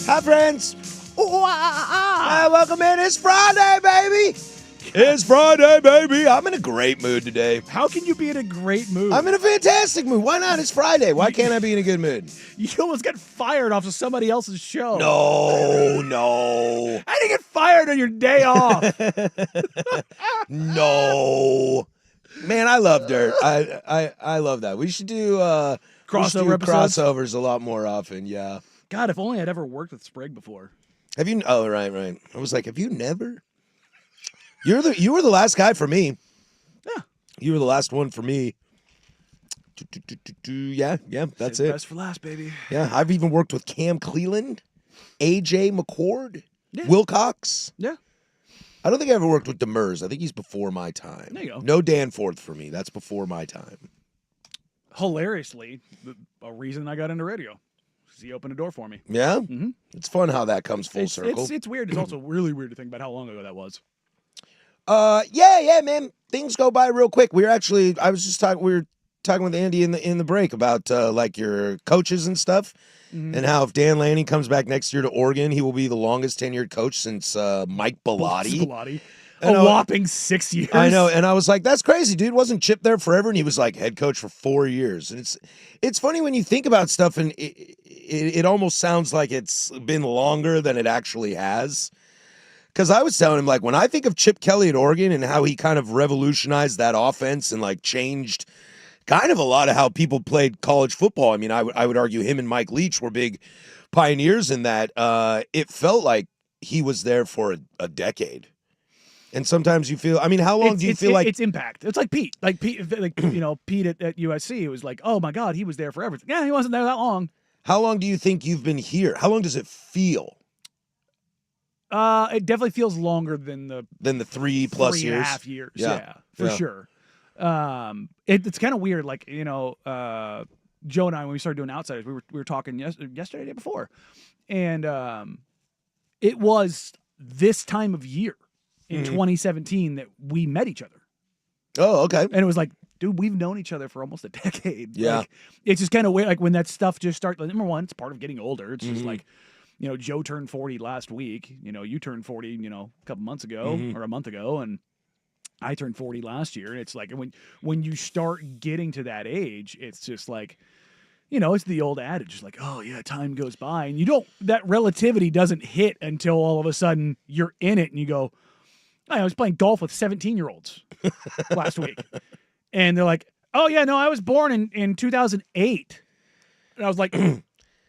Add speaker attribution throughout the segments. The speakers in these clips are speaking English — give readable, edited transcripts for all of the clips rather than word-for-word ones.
Speaker 1: Hi, friends. Welcome in. It's Friday, baby. It's Friday, baby. I'm in a great mood today.
Speaker 2: How can you be in a great mood?
Speaker 1: I'm in a fantastic mood. Why not? It's Friday. Why can't I be in a good mood?
Speaker 2: You almost got fired off of somebody else's show.
Speaker 1: No.
Speaker 2: I didn't get fired on your day off.
Speaker 1: No. Man, I love dirt. I love that. We should do
Speaker 2: Crossover episodes?
Speaker 1: crossovers a lot more often. Yeah.
Speaker 2: God, if only I'd ever worked with Sprague before.
Speaker 1: Have you? Oh, right. I was like, have you never? You were the last guy for me.
Speaker 2: Yeah.
Speaker 1: You were the last one for me. Yeah, that's it.
Speaker 2: Best for last, baby.
Speaker 1: Yeah, I've even worked with Cam Cleland, AJ McCord,
Speaker 2: Yeah.
Speaker 1: Wilcox.
Speaker 2: Yeah.
Speaker 1: I don't think I ever worked with Demers. I think he's before my time.
Speaker 2: There you go.
Speaker 1: No Danforth for me. That's before my time.
Speaker 2: Hilariously, a reason I got into radio. He opened a door for me.
Speaker 1: Yeah?
Speaker 2: Mm-hmm.
Speaker 1: It's fun how that comes full circle.
Speaker 2: It's weird. It's also really weird to think about how long ago that was.
Speaker 1: Yeah, man. Things go by real quick. We were talking with Andy in the break about like your coaches and stuff, and how if Dan Lanning comes back next year to Oregon, he will be the longest tenured coach since Mike Bellotti.
Speaker 2: A whopping 6 years.
Speaker 1: I know, and I was like, "That's crazy, dude." Wasn't Chip there forever? And he was like head coach for 4 years. And it's funny when you think about stuff, and it almost sounds like it's been longer than it actually has. Because I was telling him, like, when I think of Chip Kelly at Oregon and how he kind of revolutionized that offense and like changed kind of a lot of how people played college football. I mean, I would argue him and Mike Leach were big pioneers in that. It felt like he was there for a decade. And sometimes you feel, I mean, how long do you feel like
Speaker 2: it's impact? It's like Pete, Pete at USC. It was like, oh my God, he was there forever. Yeah, he wasn't there that long.
Speaker 1: How long do you think you've been here? How long does it feel?
Speaker 2: It definitely feels longer than the
Speaker 1: 3+ years.
Speaker 2: 3.5 years. Yeah, for sure. It's kind of weird. Like, Joe and I, when we started doing Outsiders, we were talking yesterday, day before, and it was this time of year in 2017 that we met each other.
Speaker 1: Oh, okay.
Speaker 2: And it was like, dude, we've known each other for almost a decade.
Speaker 1: Yeah.
Speaker 2: Like, it's just kind of weird. Like when that stuff just starts. Like, number one, it's part of getting older. It's just like, Joe turned 40 last week. You turned 40, a couple months ago or a month ago, and I turned 40 last year. And it's like when you start getting to that age, it's just like, it's the old adage, it's like, oh yeah, time goes by, and that relativity doesn't hit until all of a sudden you're in it, and you go, I was playing golf with 17-year-olds last week, and they're like, oh yeah, no, I was born in 2008, and I was like.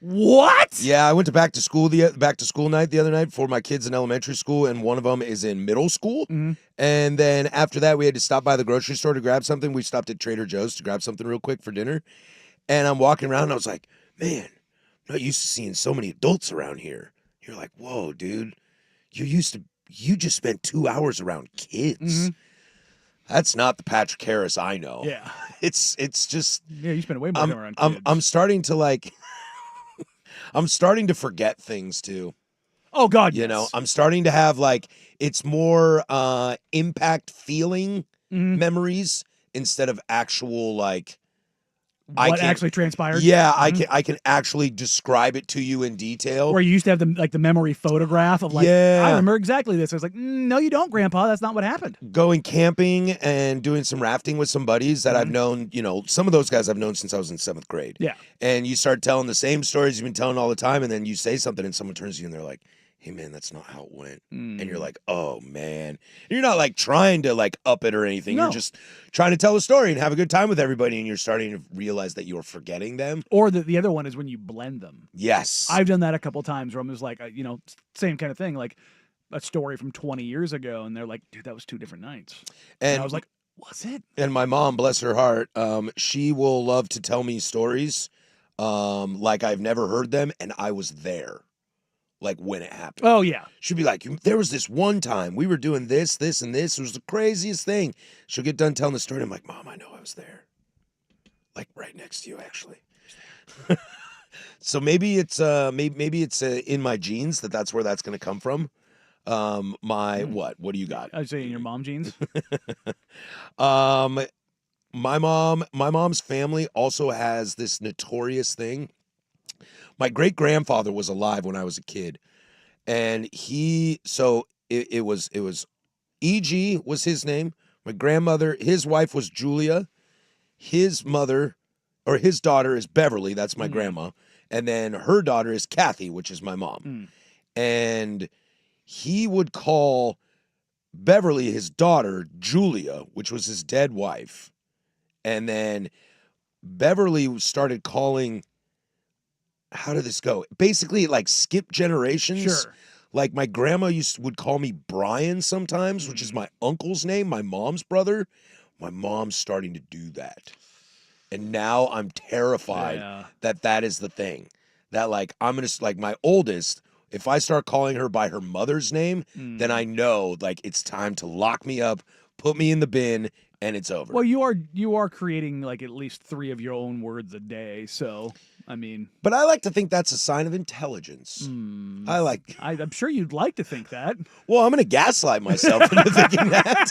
Speaker 2: What?
Speaker 1: Yeah, I went to back to school night the other night for my kids in elementary school, and one of them is in middle school.
Speaker 2: Mm-hmm.
Speaker 1: And then after that, we had to stop by the grocery store to grab something. We stopped at Trader Joe's to grab something real quick for dinner. And I'm walking around, and I was like, man, I'm not used to seeing so many adults around here. You're like, whoa, dude, you just spent 2 hours around kids.
Speaker 2: Mm-hmm.
Speaker 1: That's not the Patrick Harris I know.
Speaker 2: Yeah.
Speaker 1: It's just.
Speaker 2: Yeah, you spent way more time around kids.
Speaker 1: I'm starting to like. I'm starting to forget things too.
Speaker 2: Oh God, yes.
Speaker 1: I'm starting to have like it's more impact feeling memories instead of actual like
Speaker 2: what actually transpired.
Speaker 1: Yeah, I can actually describe it to you in detail.
Speaker 2: Where you used to have the memory photograph of like, I remember exactly this. I was like, no, you don't, Grandpa. That's not what happened.
Speaker 1: Going camping and doing some rafting with some buddies that I've known, some of those guys I've known since I was in 7th grade.
Speaker 2: Yeah.
Speaker 1: And you start telling the same stories you've been telling all the time, and then you say something and someone turns to you and they're like, hey man, that's not how it went. And you're like, oh man. And you're not like trying to like up it or anything. No. You're just trying to tell a story and have a good time with everybody, and you're starting to realize that you're forgetting them.
Speaker 2: Or the other one is when you blend them.
Speaker 1: Yes.
Speaker 2: I've done that a couple times where I'm just like, same kind of thing, like a story from 20 years ago, and they're like, dude, that was 2 different nights. And I was like, was it?
Speaker 1: And my mom, bless her heart, she will love to tell me stories like I've never heard them, and I was there. Like when it happened.
Speaker 2: Oh, yeah.
Speaker 1: She'll be like, there was this one time we were doing this, this, and this. It was the craziest thing. She'll get done telling the story. I'm like, Mom, I know I was there. Like right next to you, actually. So maybe it's in my genes that's where that's going to come from. What do you got?
Speaker 2: I was saying your mom genes.
Speaker 1: My mom's family also has this notorious thing My great-grandfather was alive when I was a kid. And it was E.G. was his name. My grandmother, his wife was Julia. His daughter is Beverly. That's my grandma. And then her daughter is Kathy, which is my mom. And he would call Beverly, his daughter, Julia, which was his dead wife. And then Beverly started calling, how did this go? Basically, like skip generations.
Speaker 2: Sure.
Speaker 1: Like my grandma would call me Brian sometimes, which is my uncle's name, my mom's brother. My mom's starting to do that. And now I'm terrified that is the thing. That like, I'm going to, like my oldest, if I start calling her by her mother's name, then I know like it's time to lock me up, put me in the bin, and it's over.
Speaker 2: Well, you are creating like at least 3 of your own words a day. So, I mean.
Speaker 1: But I like to think that's a sign of intelligence.
Speaker 2: I'm sure you'd like to think that.
Speaker 1: Well, I'm going to gaslight myself into thinking that.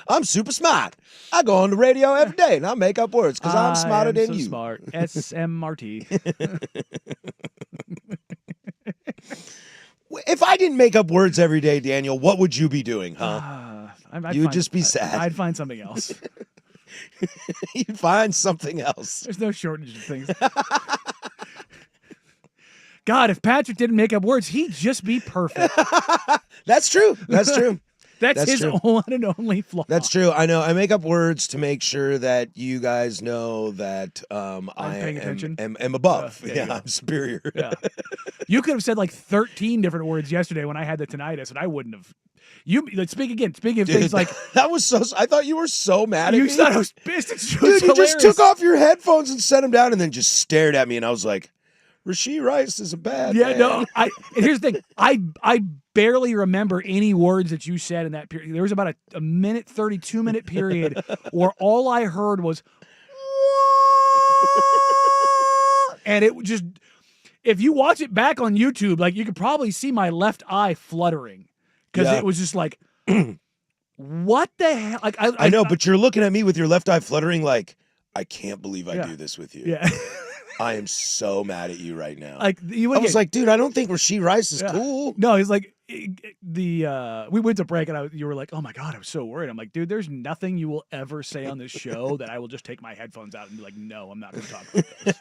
Speaker 1: I'm super smart. I go on the radio every day and I make up words because I'm smarter than you.
Speaker 2: Smart. SMRT.
Speaker 1: If I didn't make up words every day, Daniel, what would you be doing, huh? You would just be sad.
Speaker 2: I'd find something else.
Speaker 1: You'd find something else.
Speaker 2: There's no shortage of things. God, if Patrick didn't make up words, he'd just be perfect.
Speaker 1: That's true. That's true.
Speaker 2: That's his one and only flaw.
Speaker 1: That's true. I know. I make up words to make sure that you guys know that I am above. I'm superior.
Speaker 2: Yeah. You could have said like 13 different words yesterday when I had the tinnitus, and I wouldn't have. Speaking of things like
Speaker 1: that was so. I thought you were so mad at me.
Speaker 2: You thought I was pissed.
Speaker 1: Dude, you just took off your headphones and set them down, and then just stared at me, and I was like, Rashee Rice is a bad man.
Speaker 2: No. And here's the thing. I barely remember any words that you said in that period. There was about a minute, 32-minute period where all I heard was, and it just, if you watch it back on YouTube, like you could probably see my left eye fluttering because it was just like, what the hell? Like
Speaker 1: I know, but you're looking at me with your left eye fluttering like, I can't believe I do this with you.
Speaker 2: Yeah.
Speaker 1: I am so mad at you right now.
Speaker 2: Like
Speaker 1: I was like, dude, I don't think Rashee Rice is cool.
Speaker 2: No, he's like we went to break and you were like, oh my God, I was so worried. I'm like, dude, there's nothing you will ever say on this show that I will just take my headphones out and be like, no, I'm not going to talk about this.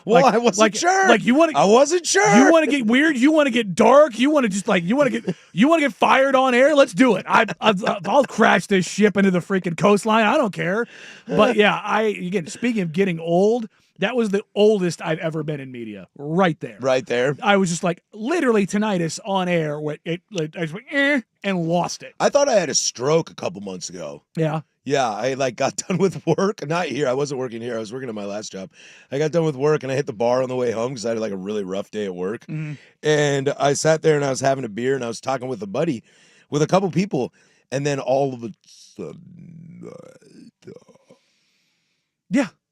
Speaker 1: Well, I wasn't sure.
Speaker 2: Like you want to,
Speaker 1: I wasn't sure.
Speaker 2: You want to get weird. You want to get dark. You want to just like you want to get fired on air. Let's do it. I'll crash this ship into the freaking coastline. I don't care. But yeah, again, speaking of getting old, that was the oldest I've ever been in media. Right there.
Speaker 1: Right there.
Speaker 2: I was just like literally tinnitus on air. I just went and lost it.
Speaker 1: I thought I had a stroke a couple months ago.
Speaker 2: Yeah.
Speaker 1: Yeah, I like got done with work. Not here. I wasn't working here. I was working at my last job. I got done with work and I hit the bar on the way home because I had like a really rough day at work. Mm-hmm. And I sat there and I was having a beer and I was talking with a couple people, and then all of a sudden,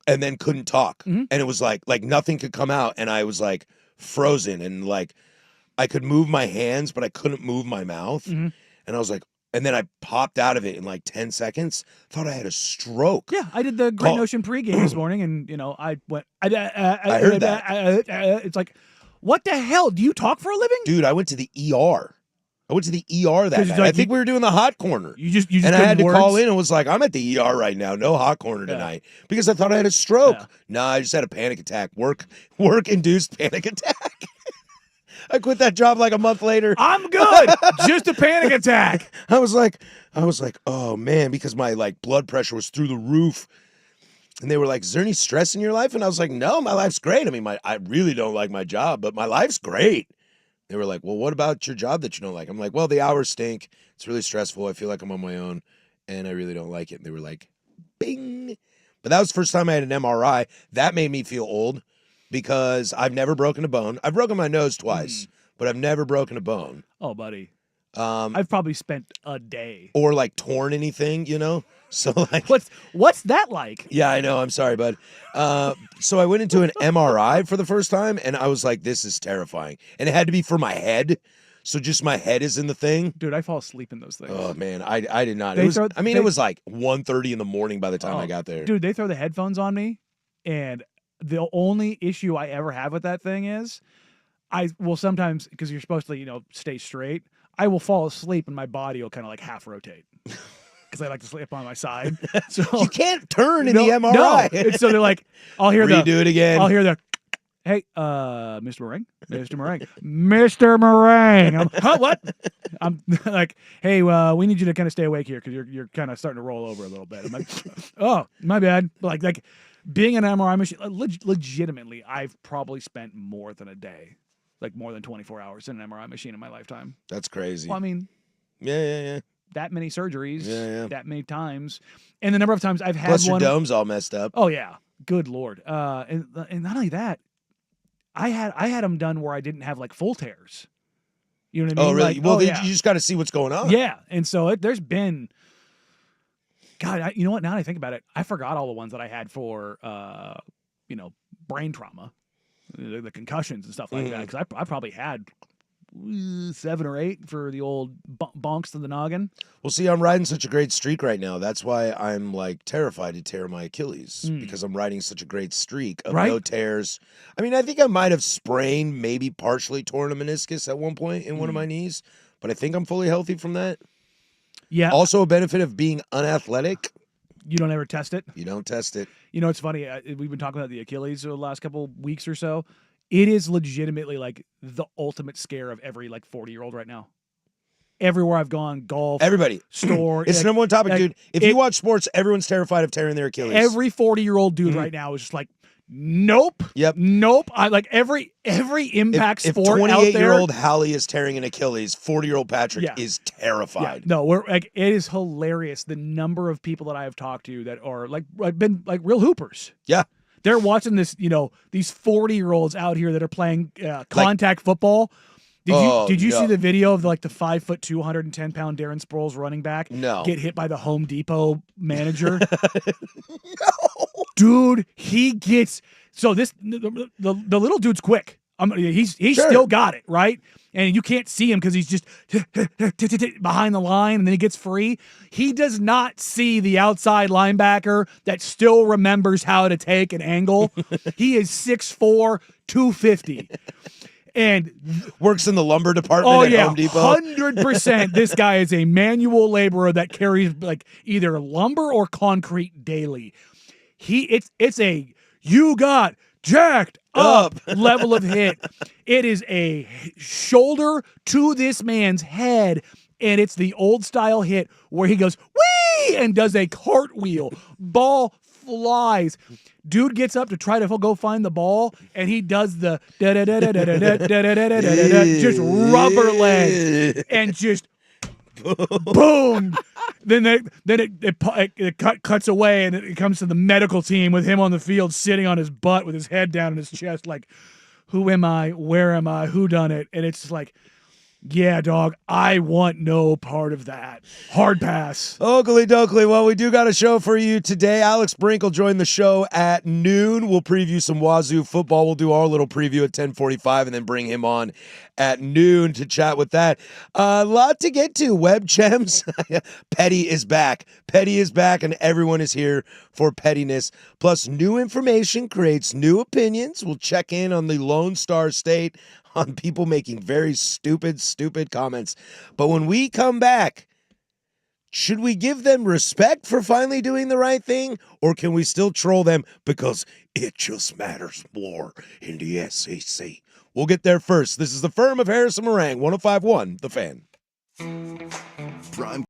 Speaker 1: and then couldn't talk. Mm-hmm. And it was like nothing could come out, and I was like frozen, and like I could move my hands, but I couldn't move my mouth. Mm-hmm. And I was like. And then I popped out of it in like 10 seconds. Thought I had a stroke.
Speaker 2: Yeah, I did the Great Notion pregame this morning, and I went. I
Speaker 1: heard that.
Speaker 2: It's like, what the hell? Do you talk for a living,
Speaker 1: dude? I went to the ER. That night. I think we were doing the hot corner.
Speaker 2: You just
Speaker 1: and I had to call in and was like, I'm at the ER right now. No hot corner tonight because I thought I had a stroke. Yeah. No, I just had a panic attack. Work induced panic attack. I quit that job like a month later.
Speaker 2: I'm good. Just a panic attack.
Speaker 1: I was like, oh man, because my like blood pressure was through the roof. And they were like, is there any stress in your life? And I was like, no, my life's great. I mean, I really don't like my job, but my life's great. They were like, well, what about your job that you don't like? I'm like, well, the hours stink. It's really stressful. I feel like I'm on my own and I really don't like it. And they were like, bing. But that was the first time I had an MRI. That made me feel old. Because I've never broken a bone. I've broken my nose twice, but I've never broken a bone.
Speaker 2: Oh, buddy. I've probably spent a day.
Speaker 1: Or like torn anything, So like
Speaker 2: what's that like?
Speaker 1: Yeah, I know. I'm sorry, bud. So I went into an MRI for the first time, and I was like, this is terrifying. And it had to be for my head. So just my head is in the thing.
Speaker 2: Dude, I fall asleep in those things.
Speaker 1: Oh, man. I did not. It was like 1:30 in the morning by the time I got there.
Speaker 2: Dude, they throw the headphones on me, and The only issue I ever have with that thing is I will sometimes, because you're supposed to, stay straight, I will fall asleep and my body will kind of like half rotate because I like to sleep on my side. So
Speaker 1: You can't turn in
Speaker 2: no,
Speaker 1: the MRI.
Speaker 2: No. And so they're like, I'll hear
Speaker 1: Redo it again.
Speaker 2: I'll hear the, hey, Mr. Marang, Mr. Marang. Huh, what? I'm like, hey, we need you to kind of stay awake here because you're kind of starting to roll over a little bit. I'm like, oh, my bad. But like being an MRI machine, legitimately, I've probably spent more than a day, like more than 24 hours in an MRI machine in my lifetime.
Speaker 1: That's crazy.
Speaker 2: Well, I mean,
Speaker 1: yeah.
Speaker 2: That many surgeries,
Speaker 1: Yeah.
Speaker 2: that many times, and the number of times I've had
Speaker 1: Plus
Speaker 2: one.
Speaker 1: your dome's all messed up.
Speaker 2: Oh yeah, good Lord. And not only that, I had them done where I didn't have like full tears. You know what I mean?
Speaker 1: Oh really?
Speaker 2: Like,
Speaker 1: Well, you just got to see what's going on.
Speaker 2: Yeah, and so there's been. God, you know what? Now that I think about it, I forgot all the ones that I had for, brain trauma, the concussions and stuff like that. Because I probably had 7 or 8 for the old bonks to the noggin.
Speaker 1: Well, see, I'm riding such a great streak right now. That's why I'm like terrified to tear my Achilles because I'm riding such a great streak of no tears. I mean, I think I might have sprained, maybe partially torn a meniscus at one point in one of my knees, but I think I'm fully healthy from that.
Speaker 2: Yeah.
Speaker 1: Also, a benefit of being unathletic.
Speaker 2: You don't ever test it.
Speaker 1: You don't test it.
Speaker 2: You know, it's funny. We've been talking about the Achilles the last couple weeks or so. It is legitimately like the ultimate scare of every like 40-year-old right now. Everywhere I've gone, golf,
Speaker 1: everybody,
Speaker 2: store.
Speaker 1: It's the number one topic, dude. If you watch sports, everyone's terrified of tearing their Achilles.
Speaker 2: Every 40-year-old dude right now is just like, nope.
Speaker 1: Yep.
Speaker 2: Nope. I like every impact sport
Speaker 1: if
Speaker 2: out there.
Speaker 1: 28-year-old Hallie is tearing an Achilles, 40-year-old Patrick is terrified.
Speaker 2: Yeah. No, it is hilarious the number of people that I have talked to that are like been like real hoopers.
Speaker 1: Yeah.
Speaker 2: They're watching this, these 40-year-olds out here that are playing contact football. Did you see the video of the 5'2", 210-pound Darren Sproles running back get hit by the Home Depot manager?
Speaker 1: No.
Speaker 2: Dude, he gets the little dude's quick. He's still got it, right? And you can't see him because he's just behind the line, and then he gets free. He does not see the outside linebacker that still remembers how to take an angle. He is 6'4", 250. And
Speaker 1: works in the lumber department at Home Depot.
Speaker 2: 100%. This guy is a manual laborer that carries like either lumber or concrete daily. It's a you got jacked up level of hit. It is a shoulder to this man's head, and it's the old style hit where he goes whee and does a cartwheel. Ball flies. Dude gets up to try to go find the ball, and he does the just rubber leg and just boom. Then it cuts away, and it comes to the medical team with him on the field sitting on his butt with his head down in his chest like, who am I? Where am I? Who done it? And it's just like, yeah, dog, I want no part of that. Hard pass.
Speaker 1: Oakley dokley. Well, we do got a show for you today. Alex Brink will join the show at noon. We'll preview some Wazoo football. We'll do our little preview at 10:45 and then bring him on at noon to chat with that. A lot to get to. Web Gems. Petty is back. Petty is back, and everyone is here for pettiness. Plus, new information creates new opinions. We'll check in on the Lone Star State, on people making very stupid comments. But when we come back, should we give them respect for finally doing the right thing, or can we still troll them because it just matters more in the SEC? We'll get there first. This is the Firm of Harris and Marang, 105.1 The Fan.
Speaker 3: Prime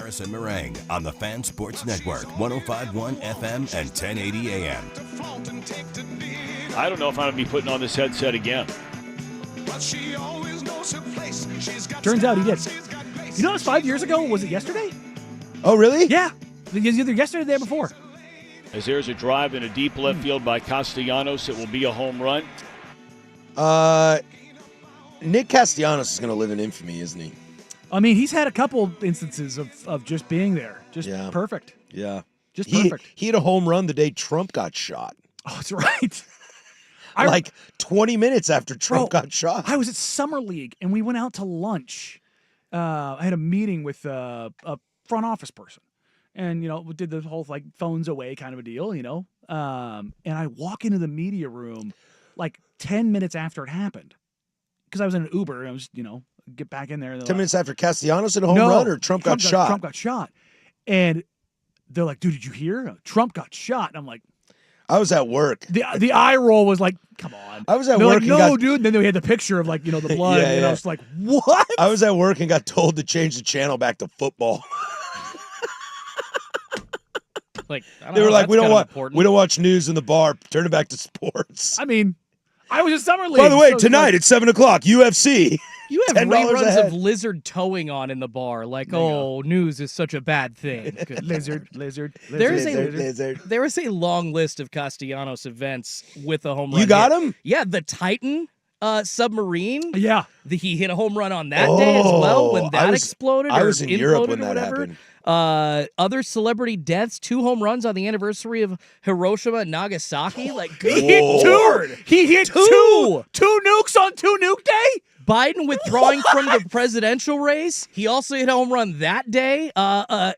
Speaker 3: Harris and Marang on the Fan Sports Network, 105.1 FM and 1080 AM.
Speaker 4: I don't know if I'm going to be putting on this headset again.
Speaker 2: Turns out he did. You know, it was 5 years ago. Was it yesterday?
Speaker 1: Oh, really?
Speaker 2: Yeah. It was either yesterday or the day before.
Speaker 4: As there's a drive in a deep left field by Castellanos, it will be a home run.
Speaker 1: Nick Castellanos is going to live in infamy, isn't he?
Speaker 2: I mean, he's had a couple instances of just being there. Just perfect.
Speaker 1: Yeah.
Speaker 2: Just perfect.
Speaker 1: He had a home run the day Trump got shot.
Speaker 2: Oh, that's right.
Speaker 1: Like 20 minutes after Trump got shot.
Speaker 2: I was at Summer League, and we went out to lunch. I had a meeting with a front office person. And, you know, we did the whole, like, phones away kind of a deal, you know. And I walk into the media room, like, 10 minutes after it happened. Because I was in an Uber, and I was, you know, get back in there.
Speaker 1: 10 minutes after Castellanos hit a home run, or Trump got shot?
Speaker 2: Trump got shot. And they're like, dude, did you hear? Trump got shot. And I'm like,
Speaker 1: I was at work.
Speaker 2: The eye roll was like, come on.
Speaker 1: I was at
Speaker 2: They're
Speaker 1: work.
Speaker 2: Like, no, dude. And then we had the picture of, like, you know, the blood. And I was like, what?
Speaker 1: I was at work and got told to change the channel back to football.
Speaker 5: Like,
Speaker 1: they were like, we don't watch news in the bar. Turn it back to sports.
Speaker 2: I mean, I was in Summer League.
Speaker 1: By the way, tonight at 7 o'clock, UFC.
Speaker 5: You have
Speaker 1: $10
Speaker 5: reruns
Speaker 1: ahead.
Speaker 5: of lizard towing on in the bar. Like, news is such a bad thing.
Speaker 2: Lizard.
Speaker 5: There is a long list of Castellanos events with a home run.
Speaker 1: You got him?
Speaker 5: Yeah, the Titan submarine.
Speaker 2: Yeah.
Speaker 5: He hit a home run on that day as well when that exploded.
Speaker 1: I was in Europe when that happened.
Speaker 5: Other celebrity deaths, 2 home runs on the anniversary of Hiroshima and Nagasaki. Like,
Speaker 2: he hit two nukes on 2 nuke day.
Speaker 5: Biden withdrawing from the presidential race. He also hit a home run that day.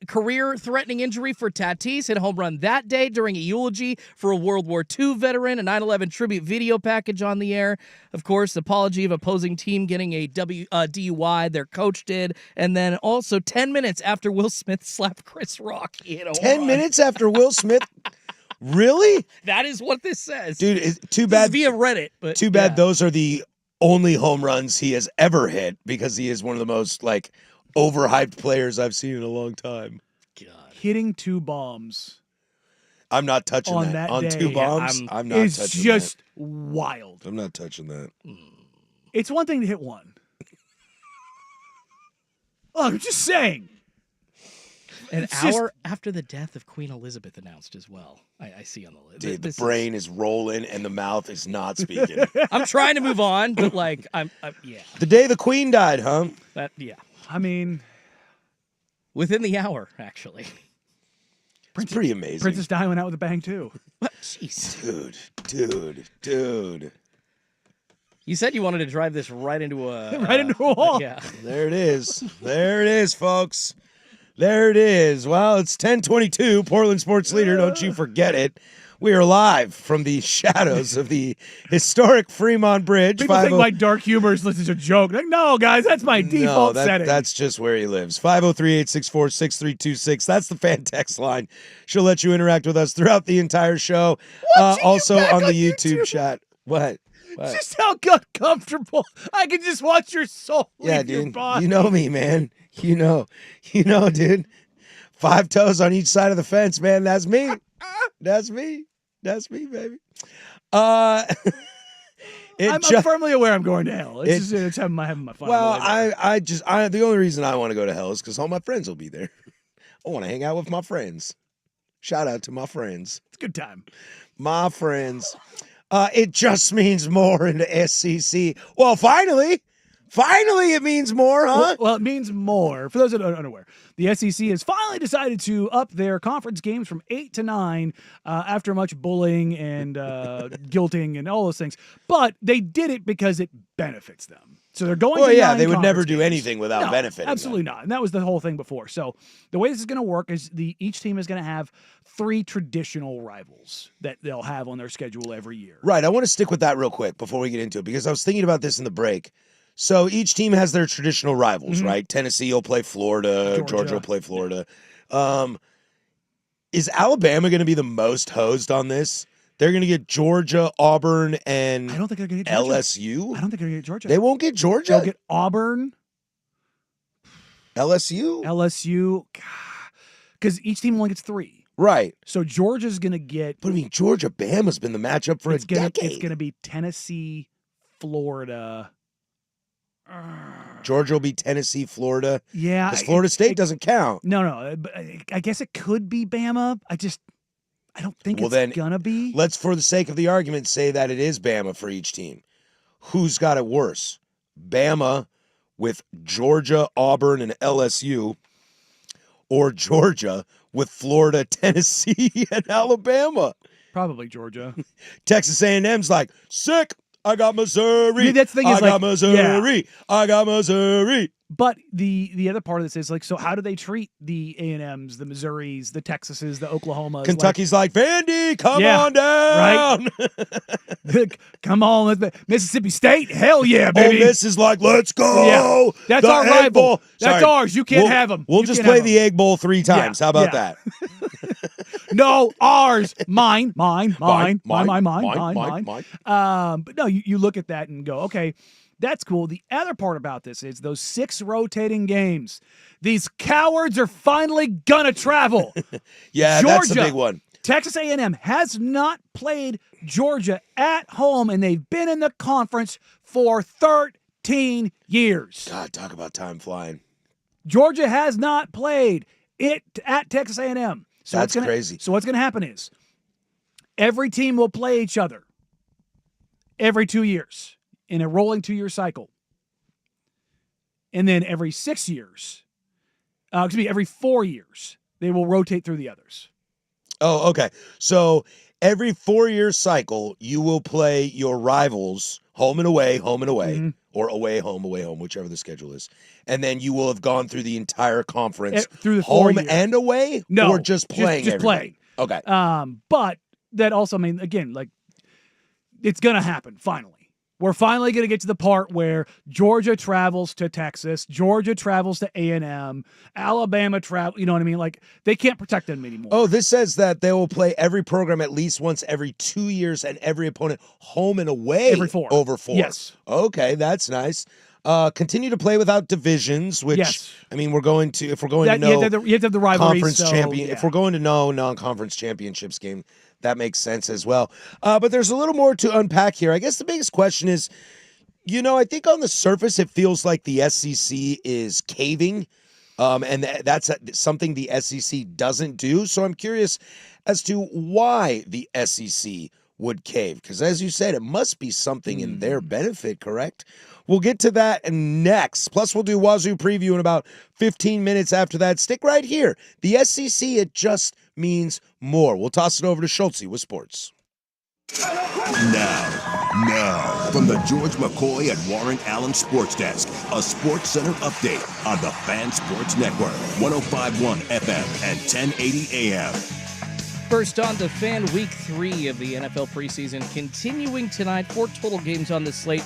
Speaker 5: Career-threatening injury for Tatis. Hit a home run that day during a eulogy for a World War II veteran. A 9/11 tribute video package on the air. Of course, apology of opposing team getting a DUI. Their coach did. And then also 10 minutes after Will Smith slapped Chris Rock. He hit a home
Speaker 1: 10 minutes after Will Smith? Really?
Speaker 5: That is what this says.
Speaker 1: Dude, too bad.
Speaker 5: This is via Reddit. But
Speaker 1: too bad those are the only home runs he has ever hit, because he is one of the most, like, overhyped players I've seen in a long time.
Speaker 5: God.
Speaker 2: Hitting 2 bombs.
Speaker 1: I'm not touching that. On
Speaker 2: day,
Speaker 1: 2 bombs? I'm not touching that.
Speaker 2: It's just wild.
Speaker 1: I'm not touching that.
Speaker 2: It's one thing to hit 1. Oh, I'm just saying.
Speaker 5: An hour after the death of Queen Elizabeth announced as well. I see on the list.
Speaker 1: Dude, the brain is rolling and the mouth is not speaking.
Speaker 5: I'm trying to move on, but like, yeah.
Speaker 1: The day the Queen died, huh?
Speaker 5: Yeah.
Speaker 2: I mean,
Speaker 5: within the hour, actually.
Speaker 1: It's pretty amazing.
Speaker 2: Princess Di went out with a bang too.
Speaker 5: What? Jeez.
Speaker 1: Dude.
Speaker 5: You said you wanted to drive this right into a
Speaker 2: wall.
Speaker 5: Yeah.
Speaker 1: There it is, folks. There it is. Well, it's 10:22. Portland Sports Leader, don't you forget it. We are live from the shadows of the historic Fremont Bridge.
Speaker 2: People think my dark humor is a joke. Like, no, guys, that's my default setting.
Speaker 1: That's just where he lives. 503-864-6326. That's the fan text line. She'll let you interact with us throughout the entire show. Also on the YouTube chat. What?
Speaker 2: Just how uncomfortable. I can just watch your soul leave your body.
Speaker 1: You know me, man. You know, dude. 5 toes on each side of the fence, man. That's me. That's me, baby. I'm
Speaker 2: firmly aware I'm going to hell. It's having my fun.
Speaker 1: Well, the only reason I want to go to hell is because all my friends will be there. I want to hang out with my friends. Shout out to my friends.
Speaker 2: It's a good time.
Speaker 1: My friends. It just means more in the SEC. Well, finally, it means more, huh?
Speaker 2: Well, it means more. For those that are unaware, the SEC has finally decided to up their conference games from 8 to 9 after much bullying and guilting and all those things. But they did it because it benefits them. So they're going to 9
Speaker 1: they would never do
Speaker 2: games.
Speaker 1: anything without benefiting.
Speaker 2: Absolutely not. And that was the whole thing before. So the way this is going to work is each team is going to have 3 traditional rivals that they'll have on their schedule every year.
Speaker 1: Right. I want to stick with that real quick before we get into it, because I was thinking about this in the break. So each team has their traditional rivals, right? Tennessee will play Florida. Georgia will play Florida. Is Alabama going to be the most hosed on this? They're going to get Georgia, Auburn, and
Speaker 2: I don't think they're going to get Georgia.
Speaker 1: LSU.
Speaker 2: I don't think they're going to get Georgia.
Speaker 1: They won't get Georgia?
Speaker 2: They'll get Auburn.
Speaker 1: LSU?
Speaker 2: LSU, because each team only gets 3.
Speaker 1: Right.
Speaker 2: So Georgia's going to get.
Speaker 1: But I mean, Georgia Bama's been the matchup for a decade.
Speaker 2: It's going to be Tennessee, Florida.
Speaker 1: Georgia will be Tennessee, Florida.
Speaker 2: Yeah.
Speaker 1: Because Florida State doesn't count.
Speaker 2: No. But I guess it could be Bama. I don't think it's going to be.
Speaker 1: Let's, for the sake of the argument, say that it is Bama for each team. Who's got it worse? Bama with Georgia, Auburn, and LSU, or Georgia with Florida, Tennessee, and Alabama?
Speaker 2: Probably Georgia.
Speaker 1: Texas A&M's like, sick. I got Missouri.
Speaker 2: Yeah, that's the thing is,
Speaker 1: I got Missouri.
Speaker 2: Yeah.
Speaker 1: I got Missouri.
Speaker 2: But the other part of this is like, so how do they treat the A&Ms, the Missouris, the Texases, the Oklahomas?
Speaker 1: Kentucky's like Vandy, come on down.
Speaker 2: Right? Come on, Mississippi State, hell yeah, baby.
Speaker 1: Ole Miss is like, let's go.
Speaker 2: Yeah. That's our rival. That's ours. You can't have them.
Speaker 1: We'll just play the Egg Bowl 3 times. How about that?
Speaker 2: No, ours, mine. But no, you look at that and go, okay, that's cool. The other part about this is those 6 rotating games. These cowards are finally gonna travel.
Speaker 1: Yeah,
Speaker 2: Georgia,
Speaker 1: that's the big one.
Speaker 2: Texas A&M has not played Georgia at home, and they've been in the conference for 13 years.
Speaker 1: God, talk about time flying.
Speaker 2: Georgia has not played it at Texas A&M. So
Speaker 1: that's crazy.
Speaker 2: So what's going to happen is every team will play each other every 2 years in a rolling 2-year cycle. And then every 6 years, every 4 years, they will rotate through the others.
Speaker 1: Oh, okay. So every 4-year cycle, you will play your rivals home and away,
Speaker 2: Mm-hmm.
Speaker 1: or away, home, whichever the schedule is. And then you will have gone through the entire conference
Speaker 2: through the
Speaker 1: home
Speaker 2: 4 years.
Speaker 1: and away?
Speaker 2: No.
Speaker 1: Or just playing
Speaker 2: Just playing.
Speaker 1: Okay.
Speaker 2: But that also, again, like, it's going to happen finally. We're finally going to get to the part where Georgia travels to Texas, Georgia travels to A&M, Alabama travel. You know what I mean? Like, they can't protect them anymore.
Speaker 1: Oh, this says that they will play every program at least once every 2 years, and every opponent home and away
Speaker 2: Every 4.
Speaker 1: over 4.
Speaker 2: Yes.
Speaker 1: Okay, that's nice. Continue to play without divisions, which
Speaker 2: Yes.
Speaker 1: we're going to, if we're going to know,
Speaker 2: you have to have the rivalry.
Speaker 1: conference if we're going to know non-conference championships game, that makes sense as well. But there's a little more to unpack here. I guess the biggest question is, I think on the surface it feels like the SEC is caving, and that's something the SEC doesn't do. So I'm curious as to why the SEC would cave, because as you said, it must be something in their benefit, correct? We'll get to that next. Plus, we'll do Wazoo preview in about 15 minutes after that. Stick right here. The SEC, it just means more. We'll toss it over to Schultze with sports.
Speaker 3: Now, from the George McCoy and Warren Allen Sports Desk, a Sports Center update on the Fan Sports Network, 105.1 FM and 1080 AM.
Speaker 5: First on to Fan Week 3 of the NFL preseason. Continuing tonight, 4 total games on the slate.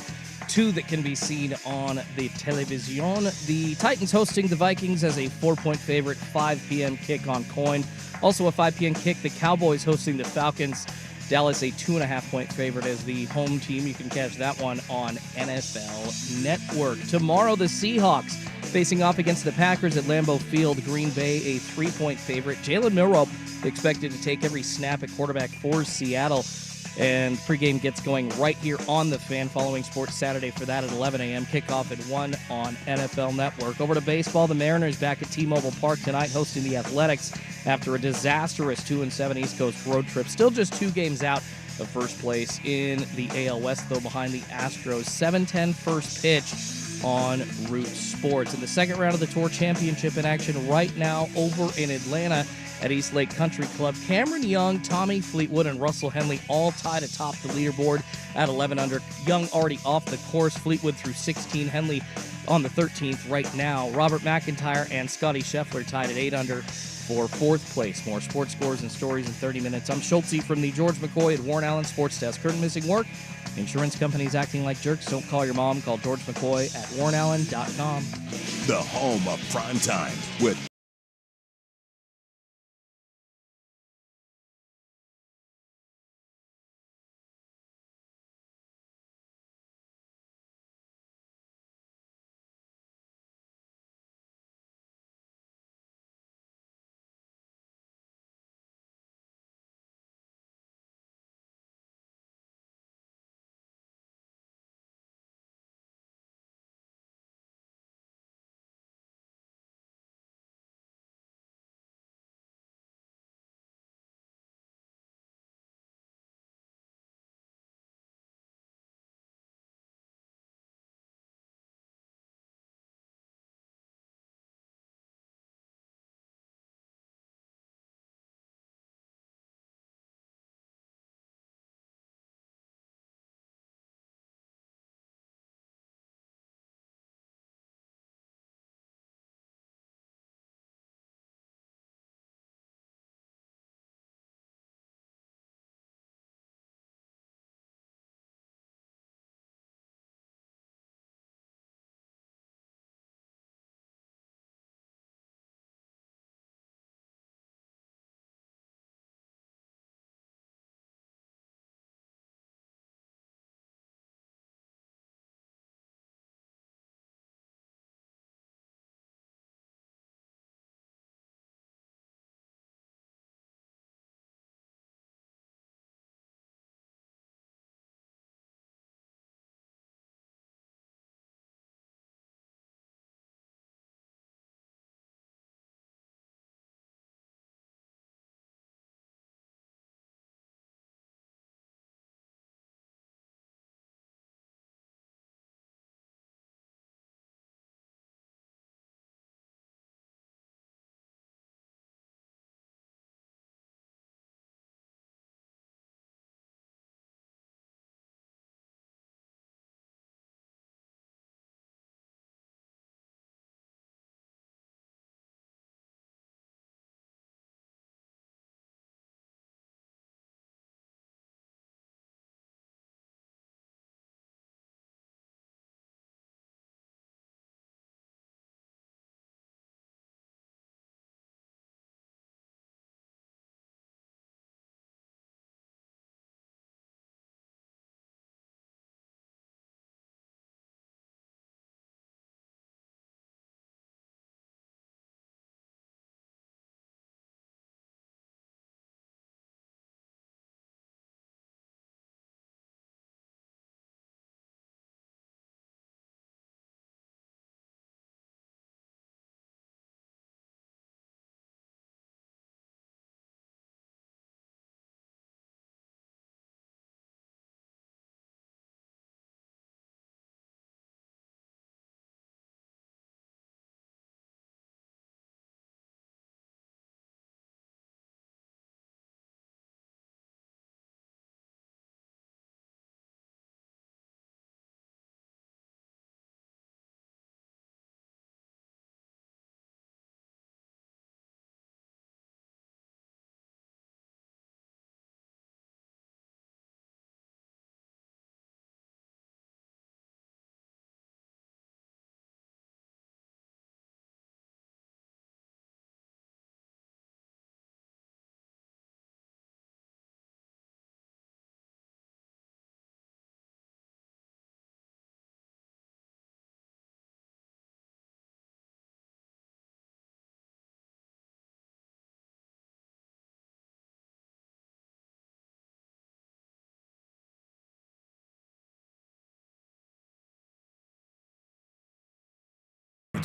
Speaker 5: 2 that can be seen on the television. The Titans hosting the Vikings as a 4-point favorite, 5 p.m. kick on Coin. Also a 5 p.m. kick, the Cowboys hosting the Falcons. Dallas a 2.5-point favorite as the home team. You can catch that one on NFL Network. Tomorrow, the Seahawks facing off against the Packers at Lambeau Field. Green Bay a 3-point favorite. Jalen Milroe expected to take every snap at quarterback for Seattle. And pregame gets going right here on the Fan, following Sports Saturday for that at 11 a.m. Kickoff at 1 on NFL Network. Over to baseball, the Mariners back at T-Mobile Park tonight hosting the Athletics after a disastrous 2-7 East Coast road trip. Still just 2 games out of first place in the AL West, though, behind the Astros. 7:10 first pitch on Root Sports. In the second round of the Tour Championship in action right now over in Atlanta at East Lake Country Club. Cameron Young, Tommy Fleetwood, and Russell Henley all tied atop the leaderboard at 11 under. Young already off the course. Fleetwood through 16. Henley on the 13th right now. Robert McIntyre and Scotty Scheffler tied at 8 under for 4th place. More sports scores and stories in 30 minutes. I'm Schultze from the George McCoy and Warren Allen Sports Desk. Current missing work. Insurance companies acting like jerks. Don't call your mom. Call George McCoy at warrenallen.com.
Speaker 3: The home of prime time with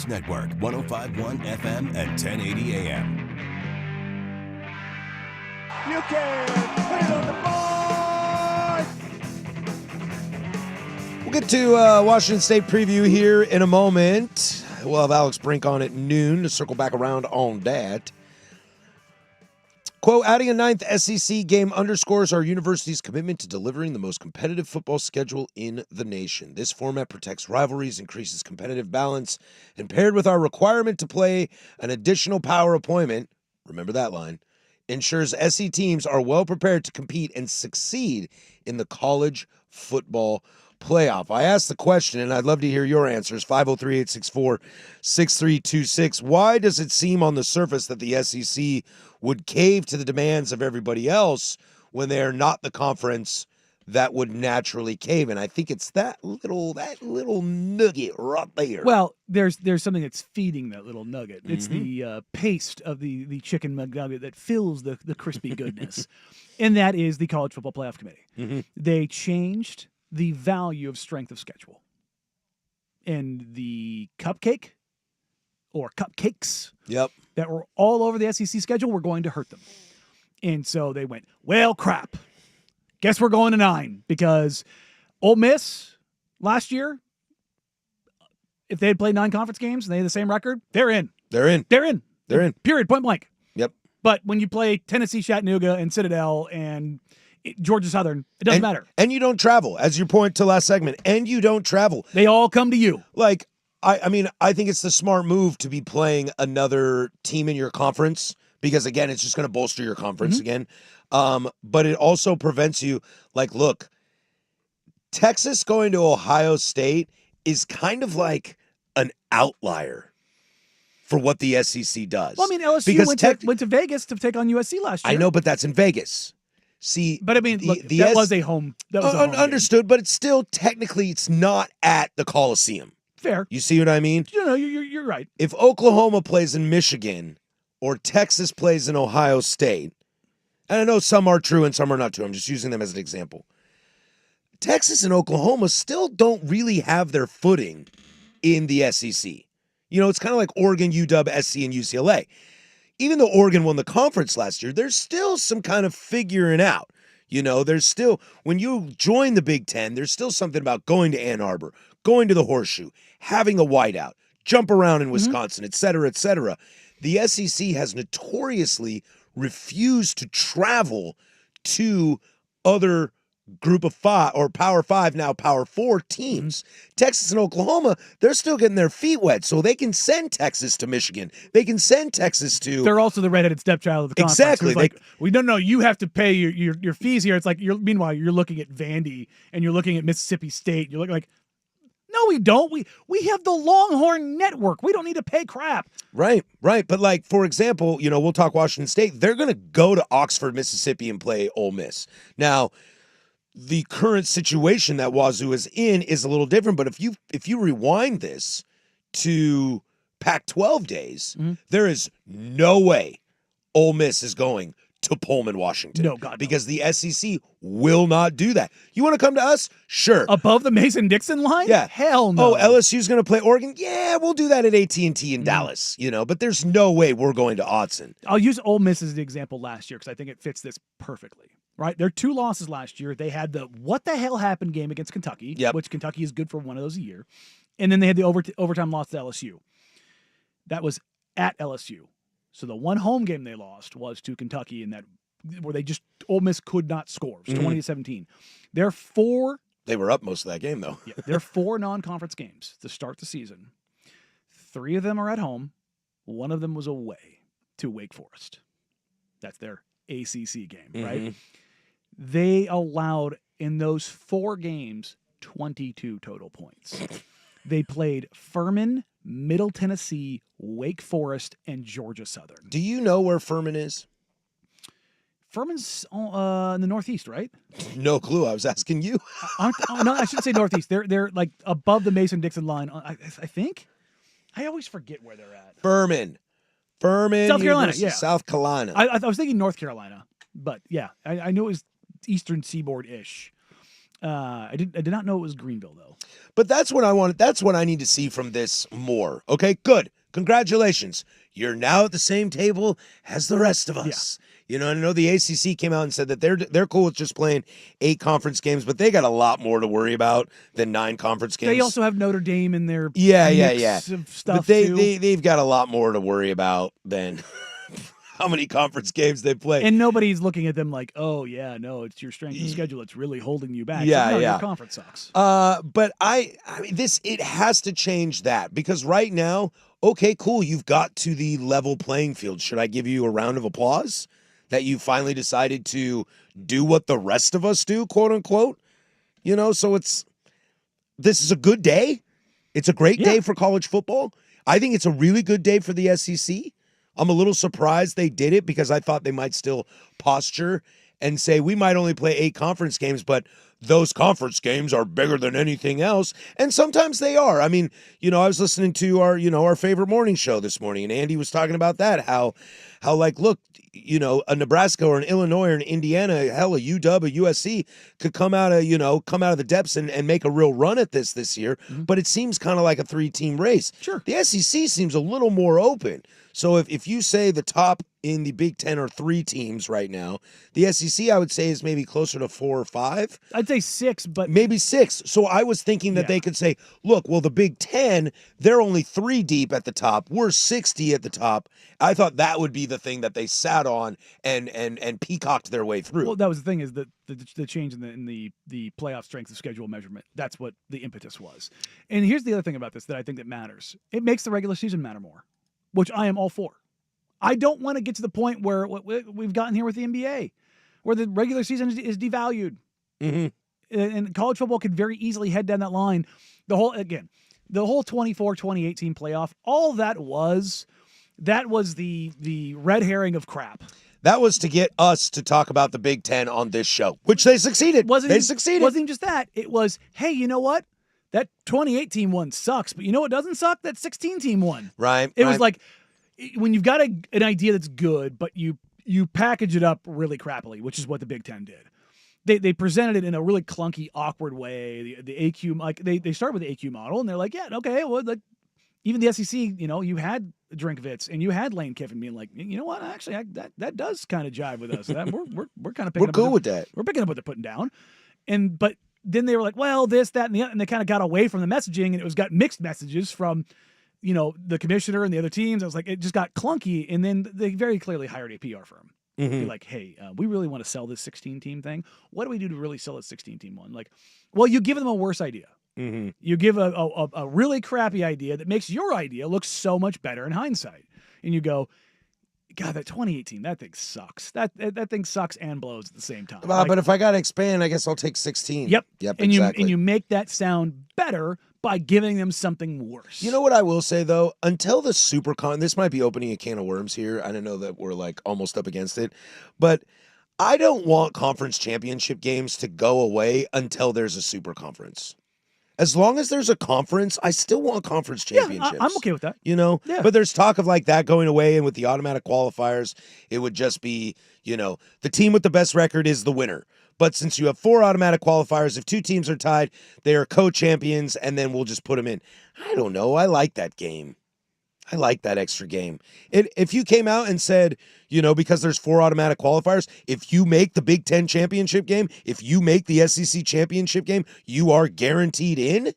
Speaker 3: Sports Network, 105.1 FM and 1080 AM.
Speaker 6: You can put it on the board!
Speaker 1: We'll get to Washington State preview here in a moment. We'll have Alex Brink on at noon to circle back around on that. Quote, adding a 9th SEC game underscores our university's commitment to delivering the most competitive football schedule in the nation. This format protects rivalries, increases competitive balance, and paired with our requirement to play an additional power appointment, remember that line, ensures SC teams are well prepared to compete and succeed in the college football playoff. I asked the question, and I'd love to hear your answers, 503-864-6326. Why does it seem on the surface that the SEC would cave to the demands of everybody else when they're not the conference that would naturally cave? And I think it's that little nugget right there.
Speaker 2: Well, there's something that's feeding that little nugget. It's the paste of the chicken nugget that fills the crispy goodness, and that is the College Football Playoff Committee. They changed the value of strength of schedule. And the cupcake or cupcakes that were all over the SEC schedule were going to hurt them. And so they went, well, crap. Guess we're going to 9 because Ole Miss last year, if they had played 9 conference games and they had the same record, they're in.
Speaker 1: They're in.
Speaker 2: Period, point blank.
Speaker 1: Yep.
Speaker 2: But when you play Tennessee, Chattanooga, and Citadel, and Georgia Southern, it doesn't matter.
Speaker 1: And you don't travel, as your point to last segment. And you don't travel.
Speaker 2: They all come to you.
Speaker 1: Like, I mean, I think it's the smart move to be playing another team in your conference because, again, it's just going to bolster your conference again. But it also prevents you, like, look, Texas going to Ohio State is kind of like an outlier for what the SEC does.
Speaker 2: Well, I mean, LSU went to Vegas to take on USC last year.
Speaker 1: I know, but that's in Vegas. See,
Speaker 2: but I mean, that was a home. That was a home
Speaker 1: understood,
Speaker 2: game.
Speaker 1: But it's still technically it's not at the Coliseum.
Speaker 2: Fair.
Speaker 1: You see what I mean?
Speaker 2: You're right.
Speaker 1: If Oklahoma plays in Michigan or Texas plays in Ohio State, and I know some are true and some are not true. I'm just using them as an example. Texas and Oklahoma still don't really have their footing in the SEC. You know, it's kind of like Oregon, UW, SC, and UCLA. Even though Oregon won the conference last year, there's still some kind of figuring out. You know, there's still, when you join the Big Ten, there's still something about going to Ann Arbor, going to the Horseshoe, having a whiteout, jump around in Wisconsin, et cetera, et cetera. The SEC has notoriously refused to travel to other Group of 5 or Power 5, now Power 4 teams. Texas and Oklahoma, they're still getting their feet wet, so they can send Texas to Michigan. They can send Texas to.
Speaker 2: They're also the redheaded stepchild of the conference.
Speaker 1: Exactly.
Speaker 2: Like, we don't know. You have to pay your fees here. It's like meanwhile you're looking at Vandy and you're looking at Mississippi State. You're looking like, no, we don't. We have the Longhorn Network. We don't need to pay crap. Right.
Speaker 1: But like, for example, you know, we'll talk Washington State. They're going to go to Oxford, Mississippi, and play Ole Miss. Now, the current situation that Wazoo is in is a little different, but if you rewind this to Pac-12 days, there is no way Ole Miss is going to Pullman, Washington.
Speaker 2: No, God, no.
Speaker 1: Because the SEC will not do that. You want to come to us? Sure.
Speaker 2: Above the Mason-Dixon line?
Speaker 1: Yeah.
Speaker 2: Hell no.
Speaker 1: Oh, LSU's going to play Oregon? Yeah, we'll do that at AT&T in Dallas, you know, but there's no way we're going to Autzen.
Speaker 2: I'll use Ole Miss as the example last year because I think it fits this perfectly. Right, their 2 losses last year. They had the what the hell happened game against Kentucky, which Kentucky is good for one of those a year, and then they had the overtime loss to LSU. That was at LSU, so the one home game they lost was to Kentucky, in that where they just Ole Miss could not score. It was 20-17. They're 4.
Speaker 1: They were up most of that game though.
Speaker 2: They're 4 non-conference games to start the season. 3 of them are at home. 1 of them was away to Wake Forest. That's their ACC game, right? They allowed, in those 4 games, 22 total points. They played Furman, Middle Tennessee, Wake Forest, and Georgia Southern.
Speaker 1: Do you know where Furman is?
Speaker 2: Furman's in the Northeast, right?
Speaker 1: No clue. I was asking you.
Speaker 2: No, I shouldn't say Northeast. They're like above the Mason-Dixon line, I think. I always forget where they're at.
Speaker 1: Furman,
Speaker 2: South Carolina,
Speaker 1: University, South Carolina.
Speaker 2: I was thinking North Carolina, but yeah, I knew it was Eastern Seaboard-ish. I did not know it was Greenville though.
Speaker 1: But that's what I want. That's what I need to see from this more. Okay, good. Congratulations. You're now at the same table as the rest of us. You know, I know the ACC came out and said that they're cool with just playing 8 conference games, but they got a lot more to worry about than 9 conference games.
Speaker 2: They also have Notre Dame in their
Speaker 1: mix
Speaker 2: of stuff
Speaker 1: but they,
Speaker 2: too.
Speaker 1: they've got a lot more to worry about than how many conference games they play.
Speaker 2: And nobody's looking at them like, oh yeah, no, it's your strength of schedule that's really holding you back.
Speaker 1: Yeah,
Speaker 2: so, no,
Speaker 1: yeah.
Speaker 2: Your conference sucks.
Speaker 1: But I mean, it has to change that, because right now, okay, cool, you've got to the level playing field. Should I give you a round of applause that you finally decided to do what the rest of us do, quote unquote? You know, so this is a good day. It's a great day for college football. I think it's a really good day for the SEC. I'm a little surprised they did it, because I thought they might still posture and say we might only play 8 conference games, but those conference games are bigger than anything else. And sometimes they are. I mean, you know, I was listening to our favorite morning show this morning, and Andy was talking about that, how like, look, you know, a Nebraska or an Illinois or an Indiana, hell, a UW, a USC could come out of the depths and make a real run at this year. Mm-hmm. But it seems kind of like a 3-team race. Sure. The SEC seems a little more open. So if you say the top in the Big Ten are 3 teams right now, the SEC, I would say, is maybe closer to 4 or 5.
Speaker 2: I'd say 6, but
Speaker 1: maybe 6. So I was thinking that they could say, look, well, the Big Ten, they're only 3 deep at the top. We're 60 at the top. I thought that would be the thing that they sat on and peacocked their way through.
Speaker 2: Well, that was the thing, is that the change in the playoff strength of schedule measurement. That's what the impetus was. And here's the other thing about this that I think that matters. It makes the regular season matter more, which I am all for. I don't want to get to the point where we've gotten here with the NBA, where the regular season is devalued. Mm-hmm. And college football could very easily head down that line. The whole 24-2018 playoff, all that was the red herring of crap.
Speaker 1: That was to get us to talk about the Big Ten on this show, which they succeeded. Succeeded.
Speaker 2: Wasn't even just that. It was, hey, you know what? That 2018 one sucks, but you know what doesn't suck? That 16-team one.
Speaker 1: Right.
Speaker 2: It was like, when you've got an idea that's good, but you package it up really crappily, which is what the Big Ten did. They presented it in a really clunky, awkward way. The AQ, like they start with the AQ model, and they're like, yeah, okay, well, like even the SEC, you know, you had Drinkovitz and you had Lane Kiffin being like, you know what, actually, that does kind of jive with us. We're kind of
Speaker 1: we're cool with that.
Speaker 2: We're picking up what they're putting down, but then they were like, well, this, that, and the other, and they kind of got away from the messaging, and it got mixed messages from, you know, the commissioner and the other teams. I was like, it just got clunky. And then they very clearly hired a PR firm. Mm-hmm. Be like, hey, we really want to sell this 16-team thing. What do we do to really sell this 16-team one? Like, well, you give them a worse idea. Mm-hmm. You give a really crappy idea that makes your idea look so much better in hindsight. And you go, God, that 2018, that thing sucks. That thing sucks and blows at the same time.
Speaker 1: But if I got to expand, I guess I'll take 16.
Speaker 2: Yep. And
Speaker 1: exactly.
Speaker 2: you make that sound better by giving them something worse.
Speaker 1: You know what I will say, though? Until the SuperCon, this might be opening a can of worms here. I don't know that we're like almost up against it, but I don't want conference championship games to go away until there's a super conference. As long as there's a conference, I still want conference championships.
Speaker 2: Yeah, I'm okay with that.
Speaker 1: You know?
Speaker 2: Yeah.
Speaker 1: But there's talk of like that going away, and with the automatic qualifiers, it would just be, you know, the team with the best record is the winner. But since you have 4 automatic qualifiers, if 2 teams are tied, they are co-champions, and then we'll just put them in. I don't know. I like that game. I like that extra game. If you came out and said, you know, because there's 4 automatic qualifiers, if you make the Big Ten championship game, if you make the SEC championship game, you are guaranteed in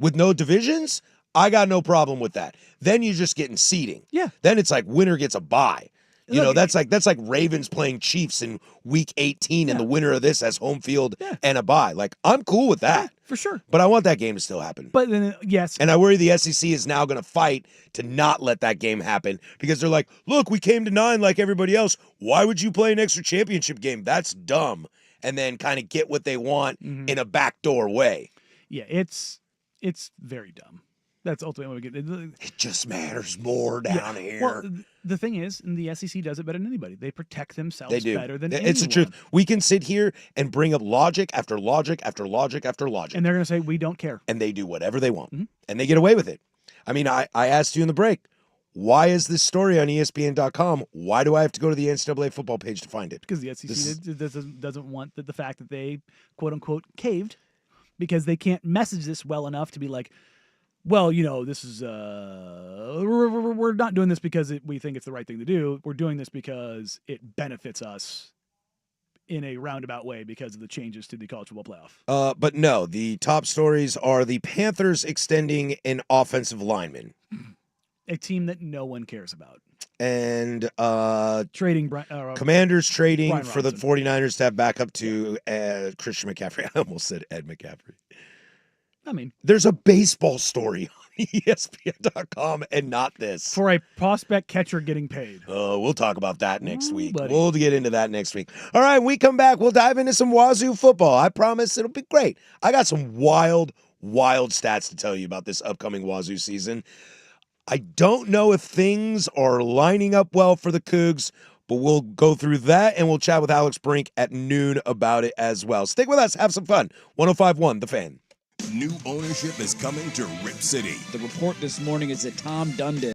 Speaker 1: with no divisions, I got no problem with that. Then you're just getting seeding.
Speaker 2: Yeah.
Speaker 1: Then it's like winner gets a bye. You know, that's like Ravens playing Chiefs in week 18, and the winner of this has home field and a bye. Like, I'm cool with that.
Speaker 2: Yeah, for sure.
Speaker 1: But I want that game to still happen.
Speaker 2: But then, yes.
Speaker 1: And I worry the SEC is now going to fight to not let that game happen, because they're like, look, we came to 9 like everybody else. Why would you play an extra championship game? That's dumb. And then kind of get what they want in a backdoor way.
Speaker 2: Yeah, it's very dumb. That's ultimately what we get.
Speaker 1: It just matters more down here.
Speaker 2: Well, the thing is, and the SEC does it better than anybody. They protect themselves better than anyone.
Speaker 1: It's the truth. We can sit here and bring up logic after logic after logic after logic.
Speaker 2: And they're going to say, we don't care.
Speaker 1: And they do whatever they want. Mm-hmm. And they get away with it. I mean, I asked you in the break, Why is this story on ESPN.com? Why do I have to go to the NCAA football page to find it?
Speaker 2: Because the SEC doesn't want the fact that they, quote unquote, caved, because they can't message this well enough to be like, well, this is we're not doing this because we think it's the right thing to do. We're doing this because it benefits us in a roundabout way because of the changes to the college football playoff.
Speaker 1: But no, the top stories are the Panthers extending an offensive lineman.
Speaker 2: A team that no one cares about.
Speaker 1: And
Speaker 2: trading
Speaker 1: Commanders trading
Speaker 2: Brian
Speaker 1: for the
Speaker 2: Robinson.
Speaker 1: 49ers to have backup to Christian McCaffrey. I almost said Ed McCaffrey.
Speaker 2: I mean,
Speaker 1: there's a baseball story on ESPN.com and not this.
Speaker 2: For a prospect catcher getting paid.
Speaker 1: We'll talk about that next week.
Speaker 2: Buddy.
Speaker 1: We'll get into that next week. All right, when we come back, we'll dive into some Wazoo football. I promise it'll be great. I got some wild stats to tell you about this upcoming Wazoo season. I don't know if things are lining up well for the Cougs, but we'll go through that, and we'll chat with Alex Brink at noon about it as well. Stick with us. Have some fun. 105.1 The Fan.
Speaker 3: New ownership is coming to Rip City.
Speaker 7: The report this morning is that Tom Dundon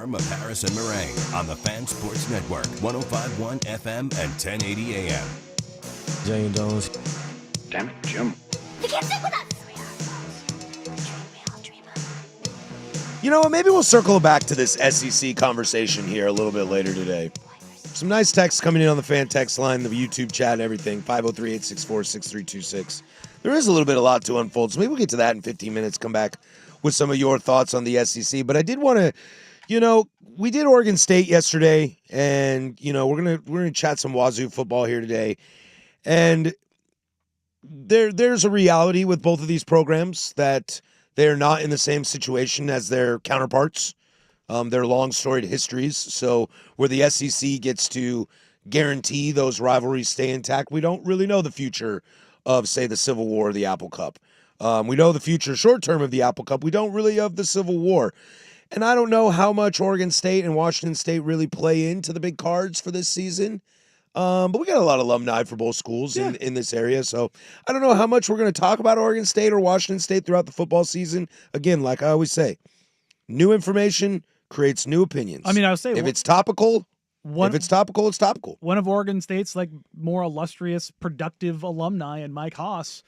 Speaker 3: Storm of Harris and Marang on the Fan Sports Network, 105.1 FM and 1080 AM.
Speaker 1: Jane Jones.
Speaker 6: Damn it, Jim.
Speaker 8: You can't stick with us!
Speaker 1: You know what? Maybe we'll circle back to this SEC conversation here a little bit later today. Some nice texts coming in on the fan text line, the YouTube chat, and everything. 503-864-6326. There is a little bit a lot to unfold, so maybe we'll get to that in 15 minutes. Come back with some of your thoughts on the SEC. But I did want to, we did Oregon State yesterday, and we're gonna chat some Wazoo football here today. And there's a reality with both of these programs that they're not in the same situation as their counterparts. Their long storied histories. So where the SEC gets to guarantee those rivalries stay intact, we don't really know the future of, say, the Civil War or the Apple Cup. We know the future short term of the Apple Cup. We don't really of the Civil War. And I don't know how much Oregon State and Washington State really play into the big cards for this season. But we got a lot of alumni for both schools in this area. So I don't know how much we're going to talk about Oregon State or Washington State throughout the football season. Again, like I always say, new information creates new opinions.
Speaker 2: I mean, I would say
Speaker 1: if it's topical, it's topical.
Speaker 2: One of Oregon State's more illustrious, productive alumni, and Mike Haas,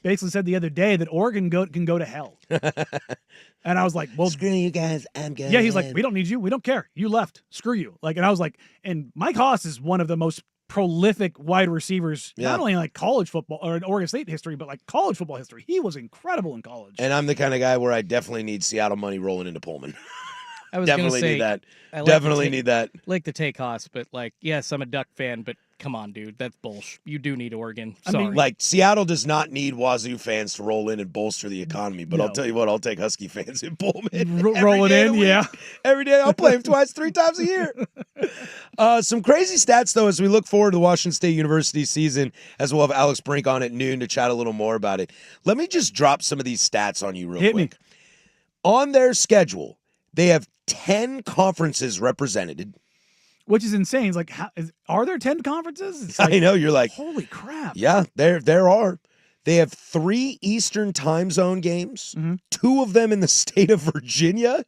Speaker 2: basically said the other day that Oregon can go to hell. And I was like, well,
Speaker 1: screw you guys, I'm going.
Speaker 2: Yeah, he's like, we don't need you. We don't care. You left. Screw you. And I was like, and Mike Haas is one of the most prolific wide receivers, not only in college football or in Oregon State history, but college football history. He was incredible in college.
Speaker 1: And I'm the kind of guy where I definitely need Seattle money rolling into Pullman.
Speaker 5: I was
Speaker 1: definitely
Speaker 5: say,
Speaker 1: need that.
Speaker 5: I
Speaker 1: Definitely need that.
Speaker 5: Like the take Haas, but yes, I'm a Duck fan, but come on, dude, that's bullshit. You do need Oregon. Sorry.
Speaker 2: I mean,
Speaker 1: Seattle does not need Wazoo fans to roll in and bolster the economy, but I'll tell you what, I'll take Husky fans in Pullman.
Speaker 2: Rolling in, yeah.
Speaker 1: Every day. I'll play them twice, 3 times a year. Some crazy stats, though, as we look forward to the Washington State University season, as we'll have Alex Brink on at noon to chat a little more about it. Let me just drop some of these stats on you real quick.
Speaker 2: Hit me.
Speaker 1: On their schedule, they have 10 conferences represented.
Speaker 2: Which is insane. It's like, are there 10 conferences? It's
Speaker 1: I know. You're like,
Speaker 2: holy crap.
Speaker 1: Yeah, there are. They have 3 Eastern time zone games, 2 of them in the state of Virginia.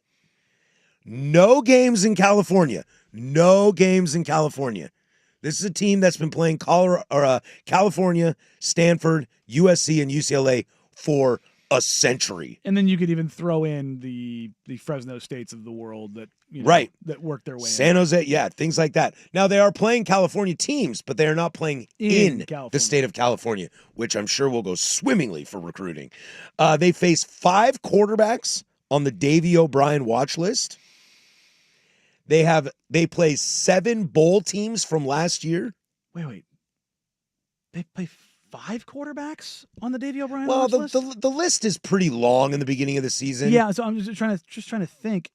Speaker 1: No games in California. This is a team that's been playing California, Stanford, USC, and UCLA for a century.
Speaker 2: And then you could even throw in the Fresno States of the world that that work their way
Speaker 1: San Jose, things like that. Now they are playing California teams, but they are not playing in the state of California, which I'm sure will go swimmingly for recruiting. They face 5 quarterbacks on the Davey O'Brien watch list. They play 7 bowl teams from last year.
Speaker 2: Wait. They play 5 quarterbacks on the Davey O'Brien
Speaker 1: Well,
Speaker 2: watch list?
Speaker 1: the list is pretty long in the beginning of the season.
Speaker 2: Yeah, so I'm just trying to think.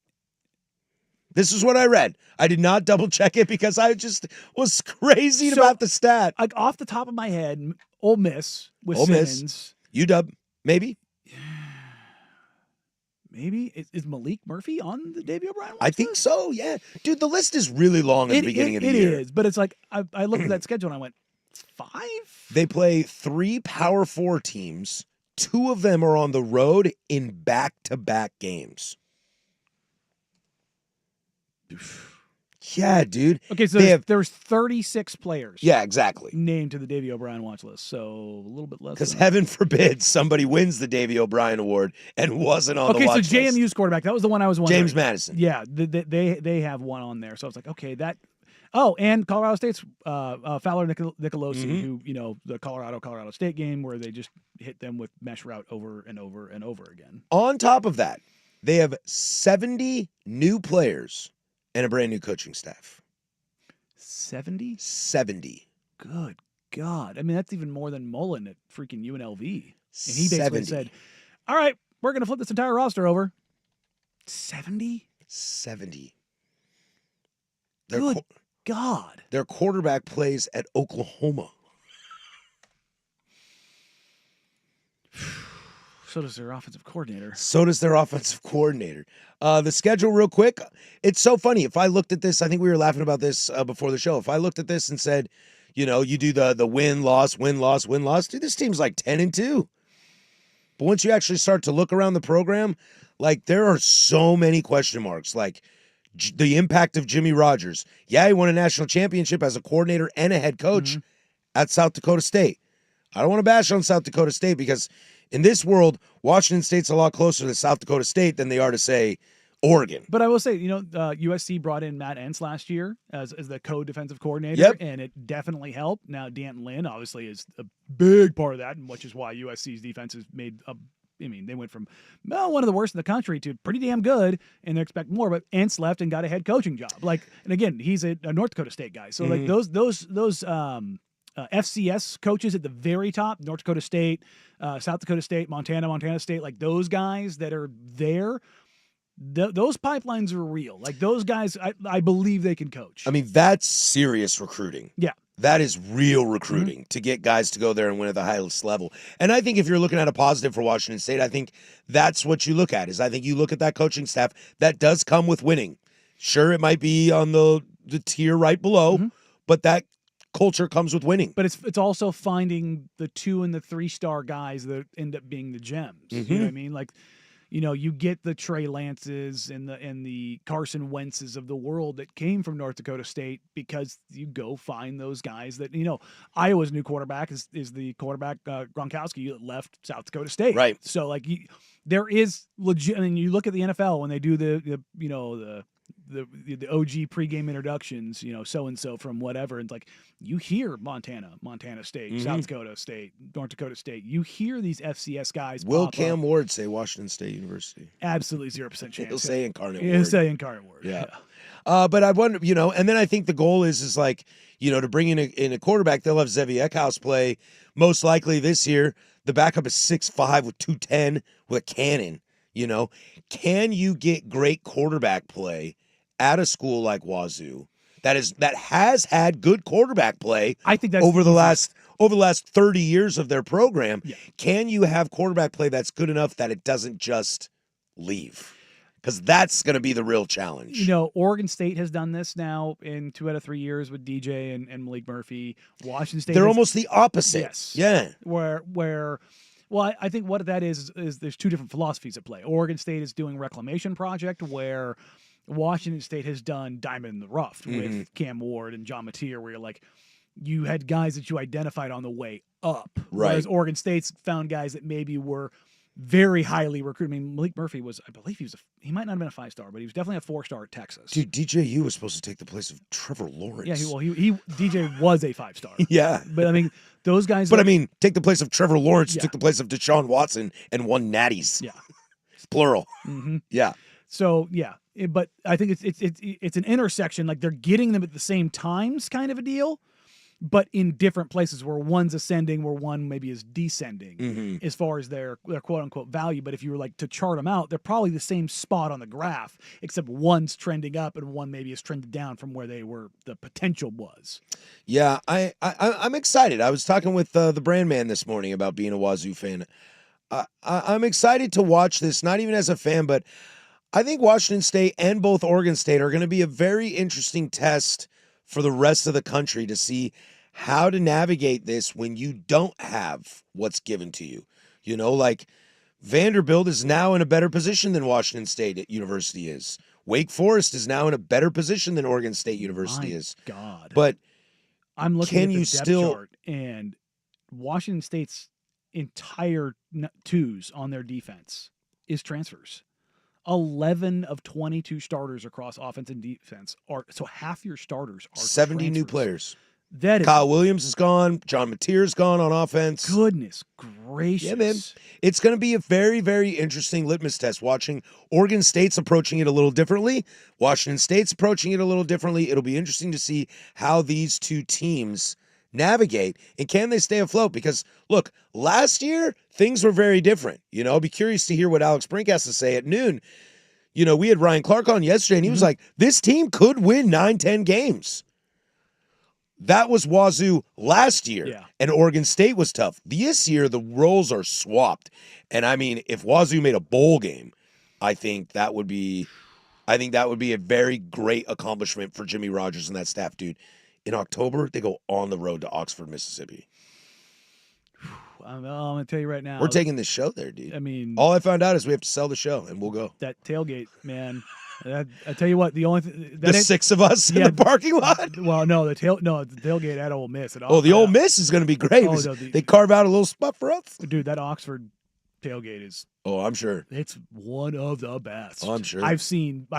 Speaker 1: This is what I read. I did not double check it because I just was crazy about the stat.
Speaker 2: Off the top of my head, Ole Miss with
Speaker 1: Ole Miss.
Speaker 2: Simmons.
Speaker 1: UW, maybe.
Speaker 2: Maybe. Is Malik Murphy on the Davey O'Brien watch
Speaker 1: I think
Speaker 2: list?
Speaker 1: so, yeah. Dude, the list is really long at the beginning of the year.
Speaker 2: It is, but it's like, I looked at that schedule and I went, 5?
Speaker 1: They play 3 Power 4 teams. 2 of them are on the road in back-to-back games. Yeah, dude.
Speaker 2: Okay, so there's 36 players.
Speaker 1: Yeah, exactly.
Speaker 2: Named to the Davey O'Brien watch list, so a little bit less.
Speaker 1: Because heaven forbid somebody wins the Davey O'Brien Award and wasn't on the watch list.
Speaker 2: Okay, so JMU's quarterback, that was the one I was wondering.
Speaker 1: James Madison.
Speaker 2: Yeah, they have one on there, so I was like, okay, that. Oh, and Colorado State's Fowler Nicolosi, who, the Colorado State game where they just hit them with mesh route over and over and over again.
Speaker 1: On top of that, they have 70 new players and a brand new coaching staff.
Speaker 2: 70?
Speaker 1: 70.
Speaker 2: Good God. I mean, that's even more tn Mullen at freaking UNLV. And he basically said, all right, we're going to flip this entire roster over. 70?
Speaker 1: 70.
Speaker 2: Good God.
Speaker 1: Their quarterback plays at Oklahoma.
Speaker 2: So does their offensive coordinator.
Speaker 1: The schedule real quick. It's so funny. If I looked at this, I think we were laughing about this before the show. If I looked at this and said, you do the win-loss, dude, this team's like 10-2. But once you actually start to look around the program, there are so many question marks. the impact of Jimmy Rogers. Yeah, he won a national championship as a coordinator and a head coach at South Dakota State. I don't want to bash on South Dakota State because in this world, Washington State's a lot closer to South Dakota State than they are to, say, Oregon.
Speaker 2: But I will say, USC brought in Matt Entz last year as the co-defensive coordinator, and it definitely helped. Now, Dan Lynn obviously is a big part of that, which is why USC's defense has made they went from one of the worst in the country to pretty damn good, and they expect more. But Entz left and got a head coaching job. And again, he's a North Dakota State guy. So those FCS coaches at the very top, North Dakota State, South Dakota State, Montana State, like those guys that are there. Those pipelines are real. Like those guys, I believe they can coach.
Speaker 1: I mean, that's serious recruiting.
Speaker 2: Yeah.
Speaker 1: That is real recruiting to get guys to go there and win at the highest level. And I think if you're looking at a positive for Washington State, I think that's what you look at. I think you look at that coaching staff that does come with winning. Sure, it might be on the tier right below, but that culture comes with winning.
Speaker 2: But it's also finding the 2 and the 3-star guys that end up being the gems. You know what I mean? Like, you get the Trey Lances and the Carson Wentzes of the world that came from North Dakota State because you go find those guys that, Iowa's new quarterback is the quarterback Gronkowski that left South Dakota State.
Speaker 1: Right.
Speaker 2: So there is legit. I mean, you look at the NFL when they do the OG pregame introductions, so-and-so from whatever. And it's like, you hear Montana State, South Dakota State, North Dakota State. You hear these FCS guys.
Speaker 1: Will Cam Ward say Washington State University?
Speaker 2: Absolutely 0% chance.
Speaker 1: He'll say Incarnate Word.
Speaker 2: He'll say Incarnate Word.
Speaker 1: Yeah. But I wonder, and then I think the goal is like, to bring in a quarterback, they'll have Zevi Eckhouse play most likely this year. The backup is 6'5" with 210 with a cannon, Can you get great quarterback play at a school like Wazoo that has had good quarterback play?
Speaker 2: I think that's
Speaker 1: over the last 30 years of their program.
Speaker 2: Yeah.
Speaker 1: Can you have quarterback play that's good enough that it doesn't just leave? Because that's going to be the real challenge.
Speaker 2: Oregon State has done this now in 2 out of 3 years with DJ and Malik Murphy. Washington State,
Speaker 1: they're almost the opposite.
Speaker 2: Yes.
Speaker 1: Yeah.
Speaker 2: Well, I think what that is there's 2 different philosophies at play. Oregon State is doing reclamation project where Washington State has done diamond in the rough with Cam Ward and John Mateer, where you had guys that you identified on the way up.
Speaker 1: Right.
Speaker 2: Whereas Oregon State's found guys that maybe were very highly recruited. I mean, Malik Murphy was, I believe he might not have been a 5-star, but he was definitely a 4-star at Texas.
Speaker 1: Dude, DJU was supposed to take the place of Trevor Lawrence.
Speaker 2: Yeah, he DJ was a 5-star.
Speaker 1: Yeah.
Speaker 2: But I mean, those guys.
Speaker 1: But take the place of Trevor Lawrence, took the place of Deshaun Watson and won natties.
Speaker 2: Yeah.
Speaker 1: Plural. Yeah.
Speaker 2: So, yeah. But I think it's an intersection, like they're getting them at the same times kind of a deal, but in different places where one's ascending, where one maybe is descending as far as their quote unquote value. But if you were to chart them out, they're probably the same spot on the graph, except one's trending up and one maybe is trending down from where the potential was.
Speaker 1: Yeah, I'm excited. I was talking with the brand man this morning about being a Wazoo fan. I'm excited to watch this, not even as a fan, but I think Washington State and both Oregon State are going to be a very interesting test for the rest of the country to see how to navigate this when you don't have what's given to you. Vanderbilt is now in a better position than Washington State University is. Wake Forest is now in a better position than Oregon State University is.
Speaker 2: God.
Speaker 1: But
Speaker 2: I'm looking at the depth chart, and Washington State's entire twos on their defense is transfers. 11 of 22 starters across offense and defense so half your starters are
Speaker 1: 70 new
Speaker 2: transfers.
Speaker 1: players.
Speaker 2: That is
Speaker 1: Kyle Williams is gone. John Mateer's gone on offense.
Speaker 2: Goodness gracious.
Speaker 1: Yeah, man. It's going to be a very, very interesting litmus test watching Oregon State's approaching it a little differently. Washington State's approaching it a little differently. It'll be interesting to see how these two teams navigate and can they stay afloat? Because look, last year things were very different. I'll be curious to hear what Alex Brink has to say at noon. We had Ryan Clark on yesterday and he was like, this team could win 9-10 games. That was Wazoo last year, and Oregon State was tough. This year, the roles are swapped. And if Wazoo made a bowl game, I think that would be a very great accomplishment for Jimmy Rogers and that staff, dude. In October, they go on the road to Oxford, Mississippi.
Speaker 2: I'm going to tell you right now.
Speaker 1: We're taking this show there, dude.
Speaker 2: I mean,
Speaker 1: all I found out is we have to sell the show, and we'll go.
Speaker 2: That tailgate, man. I tell you what, the only
Speaker 1: The 6 of us in
Speaker 2: yeah,
Speaker 1: the parking lot.
Speaker 2: well, no, the tailgate at Ole Miss.
Speaker 1: Oh, the Ole Miss is going to be great.
Speaker 2: Oh, no,
Speaker 1: they carve out a little spot for us.
Speaker 2: Dude, that Oxford tailgate is.
Speaker 1: Oh, I'm sure.
Speaker 2: It's one of the best.
Speaker 1: Oh, I'm sure.
Speaker 2: I've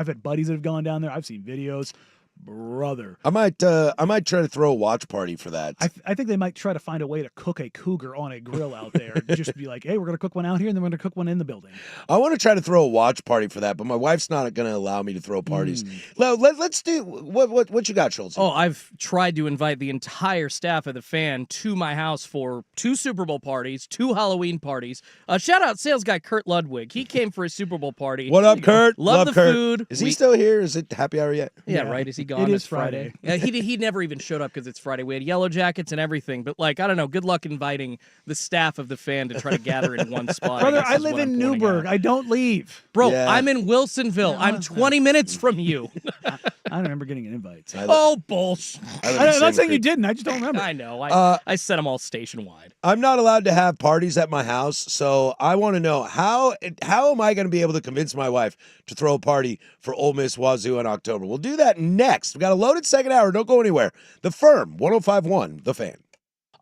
Speaker 2: had buddies that have gone down there. I've seen videos. Brother,
Speaker 1: I might try to throw a watch party for that.
Speaker 2: I think they might try to find a way to cook a cougar on a grill out there. Just be like, hey, we're gonna cook one out here, and then we're gonna cook one in the building.
Speaker 1: I want to try to throw a watch party for that, but my wife's not going to allow me to throw parties. Let's do what you got, Schultz.
Speaker 5: Oh, I've tried to invite the entire staff of the Fan to my house for 2 Super Bowl parties, 2 Halloween parties. Shout out sales guy Kurt Ludwig. He came for a Super Bowl party.
Speaker 1: What up, Kurt?
Speaker 5: Love the
Speaker 1: Kurt.
Speaker 5: food.
Speaker 1: Is he still here? Is it happy hour yet?
Speaker 5: Yeah, right. Is he gone?
Speaker 2: It is
Speaker 5: It's Friday.
Speaker 2: Friday.
Speaker 5: Yeah, he never even showed up because it's Friday. We had yellow jackets and everything, but I don't know. Good luck inviting the staff of the Fan to try to gather in one spot.
Speaker 2: Brother,
Speaker 5: guess
Speaker 2: I
Speaker 5: is
Speaker 2: live
Speaker 5: what I'm
Speaker 2: in
Speaker 5: pointing
Speaker 2: Newburgh.
Speaker 5: out.
Speaker 2: I don't leave.
Speaker 5: Bro,
Speaker 1: Yeah.
Speaker 5: I'm in Wilsonville. I'm 20 minutes from you.
Speaker 2: I don't remember getting an invite.
Speaker 5: Oh, bullshit.
Speaker 2: I'm not saying you didn't. I just don't remember.
Speaker 5: I know. I set them all station-wide.
Speaker 1: I'm not allowed to have parties at my house, so I want to know how am I going to be able to convince my wife to throw a party for Ole Miss Wazoo in October? We'll do that next. We got a loaded second hour. Don't go anywhere. The Firm, 105.1, The Fan.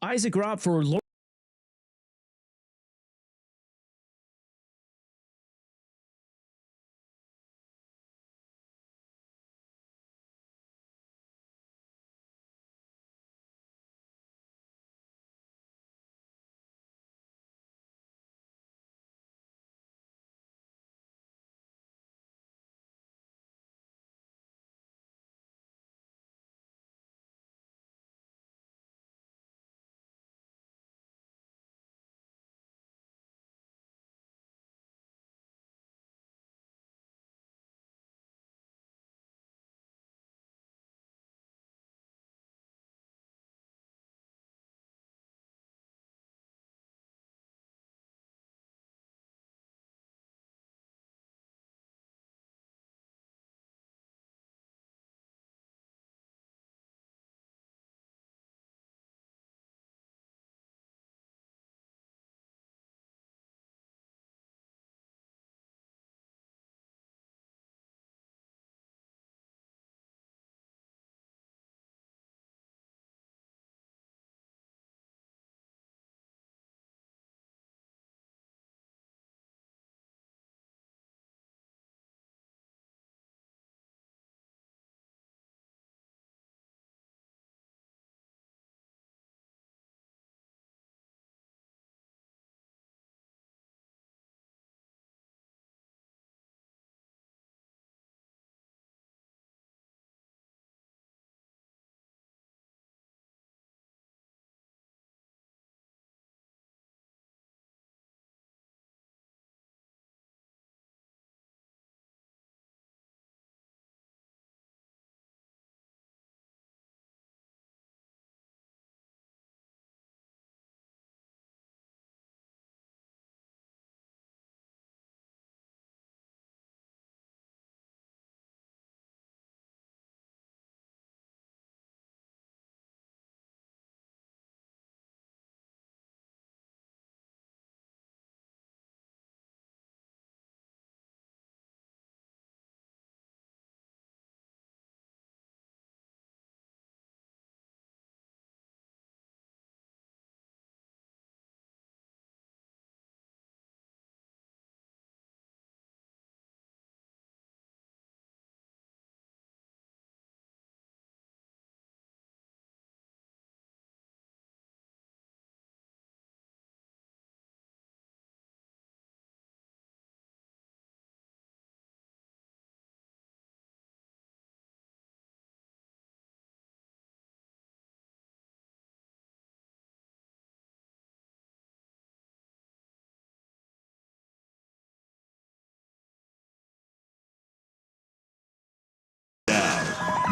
Speaker 8: Isaac Robb for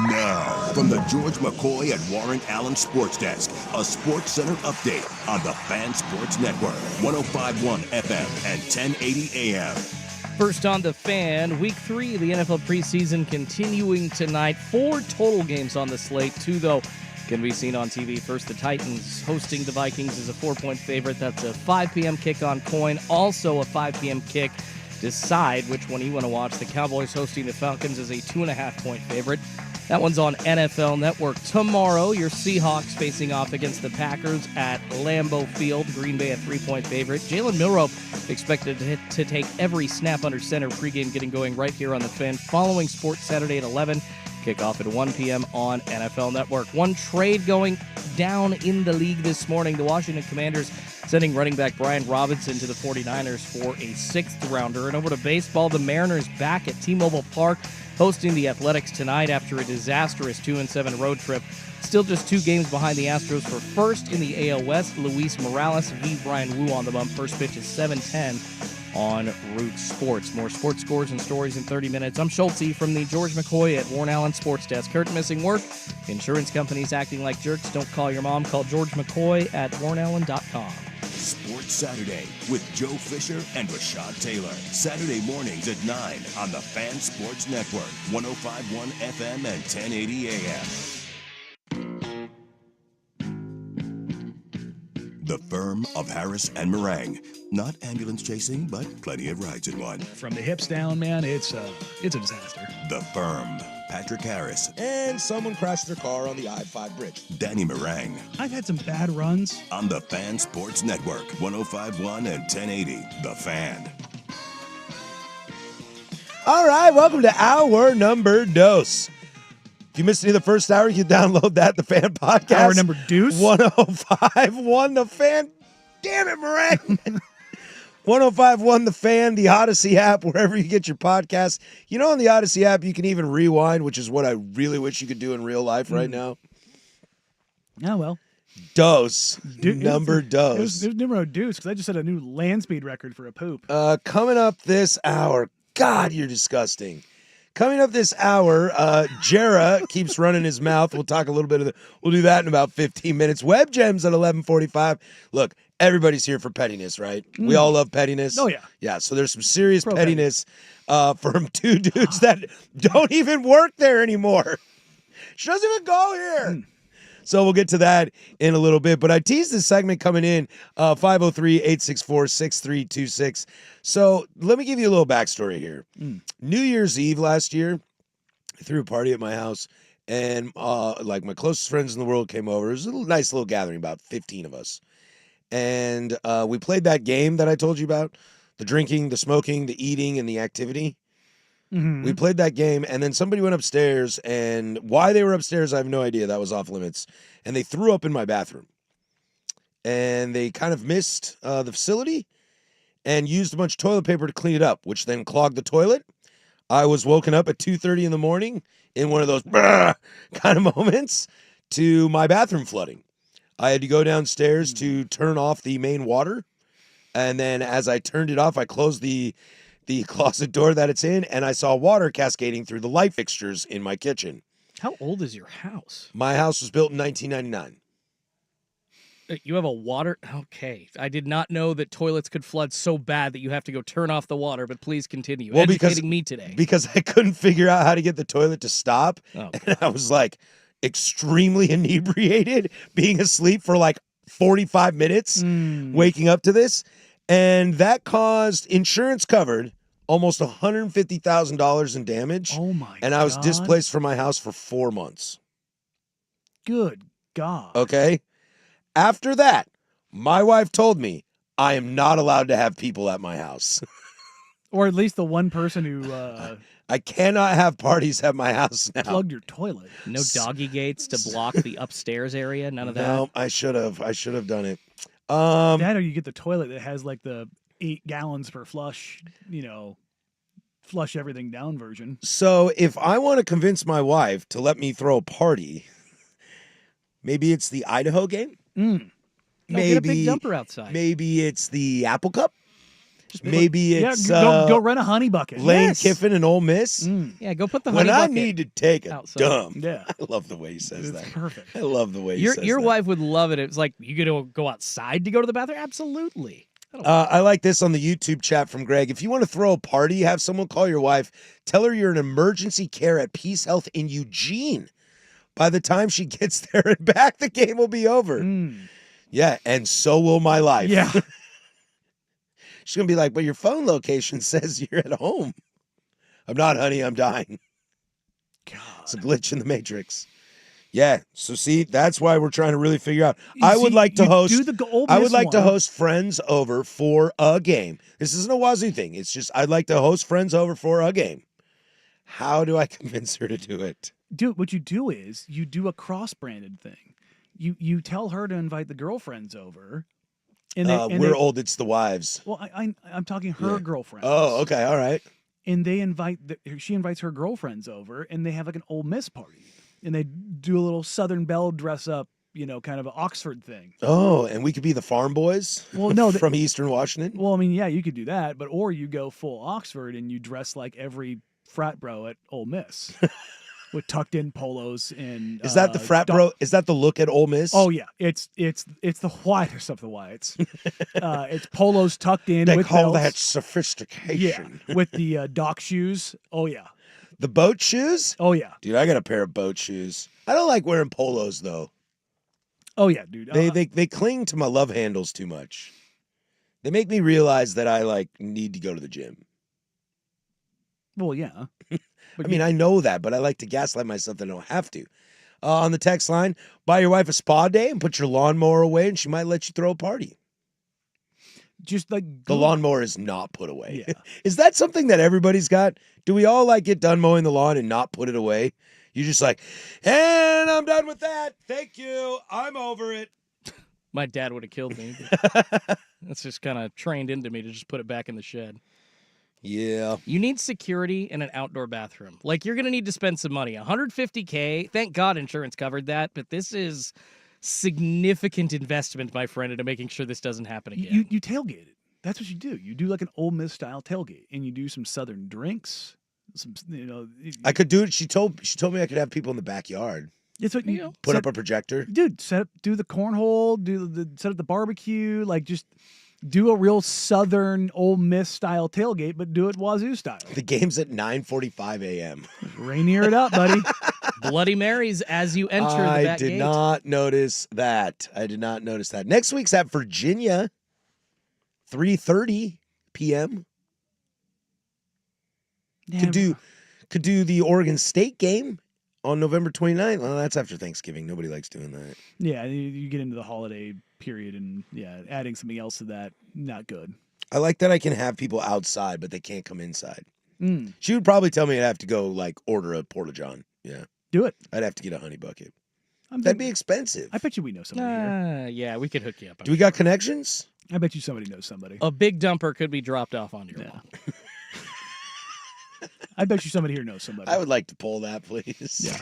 Speaker 3: Now, from the George McCoy and Warren Allen Sports Desk, a Sports Center update on the Fan Sports Network, 105.1 FM and 1080 AM.
Speaker 5: First on the Fan, Week 3 of the NFL preseason continuing tonight. 4 total games on the slate. 2, though, can be seen on TV. First, the Titans hosting the Vikings as a 4-point favorite. That's a 5 p.m. kick on Coin. Also a 5 p.m. kick decide which one you want to watch. The Cowboys hosting the Falcons as a 2.5-point favorite. That one's on NFL Network. Tomorrow, your Seahawks facing off against the Packers at Lambeau Field. Green Bay a 3-point favorite. Jalen Milroe expected to take every snap under center. Pregame getting going right here on the Fan. Following Sports Saturday at 11. Kickoff at 1 p.m. on NFL Network. One trade going down in the league this morning. The Washington Commanders sending running back Brian Robinson to the 49ers for a 6th-rounder. And over to baseball, the Mariners back at T-Mobile Park hosting the Athletics tonight after a disastrous 2-7 road trip. Still just 2 games behind the Astros for first in the AL West. Luis Morales v. Brian Wu on the bump. First pitch is 7:10 on Root Sports. More sports scores and stories in 30 minutes. I'm Schulte from the George McCoy at Warren Allen Sports Desk. Hurt, missing work? Insurance companies acting like jerks? Don't call your mom. Call George McCoy at warrenallen.com.
Speaker 3: Sports Saturday with Joe Fisher and Rashad Taylor. Saturday mornings at 9 on the Fan Sports Network. 105.1 FM and 1080 AM. The firm of Harris and Marang. Not ambulance chasing, but plenty of rides in one.
Speaker 2: From the hips down, man, it's a disaster.
Speaker 3: The firm. Patrick Harris.
Speaker 1: And someone crashed their car on the I-5 bridge.
Speaker 3: Danny Marang.
Speaker 2: I've had some bad runs.
Speaker 3: On the Fan Sports Network. 105.1 and 1080. The Fan.
Speaker 1: All right, welcome to Hour Number Dose. If you missed any of the first hour, you can download that, the Fan Podcast.
Speaker 2: Hour Number Deuce.
Speaker 1: 105.1 The Fan. Damn it, Marang. 105.1 The Fan, the Odyssey app, wherever you get your podcasts. You know, on the Odyssey app, you can even rewind, which is what I really wish you could do in real life right now.
Speaker 2: Oh, well.
Speaker 1: Dose. Number
Speaker 2: It
Speaker 1: dose.
Speaker 2: was numero deuce because I just set a new land speed record for a poop.
Speaker 1: Coming up this hour. God, you're disgusting. Coming up this hour, Jera keeps running his mouth. We'll talk a little bit of we'll do that in about 15 minutes. Web Gems at 11:45. Look, everybody's here for pettiness, right? We all love pettiness.
Speaker 2: Oh, yeah.
Speaker 1: Yeah, so there's some serious pettiness from 2 dudes that don't even work there anymore. She doesn't even go here. So we'll get to that in a little bit. But I teased this segment coming in, 503-864-6326. So let me give you a little backstory here. New Year's Eve last year, I threw a party at my house, and like my closest friends in the world came over. It was a nice little gathering, about 15 of us. And we played that game that I told you about, the drinking, the smoking, the eating, and the activity. We played that game, and then somebody went upstairs, and why they were upstairs, I have no idea. That was off limits. And they threw up in my bathroom. And they kind of missed the facility and used a bunch of toilet paper to clean it up, which then clogged the toilet. I was woken up at 2:30 in the morning in one of those kind of moments to my bathroom flooding. I had to go downstairs to turn off the main water, and then as I turned it off, I closed the closet door that it's in, and I saw water cascading through the light fixtures in my kitchen.
Speaker 5: How old is your house?
Speaker 1: My house was built in 1999.
Speaker 5: You have a water... Okay. I did not know that toilets could flood so bad that you have to go turn off the water, but please continue.
Speaker 1: Well,
Speaker 5: Educating me today.
Speaker 1: Because I couldn't figure out how to get the toilet to stop,
Speaker 5: Oh,
Speaker 1: and I was like extremely inebriated, being asleep for like 45 minutes, waking up to this. And that caused insurance covered almost $150,000 in damage.
Speaker 2: Oh, my God.
Speaker 1: And I was displaced from my house for 4 months.
Speaker 2: Good God.
Speaker 1: Okay. After that, my wife told me I am not allowed to have people at my house.
Speaker 2: Or at least the one person who
Speaker 1: I cannot have parties at my house now.
Speaker 2: plugged your toilet.
Speaker 5: no doggy gates to block the upstairs area? None of that?
Speaker 1: No, I should have done it.
Speaker 2: That or you get the toilet that has like the 8 gallons per flush, flush everything down version.
Speaker 1: So if I want to convince my wife to let me throw a party, maybe it's the Idaho game.
Speaker 5: No, get a big dumper outside.
Speaker 1: Maybe it's the Apple Cup. Maybe it's
Speaker 2: go rent a honey bucket.
Speaker 1: Lane Kiffin and Ole Miss.
Speaker 5: Yeah, go put the
Speaker 1: When
Speaker 5: honey
Speaker 1: I
Speaker 5: bucket
Speaker 1: need to take a
Speaker 5: outside.
Speaker 1: dump.
Speaker 2: Yeah.
Speaker 1: I love the way he says
Speaker 2: It's
Speaker 1: that.
Speaker 2: perfect.
Speaker 1: I love the way he says
Speaker 5: Your
Speaker 1: that.
Speaker 5: wife would love it. It's like, you gonna go outside to go to the bathroom? Absolutely.
Speaker 1: I like this on the YouTube chat from Greg. If you want to throw a party, have someone call your wife. Tell her you're in emergency care at Peace Health in Eugene. By the time she gets there and back, the game will be over. Yeah, and so will my life.
Speaker 2: Yeah.
Speaker 1: She's going to be like, but your phone location says you're at home. I'm not, honey. I'm dying.
Speaker 2: God.
Speaker 1: It's a glitch in the Matrix. Yeah. So see, that's why we're trying to really figure out. I would like to host.
Speaker 2: Do the Ole
Speaker 1: I
Speaker 2: Miss
Speaker 1: would like to
Speaker 2: one.
Speaker 1: host friends over for a game. This isn't a Wazoo thing. It's just I'd like to host friends over for a game. How do I convince her to do it?
Speaker 2: What you do is you do a cross-branded thing. You tell her to invite the girlfriends over. And
Speaker 1: we're old. It's the wives.
Speaker 2: Well, I'm talking her girlfriends.
Speaker 1: Oh, okay. All right.
Speaker 2: And they she invites her girlfriends over, and they have like an Ole Miss party, and they do a little Southern Belle dress up, kind of an Oxford thing.
Speaker 1: Oh, and we could be the farm boys.
Speaker 2: Well, no,
Speaker 1: from Eastern Washington.
Speaker 2: Well, I mean, yeah, you could do that, or you go full Oxford and you dress like every frat bro at Ole Miss. With tucked in polos and
Speaker 1: is that the frat bro? Is that the look at Ole Miss?
Speaker 2: Oh yeah, it's the whitest of the whites. It's polos tucked in.
Speaker 1: They
Speaker 2: with
Speaker 1: call
Speaker 2: belts.
Speaker 1: that sophistication.
Speaker 2: Yeah, with the dock shoes. Oh yeah,
Speaker 1: the boat shoes.
Speaker 2: Oh yeah,
Speaker 1: dude, I got a pair of boat shoes. I don't like wearing polos though.
Speaker 2: Oh yeah, dude.
Speaker 1: They cling to my love handles too much. They make me realize that I need to go to the gym.
Speaker 2: Well, yeah.
Speaker 1: I mean, I know that, but I like to gaslight myself that I don't have to. On the text line, buy your wife a spa day and put your lawnmower away, and she might let you throw a party.
Speaker 2: Just like
Speaker 1: the lawnmower is not put away.
Speaker 2: Yeah.
Speaker 1: Is that something that everybody's got? Do we all get done mowing the lawn and not put it away? You're just and I'm done with that. Thank you. I'm over it.
Speaker 5: My dad would have killed me. That's just kind of trained into me to just put it back in the shed.
Speaker 1: Yeah.
Speaker 5: You need security in an outdoor bathroom. You're going to need to spend some money. $150K. Thank God insurance covered that, but this is significant investment, my friend, into making sure this doesn't happen again.
Speaker 2: You tailgate it. That's what you do. You do an Ole Miss style tailgate, and you do some Southern drinks.
Speaker 1: I could do it. She told me I could have people in the backyard.
Speaker 2: It's what you
Speaker 1: put up a projector,
Speaker 2: dude. Do the cornhole. Set up the barbecue. Just do a real Southern Ole Miss style tailgate, but do it Wazoo style.
Speaker 1: The game's at 9:45 a.m.
Speaker 2: Rainier it up, buddy.
Speaker 5: Bloody Marys as you enter the back
Speaker 1: I did
Speaker 5: gate.
Speaker 1: not notice that. Next week's at Virginia, 3:30 p.m.
Speaker 2: Yeah,
Speaker 1: Could do the Oregon State game on November 29th. Well, that's after Thanksgiving. Nobody likes doing that.
Speaker 2: Yeah, you get into the holiday period, and adding something else to that, not good.
Speaker 1: I like that I can have people outside, but they can't come inside.
Speaker 2: Mm.
Speaker 1: She would probably tell me I'd have to go order a Porta John. Yeah,
Speaker 2: do it.
Speaker 1: I'd have to get a honey bucket. That'd be expensive.
Speaker 2: I bet you we know somebody here.
Speaker 5: Yeah, we could hook you up.
Speaker 1: Do we got connections?
Speaker 2: I bet you somebody knows somebody.
Speaker 5: A big dumper could be dropped off on your lawn.
Speaker 2: I bet you somebody here knows somebody.
Speaker 1: I would like to pull that, please.
Speaker 2: Yeah.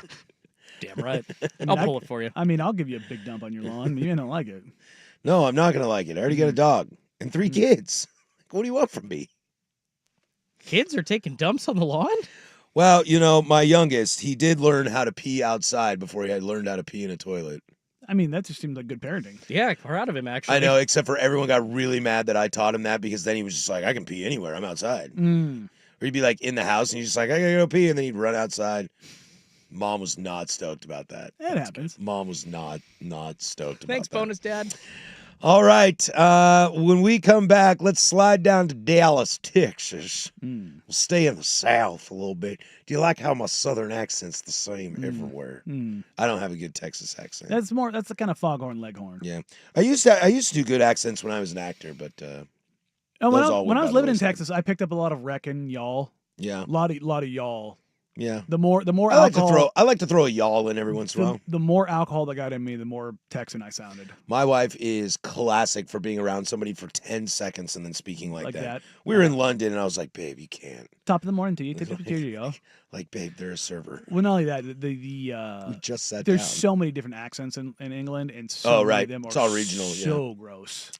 Speaker 5: Damn right. I'll pull it for you.
Speaker 2: I mean, I'll give you a big dump on your lawn. You don't like it.
Speaker 1: No, I'm not going to like it. I already got a dog and 3 kids. What do you want from me?
Speaker 5: Kids are taking dumps on the lawn?
Speaker 1: Well, my youngest, he did learn how to pee outside before he had learned how to pee in a toilet.
Speaker 2: I mean, that just seems like good parenting.
Speaker 5: Yeah, proud of him, actually.
Speaker 1: I know, except for everyone got really mad that I taught him that because then he was just I can pee anywhere. I'm outside.
Speaker 2: Mm.
Speaker 1: Or he'd be in the house and he's just I gotta go pee. And then he'd run outside. Mom was not stoked about that.
Speaker 2: That happens.
Speaker 1: Mom was not stoked about
Speaker 5: Thanks,
Speaker 1: that.
Speaker 5: bonus dad.
Speaker 1: All right. When we come back, let's slide down to Dallas, Texas. We'll stay in the South a little bit. Do you like how my Southern accent's the same everywhere? I don't have a good Texas accent.
Speaker 2: That's the kind of foghorn leghorn.
Speaker 1: Yeah. I used to do good accents when I was an actor, but
Speaker 2: when I was living in Texas, I picked up a lot of wrecking, y'all.
Speaker 1: Yeah.
Speaker 2: A lot of y'all.
Speaker 1: Yeah.
Speaker 2: The more
Speaker 1: I
Speaker 2: alcohol.
Speaker 1: like to throw a y'all in every once in a while.
Speaker 2: The more alcohol that got in me, the more Texan I sounded.
Speaker 1: My wife is classic for being around somebody for 10 seconds and then speaking like that. We
Speaker 2: Yeah.
Speaker 1: were in London and I was like, babe, you can't.
Speaker 2: Top of the morning to you. Y'all.
Speaker 1: Babe, they're a server.
Speaker 2: Well, not only that,
Speaker 1: We just sat
Speaker 2: there's
Speaker 1: down.
Speaker 2: so many different accents in England, and so many of them are
Speaker 1: it's all regional.
Speaker 2: so gross.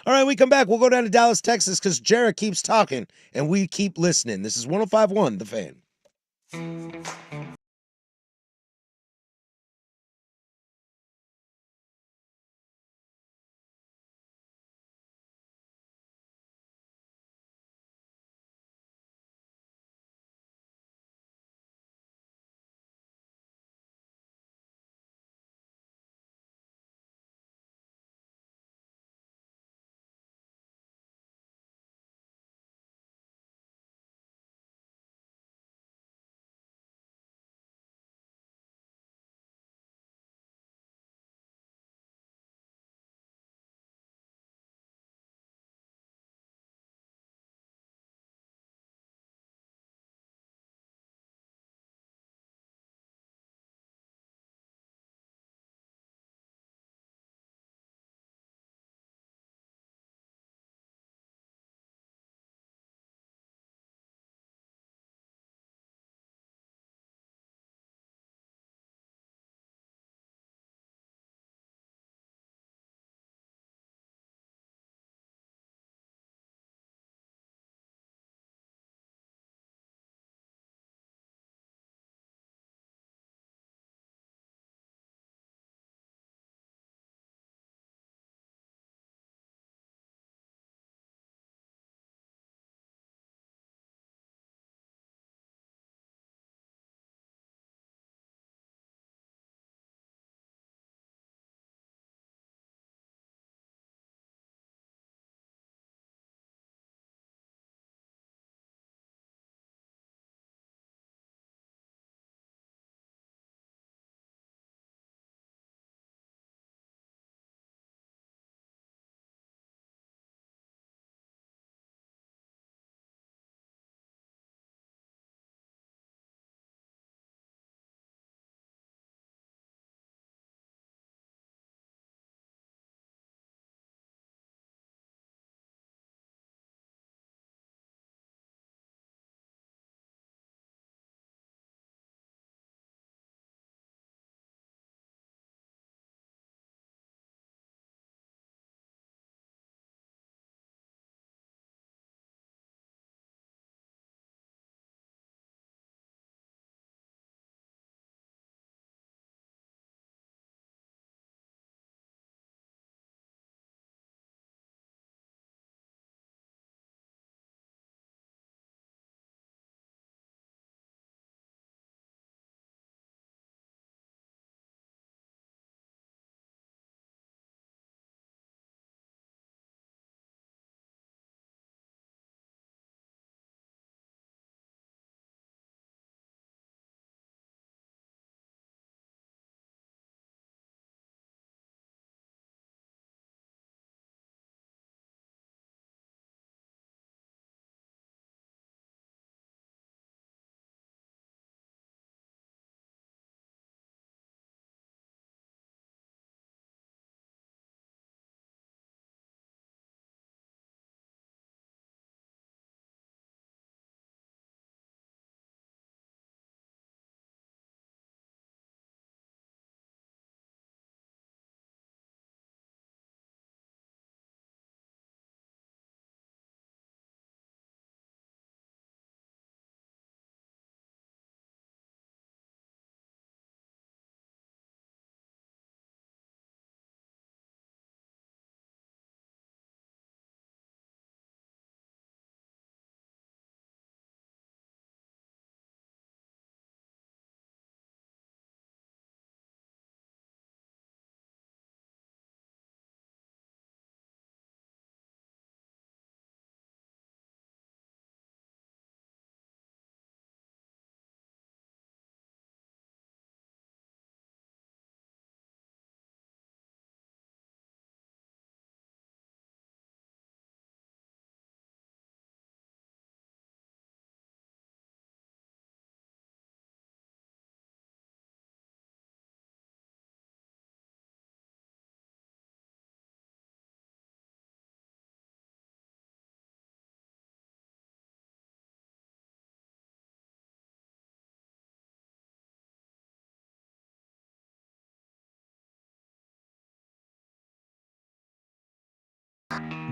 Speaker 1: All right, we come back. We'll go down to Dallas, Texas, because Jarrett keeps talking and we keep listening. This is 105.1 The Fan.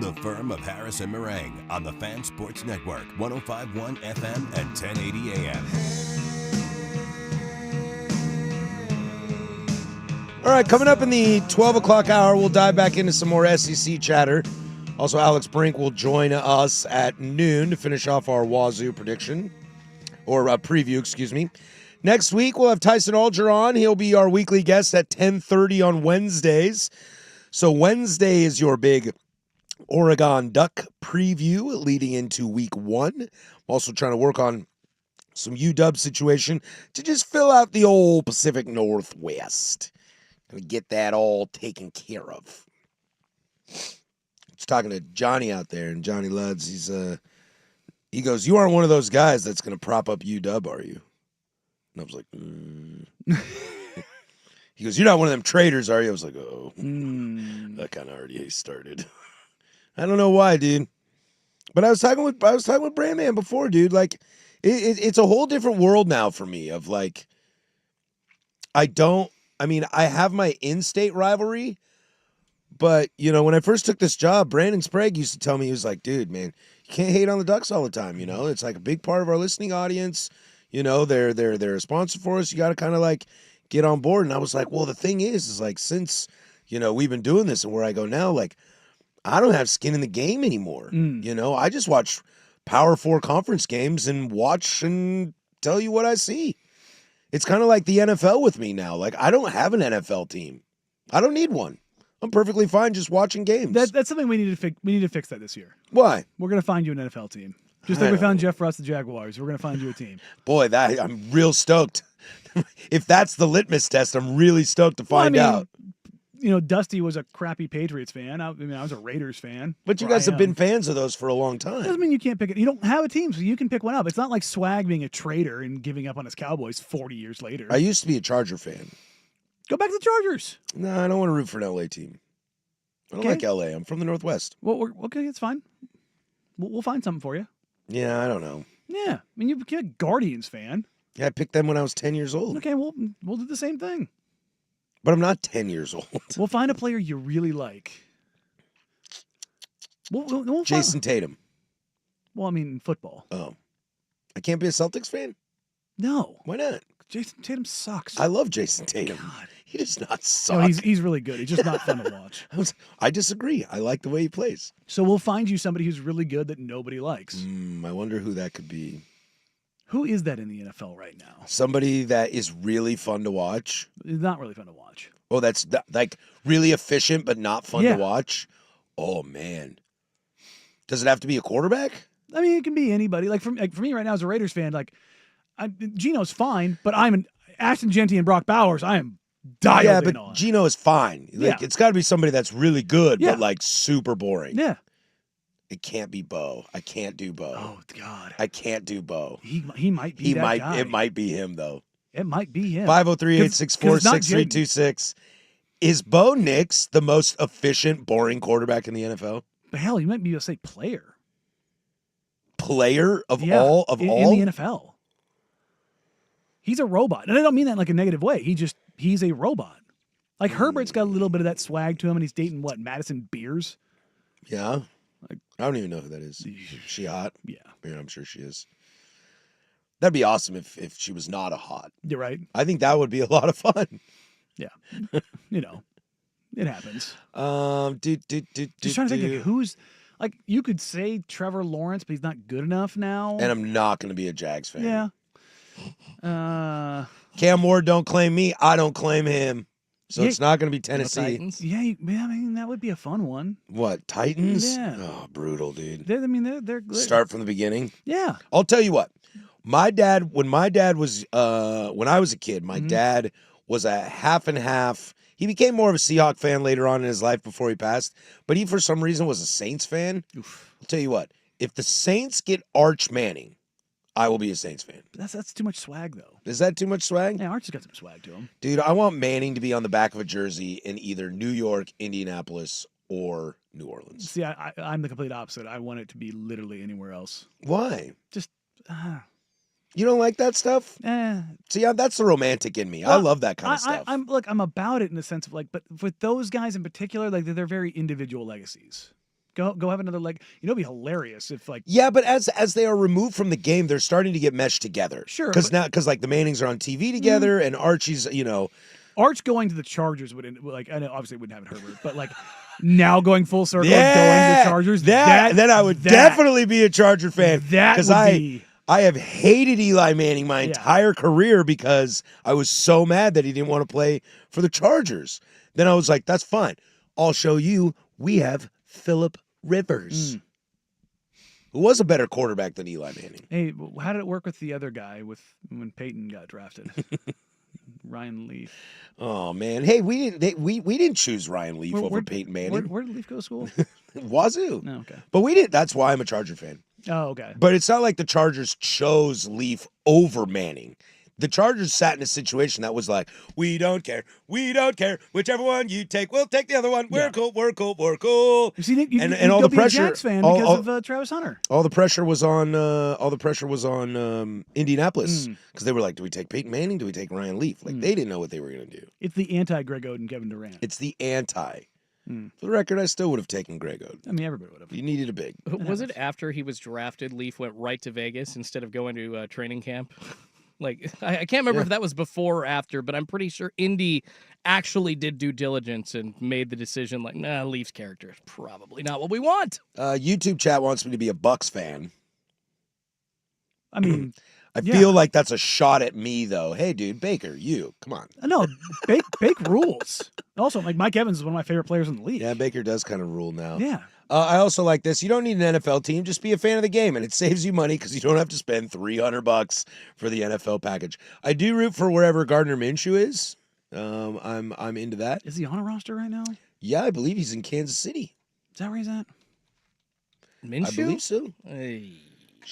Speaker 3: The Firm of Harris and Marang on the Fan Sports Network, 105.1 FM and 1080 AM.
Speaker 1: All right, coming up in the 12 o'clock hour, we'll dive back into some more SEC chatter. Also, Alex Brink will join us at noon to finish off our Wazoo prediction, or preview, excuse me. Next week, we'll have Tyson Alger on. He'll be our weekly guest at 10:30 on Wednesdays. So Wednesday is your big Oregon Duck preview leading into week 1. I'm also trying to work on some UW situation to just fill out the old Pacific Northwest. Gonna get that all taken care of. Just talking to Johnny out there, and Johnny Luds, he goes, "You aren't one of those guys that's gonna prop up UW, are you?" And I was like, He goes, "You're not one of them traitors, are you?" I was like, "Oh, that kind of already started." I don't know why, dude. But I was talking with Brandman before, dude. Like, it's a whole different world now for me. Of like, I have my in-state rivalry, but when I first took this job, Brandon Sprague used to tell me, he was like, "Dude, man, you can't hate on the Ducks all the time. It's like a big part of our listening audience. They're a sponsor for us. You got to kind of like get on board." And I was like, well, the thing is like, since we've been doing this and where I go now, like, I don't have skin in the game anymore. I just watch Power 4 conference games and watch and tell you what I see. It's kind of like the NFL with me now. Like, I don't have an NFL team. I don't need one. I'm perfectly fine just watching games.
Speaker 2: That's something we need to fix. We need to fix that this year.
Speaker 1: Why?
Speaker 2: We're gonna find you an NFL team. Just like we found Jeff Russ the Jaguars. We're gonna find you a team.
Speaker 1: Boy, I'm real stoked. If that's the litmus test, I'm really stoked to find out.
Speaker 2: Dusty was a crappy Patriots fan. I was a Raiders fan.
Speaker 1: But you guys have been fans of those for a long time.
Speaker 2: Doesn't mean you can't pick it. You don't have a team, so you can pick one up. It's not like Swag being a traitor and giving up on his Cowboys 40 years later.
Speaker 1: I used to be a Charger fan.
Speaker 2: Go back to the Chargers.
Speaker 1: No, I don't want to root for an LA team. I don't like LA. I'm from the Northwest.
Speaker 2: Well, okay, it's fine. We'll find something for you.
Speaker 1: Yeah, I don't know.
Speaker 2: Yeah, you're a Guardians fan.
Speaker 1: Yeah, I picked them when I was 10 years old.
Speaker 2: Okay, we'll do the same thing.
Speaker 1: But I'm not 10 years old.
Speaker 2: We'll find a player you really like. We'll
Speaker 1: Jason Tatum.
Speaker 2: Well, football.
Speaker 1: Oh. I can't be a Celtics fan?
Speaker 2: No.
Speaker 1: Why not?
Speaker 2: Jason Tatum sucks.
Speaker 1: I love Jason Tatum.
Speaker 2: God.
Speaker 1: He does not suck.
Speaker 2: No, he's really good. He's just not fun to watch.
Speaker 1: I disagree. I like the way he plays.
Speaker 2: So we'll find you somebody who's really good that nobody likes.
Speaker 1: I wonder who that could be.
Speaker 2: Who is that in the NFL right now?
Speaker 1: Somebody that is really fun to watch.
Speaker 2: It's not really fun to watch.
Speaker 1: Oh, that's like really efficient but not fun to watch? Oh, man. Does it have to be a quarterback?
Speaker 2: It can be anybody. Like for me right now as a Raiders fan, Geno's fine, but I'm an Ashton Genty and Brock Bowers. I am dialed in on.
Speaker 1: But Geno is fine. It's got to be somebody that's really good, but like super boring.
Speaker 2: Yeah.
Speaker 1: It can't be Bo. I can't do Bo.
Speaker 2: Oh God.
Speaker 1: I can't do Bo.
Speaker 2: He might be that guy.
Speaker 1: It might be him though.
Speaker 2: It might be him.
Speaker 1: 503-864-6326. Is Bo Nix the most efficient, boring quarterback in the NFL?
Speaker 2: But hell, he might be a player.
Speaker 1: Player of all?
Speaker 2: In the NFL. He's a robot. And I don't mean that in like a negative way. He's a robot. Like Herbert's got a little bit of that swag to him, and he's dating Madison Beers.
Speaker 1: Yeah. I don't even know who that is. Is she hot?
Speaker 2: Yeah.
Speaker 1: I'm sure she is. That'd be awesome if she was not a hot.
Speaker 2: You're right.
Speaker 1: I think that would be a lot of fun.
Speaker 2: Yeah. It happens.
Speaker 1: Just
Speaker 2: trying to think who's you could say Trevor Lawrence, but he's not good enough now.
Speaker 1: And I'm not going to be a Jags fan.
Speaker 2: Yeah.
Speaker 1: Cam Ward don't claim me. I don't claim him. So it's not going to be Tennessee.
Speaker 2: Yeah, that would be a fun one.
Speaker 1: What, Titans?
Speaker 2: Yeah.
Speaker 1: Oh, brutal, dude.
Speaker 2: They're good.
Speaker 1: Start from the beginning?
Speaker 2: Yeah.
Speaker 1: I'll tell you what. When I was a kid, my dad was a half and half. He became more of a Seahawk fan later on in his life before he passed, but he, for some reason, was a Saints fan.
Speaker 2: Oof.
Speaker 1: I'll tell you what. If the Saints get Arch Manning, I will be a Saints fan.
Speaker 2: That's too much swag, though.
Speaker 1: Is that too much swag?
Speaker 2: Yeah, Arch has got some swag to him.
Speaker 1: Dude, I want Manning to be on the back of a jersey in either New York, Indianapolis, or New Orleans.
Speaker 2: See, I'm the complete opposite. I want it to be literally anywhere else.
Speaker 1: Why?
Speaker 2: Just,
Speaker 1: you don't like that stuff? See, that's the romantic in me. I love that kind of stuff.
Speaker 2: I'm about it in the sense of but with those guys in particular, they're very individual legacies. Go have another leg. It'd be hilarious if like
Speaker 1: Yeah, but as they are removed from the game, they're starting to get meshed together.
Speaker 2: Sure,
Speaker 1: because like the Mannings are on TV together, and Archie's
Speaker 2: Arch going to the Chargers would like I know obviously it wouldn't have it Herbert, but like now going full circle and going to the Chargers.
Speaker 1: Then I would definitely be a Charger fan.
Speaker 2: That
Speaker 1: because
Speaker 2: would be.
Speaker 1: I have hated Eli Manning my entire career because I was so mad that he didn't want to play for the Chargers. Then I was like, that's fine. I'll show you. We have Phillip Rivers, who was a better quarterback than Eli Manning.
Speaker 2: Hey, how did it work with the other guy when Peyton got drafted? Ryan Leaf.
Speaker 1: Oh man, hey, we didn't choose Ryan Leaf over Peyton Manning.
Speaker 2: Where did Leaf go to school?
Speaker 1: Wazoo.
Speaker 2: Oh, okay.
Speaker 1: But we didn't. That's why I'm a Charger fan.
Speaker 2: Oh, okay.
Speaker 1: But it's not like the Chargers chose Leaf over Manning. The Chargers sat in a situation that was like, we don't care, whichever one you take, we'll take the other one. We're cool.
Speaker 2: You see, Nick,
Speaker 1: and all the pressure,
Speaker 2: be a Jets fan because of Travis Hunter.
Speaker 1: All the pressure was on Indianapolis because they were like, do we take Peyton Manning? Do we take Ryan Leaf? Like they didn't know what they were going to do.
Speaker 2: It's the anti-Greg Oden, Kevin Durant.
Speaker 1: It's the anti. For the record, I still would have taken Greg Oden.
Speaker 2: I mean, everybody would have.
Speaker 1: You needed a big.
Speaker 5: Was it after he was drafted, Leaf went right to Vegas instead of going to training camp? Like, I can't remember if that was before or after, but I'm pretty sure Indy actually did due diligence and made the decision like, nah, Leaf's character is probably not what we want.
Speaker 1: YouTube chat wants me to be a Bucks fan.
Speaker 2: I mean,
Speaker 1: I feel like that's a shot at me, though. Hey, dude, Baker, come on.
Speaker 2: No, Bake rules. Also, like Mike Evans is one of my favorite players in the league.
Speaker 1: Yeah, Baker does kind of rule now.
Speaker 2: Yeah.
Speaker 1: I also like this. You don't need an NFL team. Just be a fan of the game, and it saves you money because you don't have to spend $300 for the NFL package. I do root for wherever Gardner Minshew is. I'm into that.
Speaker 2: Is he on a roster right now?
Speaker 1: Yeah, I believe he's in Kansas City.
Speaker 2: Is that where he's at?
Speaker 5: Minshew?
Speaker 1: I believe so.
Speaker 5: Hey.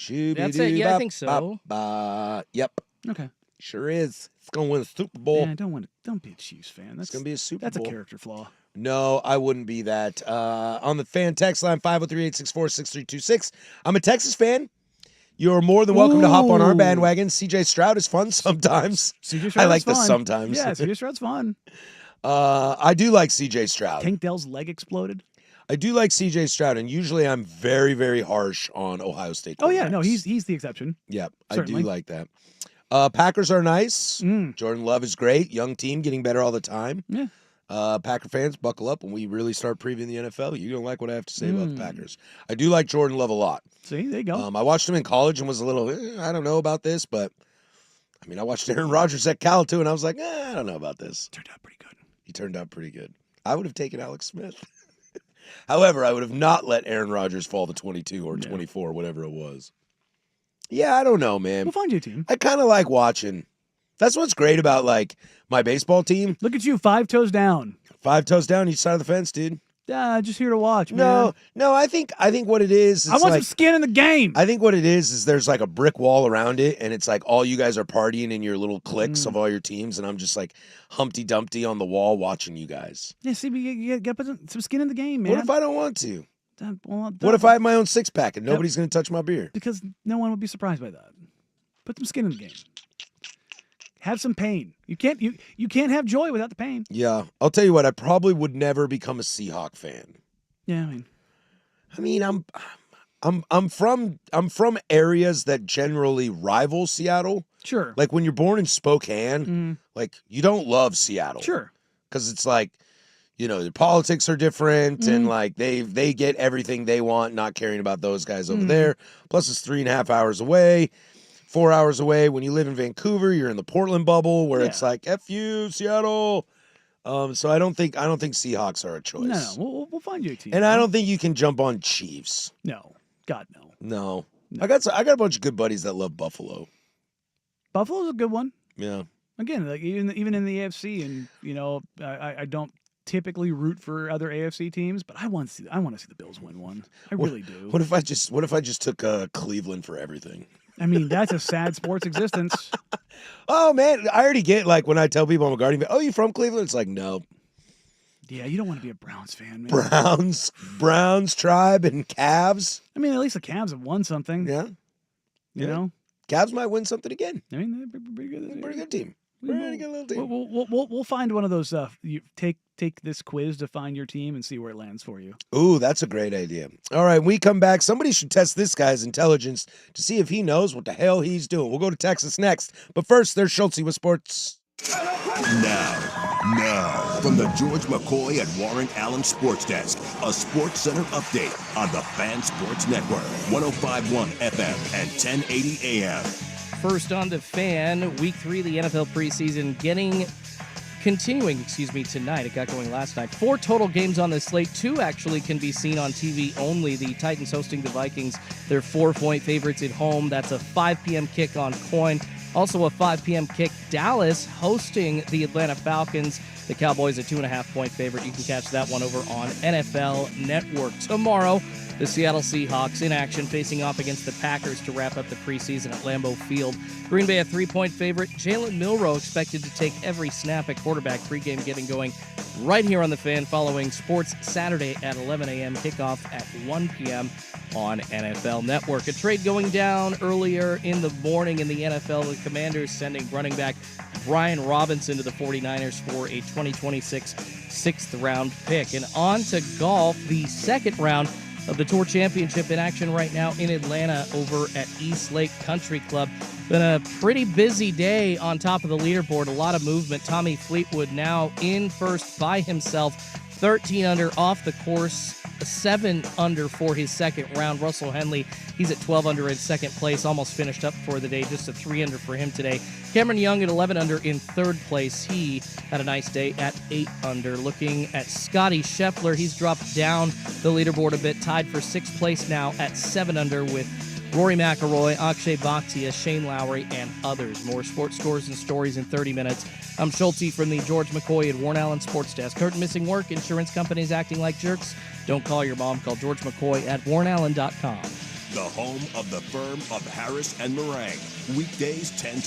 Speaker 5: That's it. Yeah, I think so.
Speaker 1: Yep.
Speaker 2: Okay.
Speaker 1: Sure is. It's gonna win a Super Bowl.
Speaker 2: Yeah, don't be a Chiefs fan.
Speaker 1: It's gonna be a Super Bowl.
Speaker 2: That's a character flaw.
Speaker 1: No, I wouldn't be that. On the fan text line, 503-864-6326. I'm a Texas fan. You're more than welcome to hop on our bandwagon. CJ Stroud is fun sometimes.
Speaker 2: CJ Stroud
Speaker 1: I like
Speaker 2: fun.
Speaker 1: this sometimes.
Speaker 2: Yeah, CJ Stroud's fun.
Speaker 1: I do like CJ Stroud.
Speaker 2: Tank Dell's leg exploded.
Speaker 1: I do like CJ Stroud, and usually I'm very, very harsh on Ohio State.
Speaker 2: Oh yeah, no, he's the exception.
Speaker 1: Yep,
Speaker 2: Certainly.
Speaker 1: I do like that. Packers are nice. Jordan Love is great. Young team getting better all the time.
Speaker 2: Yeah.
Speaker 1: Packer fans, buckle up when we really start previewing the NFL. You're going to like what I have to say about the Packers. I do like Jordan Love a lot.
Speaker 2: See, there you go.
Speaker 1: I watched him in college and was a little, I don't know about this, but I mean, I watched Aaron Rodgers at Cal too, and I was like, I don't know about this.
Speaker 2: Turned out pretty good.
Speaker 1: He turned out pretty good. I would have taken Alex Smith. However, I would have not let Aaron Rodgers fall to 22 or 24, whatever it was. Yeah, I don't know, man.
Speaker 2: We'll find you a team.
Speaker 1: I kind of like watching. That's what's great about, like, my baseball team.
Speaker 2: Look at you, 5 toes down.
Speaker 1: 5 toes down each side of the fence, dude.
Speaker 2: Just here to watch, man.
Speaker 1: No, I think what it is.
Speaker 2: I want some skin in the game.
Speaker 1: I think what it is there's like a brick wall around it, and it's like all you guys are partying in your little cliques of all your teams, and I'm just like Humpty Dumpty on the wall watching you guys.
Speaker 2: Yeah, see, you got to put some skin in the game, man.
Speaker 1: What if I don't want to?
Speaker 2: Well,
Speaker 1: what if I have my own 6-pack and nobody's going to touch my beer?
Speaker 2: Because no one would be surprised by that. Put some skin in the game. Have some pain. You can't have joy without the pain.
Speaker 1: Yeah, I'll tell you what. I probably would never become a Seahawk fan.
Speaker 2: Yeah,
Speaker 1: I mean, I'm from areas that generally rival Seattle.
Speaker 2: Sure.
Speaker 1: Like when you're born in Spokane, like you don't love Seattle.
Speaker 2: Sure.
Speaker 1: Because it's like, the politics are different, and like they get everything they want, not caring about those guys over there. Plus, it's 3.5 hours away. 4 hours away. When you live in Vancouver, you're in the Portland bubble where it's like F you, Seattle. So I don't think Seahawks are a choice.
Speaker 2: No, we'll find you a team.
Speaker 1: And I don't think you can jump on Chiefs.
Speaker 2: No, God no.
Speaker 1: No. I got a bunch of good buddies that love Buffalo.
Speaker 2: Buffalo's a good one.
Speaker 1: Yeah.
Speaker 2: Again, like even in the AFC, and I don't typically root for other AFC teams, but I want to see the Bills win one. I really do.
Speaker 1: What if I just took Cleveland for everything?
Speaker 2: I mean, that's a sad sports existence.
Speaker 1: Oh, man. I already get, like, when I tell people I'm a Guardian fan, oh, you from Cleveland? It's like, no.
Speaker 2: Yeah, you don't want to be a Browns fan, man.
Speaker 1: Browns, Tribe, and Cavs.
Speaker 2: I mean, at least the Cavs have won something.
Speaker 1: Yeah.
Speaker 2: You know?
Speaker 1: Cavs might win something again.
Speaker 2: I mean, they're pretty good.
Speaker 1: Pretty good team. Pretty good little team.
Speaker 2: We'll find one of those. You take take this quiz to find your team and see where it lands for you.
Speaker 1: Ooh, that's a great idea. All right, when we come back, somebody should test this guy's intelligence to see if he knows what the hell he's doing. We'll go to Texas next. But first, there's Schultze with sports.
Speaker 3: Now, from the George McCoy and Warren Allen Sports Desk, a Sports Center update on the Fan Sports Network, 105.1 FM and 1080 AM.
Speaker 5: First on the Fan, Week 3 of the NFL preseason continuing tonight. It got going last night. 4 total games on the slate. 2 actually can be seen on TV only. The Titans hosting the Vikings. They're 4-point favorites at home. That's a 5 p.m. kick on Coin. Also a 5 p.m. kick, Dallas hosting the Atlanta Falcons. The Cowboys a 2.5-point favorite. You can catch that one over on NFL Network. Tomorrow, the Seattle Seahawks in action facing off against the Packers to wrap up the preseason at Lambeau Field. Green Bay a 3-point favorite. Jalen Milroe expected to take every snap at quarterback. Pregame getting going right here on the Fan following Sports Saturday at 11 a.m. Kickoff at 1 p.m. on NFL Network. A trade going down earlier in the morning in the NFL. The Commanders sending running back Brian Robinson to the 49ers for a 2026 6th-round pick. And on to golf, the second round of the Tour Championship in action right now in Atlanta over at East Lake Country Club. Been a pretty busy day on top of the leaderboard. A lot of movement. Tommy Fleetwood now in first by himself. 13 under off the course. 7 under for his second round. Russell Henley, he's at 12 under in second place, almost finished up for the day, just a 3 under for him today. Cameron Young at 11 under in third place. He had a nice day at 8 under. Looking at Scotty Scheffler, he's dropped down the leaderboard a bit, tied for 6th place now at 7 under with Rory McIlroy, Akshay Bhatia, Shane Lowry, and others. More sports scores and stories in 30 minutes. I'm Schultze from the George McCoy and Warren Allen Sports Desk. Hurt and missing work, insurance companies acting like jerks. Don't call your mom. Call George McCoy at warrenallen.com.
Speaker 3: The home of the firm of Harris and Marang. Weekdays 10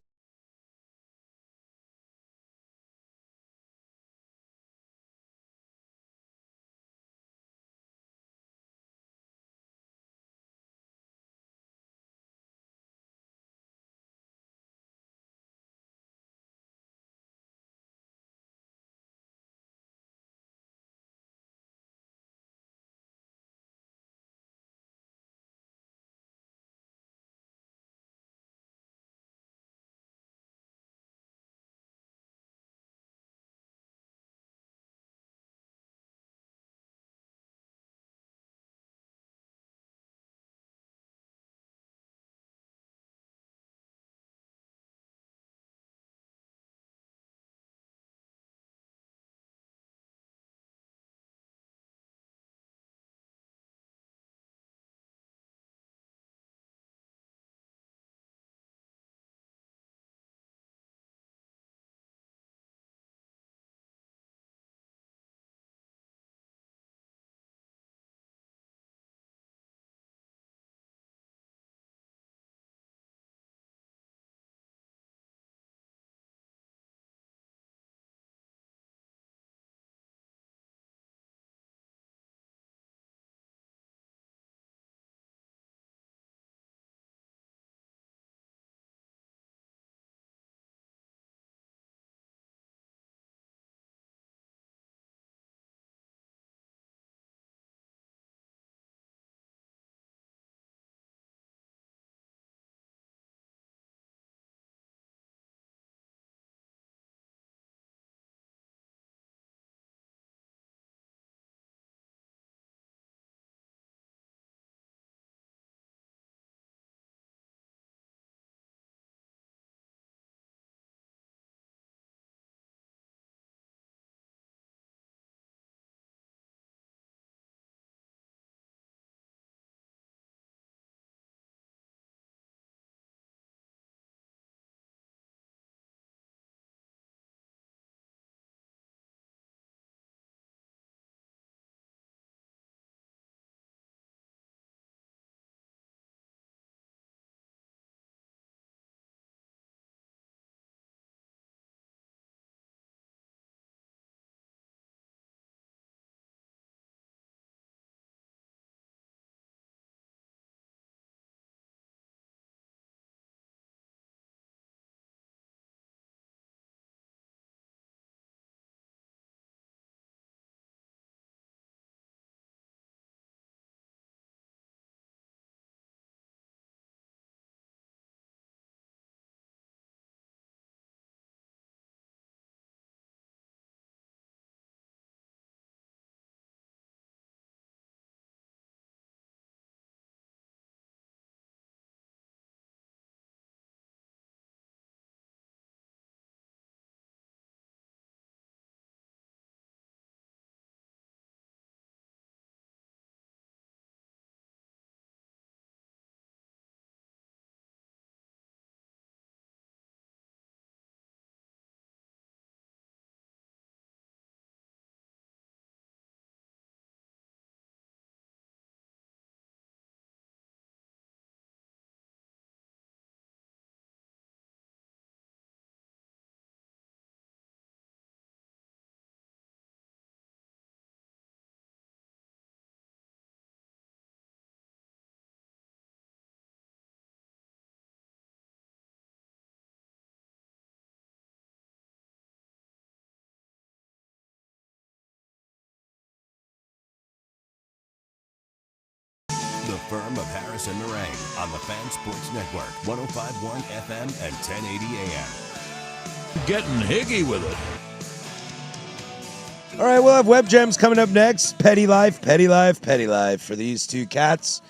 Speaker 3: firm of Harris and Marang on the Fan Sports Network, 105.1 FM and 1080 AM.
Speaker 8: Getting higgy with it.
Speaker 1: All right, we'll have Web Gems coming up next. Petty life for these two cats.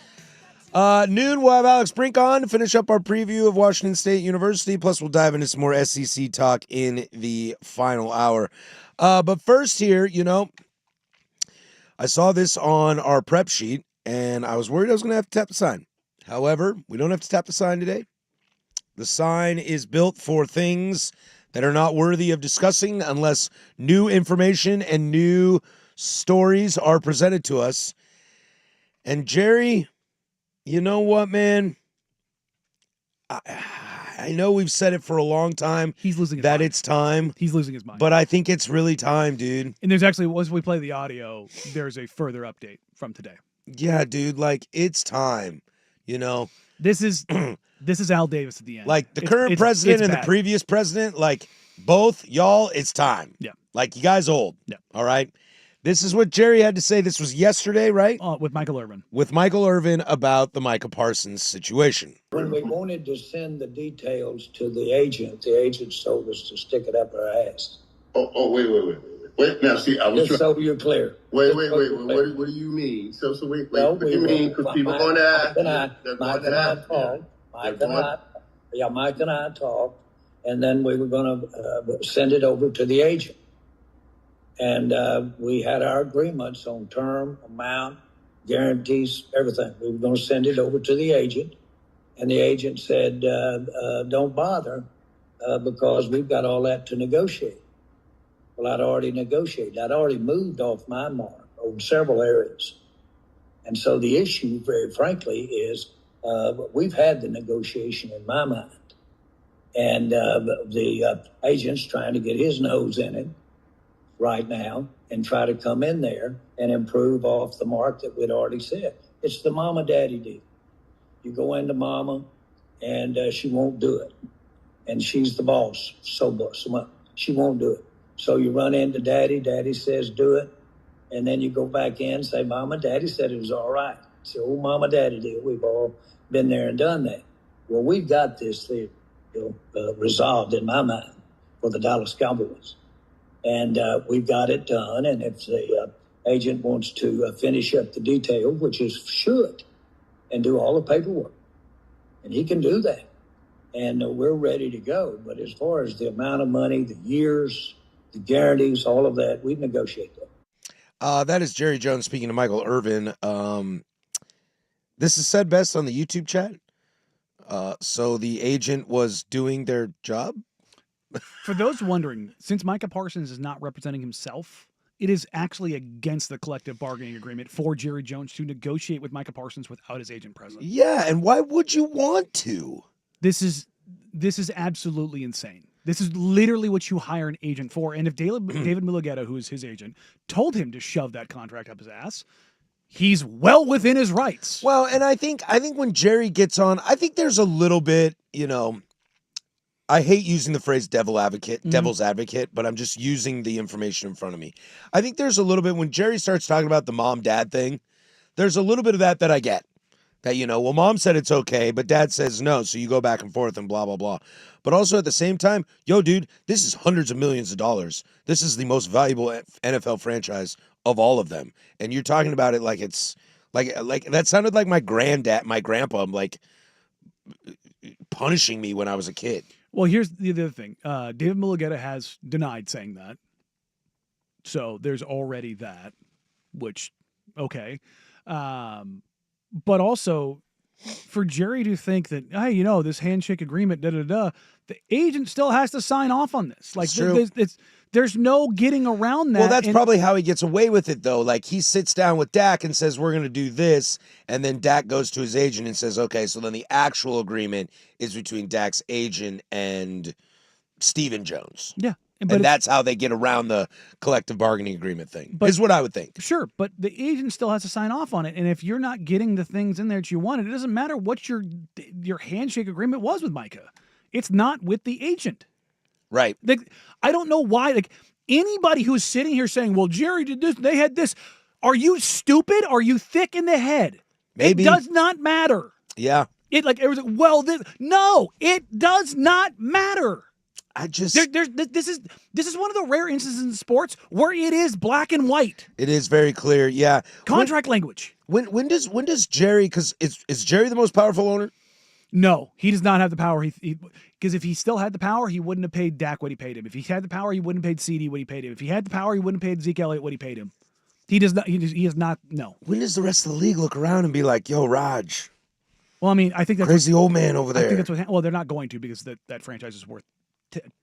Speaker 1: Noon, we'll have Alex Brink on to finish up our preview of Washington State University. Plus, we'll dive into some more SEC talk in the final hour. But first here, I saw this on our prep sheet, and I was worried I was going to have to tap the sign. However, we don't have to tap the sign today. The sign is built for things that are not worthy of discussing unless new information and new stories are presented to us. And Jerry, you know what, man? I know we've said it for a long time.
Speaker 2: He's losing his
Speaker 1: that
Speaker 2: mind.
Speaker 1: It's time.
Speaker 2: He's losing his mind.
Speaker 1: But I think it's really time, dude.
Speaker 2: And there's actually, once we play the audio, there's a further update from today.
Speaker 1: Yeah, dude, it's time.
Speaker 2: This is Al Davis at the end.
Speaker 1: The current president and the previous president, both y'all, it's time.
Speaker 2: Yeah.
Speaker 1: You guys old.
Speaker 2: Yeah.
Speaker 1: All right. This is what Jerry had to say. This was yesterday, right?
Speaker 2: With Michael Irvin.
Speaker 1: With Michael Irvin about the Micah Parsons situation.
Speaker 9: When we wanted to send the details to the agent told us to stick it up our ass.
Speaker 10: Wait, now see, I was
Speaker 9: just so you're clear.
Speaker 10: Wait. What do you mean? So wait. What do you mean? Because people going to ask.
Speaker 9: Mike and I talked, and then we were going to send it over to the agent. And we had our agreements on term, amount, guarantees, everything. We were going to send it over to the agent, and the agent said, "Don't bother, because we've got all that to negotiate." Well, I'd already negotiated. I'd already moved off my mark on several areas. And so the issue, very frankly, is we've had the negotiation in my mind. And the agent's trying to get his nose in it right now and try to come in there and improve off the mark that we'd already said. It's the mama-daddy deal. You go into mama, and she won't do it. And she's the boss, so she won't do it. So you run into daddy, daddy says do it, and then you go back in and say, Mama, daddy said it was all right. It's the old mama, daddy deal. We've all been there and done that. Well, we've got this deal resolved in my mind for the Dallas Cowboys. And we've got it done, and if the agent wants to finish up the detail, which is should, and do all the paperwork, and he can do that. And we're ready to go. But as far as the amount of money, the years, the guarantees, all of that, we've negotiated that.
Speaker 1: That is Jerry Jones speaking to Michael Irvin. This is said best on the YouTube chat. So the agent was doing their job?
Speaker 2: For those wondering, since Micah Parsons is not representing himself, it is actually against the collective bargaining agreement for Jerry Jones to negotiate with Micah Parsons without his agent present.
Speaker 1: Yeah, and why would you want to?
Speaker 2: This is absolutely insane. This is literally what you hire an agent for. And if David Mulugeta, who is his agent, told him to shove that contract up his ass, he's well within his rights.
Speaker 1: Well, and I think when Jerry gets on, I think there's a little bit, I hate using the phrase devil's advocate, but I'm just using the information in front of me. I think there's a little bit when Jerry starts talking about the mom-dad thing, there's a little bit of that I get. That, mom said it's okay, but dad says no, so you go back and forth and blah, blah, blah. But also at the same time, dude, this is hundreds of millions of dollars. This is the most valuable NFL franchise of all of them. And you're talking about it like it's, like that sounded like my grandpa, punishing me when I was a kid.
Speaker 2: Well, here's the other thing. David Mulugeta has denied saying that. So there's already that, which, okay. But also, for Jerry to think that, hey, this handshake agreement, the agent still has to sign off on this. There's no getting around that.
Speaker 1: Well, that's probably how he gets away with it, though. He sits down with Dak and says, we're going to do this. And then Dak goes to his agent and says, okay, so then the actual agreement is between Dak's agent and Stephen Jones.
Speaker 2: Yeah.
Speaker 1: And that's how they get around the collective bargaining agreement thing, is what I would think.
Speaker 2: Sure, but the agent still has to sign off on it. And if you're not getting the things in there that you wanted, it doesn't matter what your handshake agreement was with Micah. It's not with the agent.
Speaker 1: Right.
Speaker 2: I don't know why. Anybody who's sitting here saying, well, Jerry did this, they had this. Are you stupid? Are you thick in the head?
Speaker 1: Maybe.
Speaker 2: It does not matter.
Speaker 1: Yeah.
Speaker 2: It does not matter. This is one of the rare instances in sports where it is black and white.
Speaker 1: It is very clear. Yeah.
Speaker 2: Contract language.
Speaker 1: When does Jerry, because is Jerry the most powerful owner?
Speaker 2: No, he does not have the power. Because if he still had the power, he wouldn't have paid Dak what he paid him. If he had the power, he wouldn't have paid CD what he paid him. If he had the power, he wouldn't have paid Zeke Elliott what he paid him. He does not. He is not. No.
Speaker 1: When does the rest of the league look around and be like, "Yo, Raj"?
Speaker 2: Well, I mean, I think that's
Speaker 1: crazy old man over there.
Speaker 2: I think that's what. Well, they're not going to because that franchise is worth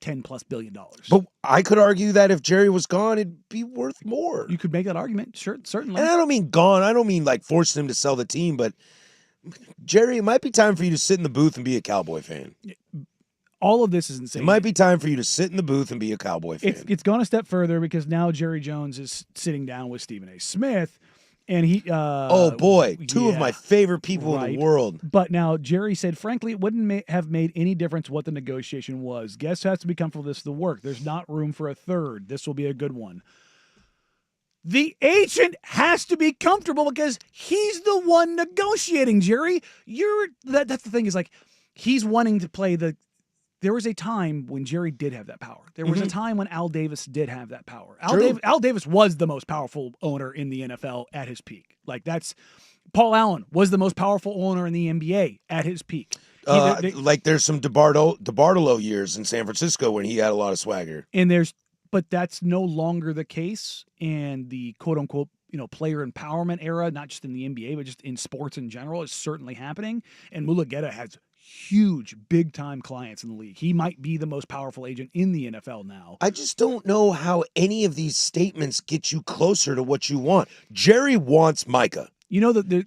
Speaker 2: $10+ billion.
Speaker 1: But I could argue that if Jerry was gone, it'd be worth more.
Speaker 2: You could make that argument, sure, certainly.
Speaker 1: And I don't mean gone. I don't mean like forcing him to sell the team, but Jerry, it might be time for you to sit in the booth and be a Cowboy fan.
Speaker 2: All of this is insane.
Speaker 1: It might be time for you to sit in the booth and be a Cowboy fan.
Speaker 2: It's gone a step further because now Jerry Jones is sitting down with Stephen A. Smith, and he.
Speaker 1: Oh boy, two of my favorite people in the world.
Speaker 2: But now Jerry said, frankly, it wouldn't have made any difference what the negotiation was. Guest has to be comfortable with this to work. There's not room for a third. This will be a good one. The agent has to be comfortable because he's the one negotiating, Jerry. That's the thing is like he's wanting to play the. There was a time when Jerry did have that power. There was a time when Al Davis did have that power. Al Davis was the most powerful owner in the NFL at his peak. Paul Allen was the most powerful owner in the NBA at his peak.
Speaker 1: There's some DeBartolo years in San Francisco when he had a lot of swagger.
Speaker 2: But that's no longer the case. And the quote unquote, player empowerment era, not just in the NBA, but just in sports in general, is certainly happening. And Mulugeta has huge, big-time clients in the league. He might be the most powerful agent in the NFL now.
Speaker 1: I just don't know how any of these statements get you closer to what you want. Jerry wants Micah.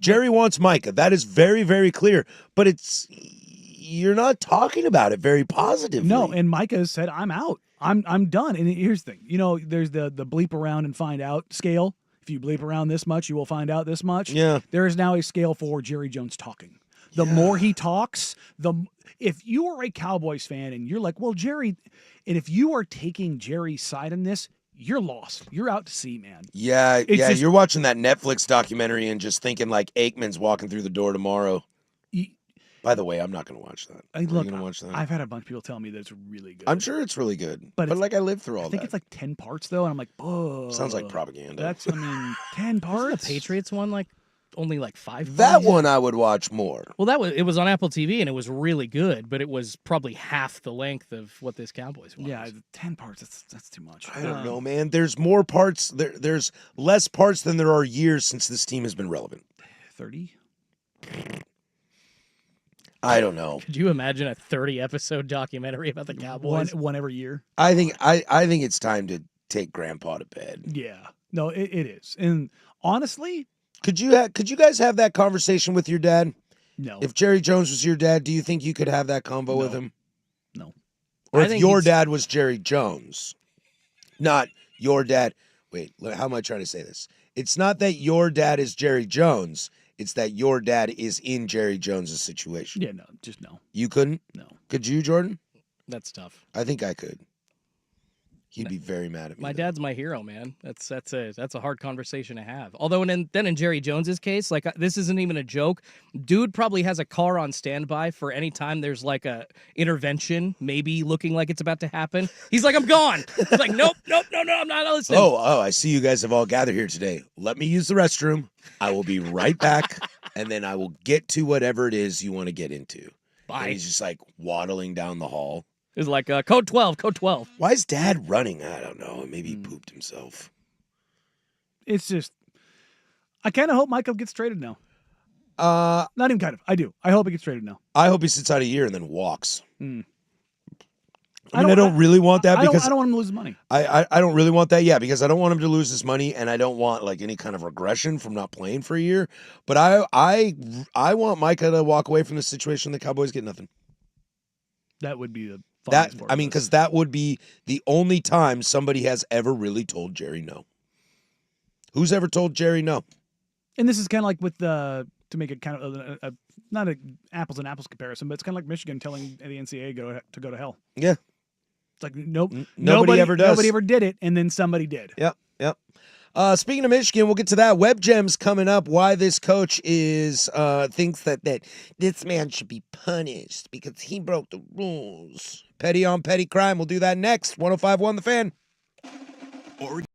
Speaker 1: Jerry wants Micah. That is very, very clear. But you're not talking about it very positively.
Speaker 2: No, and Micah said, I'm out. I'm done. And here's the thing. There's the bleep around and find out scale. If you bleep around this much, you will find out this much.
Speaker 1: Yeah.
Speaker 2: There is now a scale for Jerry Jones talking. The more he talks, if you are a Cowboys fan and you're like, well, Jerry, and if you are taking Jerry's side in this, you're lost. You're out to sea, man.
Speaker 1: Yeah, you're watching that Netflix documentary and just thinking like Aikman's walking through the door tomorrow. By the way, I'm not going to watch that. Are you going to watch that?
Speaker 2: I've had a bunch of people tell me that it's really good.
Speaker 1: I'm sure it's really good. But I lived through all that.
Speaker 2: I think it's like 10 parts, though, and I'm like, oh.
Speaker 1: Sounds like propaganda.
Speaker 2: 10 parts?
Speaker 5: Wasn't the Patriots one only 5
Speaker 1: That one I would watch more.
Speaker 5: Well, it was on Apple TV and it was really good, but it was probably half the length of what this Cowboys was.
Speaker 2: Yeah, 10 parts. That's too much.
Speaker 1: I don't know, man. There's more parts. There's less parts than there are years since this team has been relevant.
Speaker 2: 30.
Speaker 1: I don't know.
Speaker 5: Could you imagine a 30-episode documentary about the Cowboys?
Speaker 2: One every year.
Speaker 1: I think it's time to take Grandpa to bed.
Speaker 2: Yeah. No, it is. And honestly,
Speaker 1: Could you guys have that conversation with your dad?
Speaker 2: No.
Speaker 1: If Jerry Jones was your dad, do you think you could have that convo with him?
Speaker 2: No.
Speaker 1: Or if your dad was Jerry Jones, not your dad. Wait, how am I trying to say this? It's not that your dad is Jerry Jones. It's that your dad is in Jerry Jones's situation.
Speaker 2: Yeah, no, just no.
Speaker 1: You couldn't?
Speaker 2: No.
Speaker 1: Could you, Jordan?
Speaker 5: That's tough.
Speaker 1: I think I could. He'd be very mad at me.
Speaker 5: My dad's my hero, man. That's a hard conversation to have. Although in Jerry Jones's case, this isn't even a joke. Dude probably has a car on standby for any time there's a intervention, maybe looking like it's about to happen. He's like, I'm gone. He's like, nope, no, I'm not listening.
Speaker 1: Oh, I see you guys have all gathered here today. Let me use the restroom. I will be right back, and then I will get to whatever it is you want to get into.
Speaker 5: Bye.
Speaker 1: And he's just waddling down the hall.
Speaker 5: It's like code 12.
Speaker 1: Why is Dad running? I don't know. Maybe he pooped himself.
Speaker 2: It's just, I kind of hope Michael gets traded now. Not even kind of. I do. I hope he gets traded now.
Speaker 1: I hope he sits out a year and then walks.
Speaker 2: Mm.
Speaker 1: I don't really want that because
Speaker 2: I don't want him to lose his money.
Speaker 1: I don't really want that. Yeah, because I don't want him to lose his money, and I don't want any kind of regression from not playing for a year. But I want Micah to walk away from the situation. The Cowboys get nothing.
Speaker 2: That would be the.
Speaker 1: Because that would be the only time somebody has ever really told Jerry no. Who's ever told Jerry no?
Speaker 2: And this is kind of like with to make it kind of not an apples and apples comparison, but it's kind of like Michigan telling the NCAA to go to hell.
Speaker 1: Yeah,
Speaker 2: it's like nope,
Speaker 1: nobody ever does.
Speaker 2: Nobody ever did it, and then somebody did.
Speaker 1: Yep. Speaking of Michigan, we'll get to that. Web Gems coming up. Why this coach is thinks that this man should be punished because he broke the rules. Petty on petty crime. We'll do that next. 105.1 The Fan.
Speaker 3: Oregon.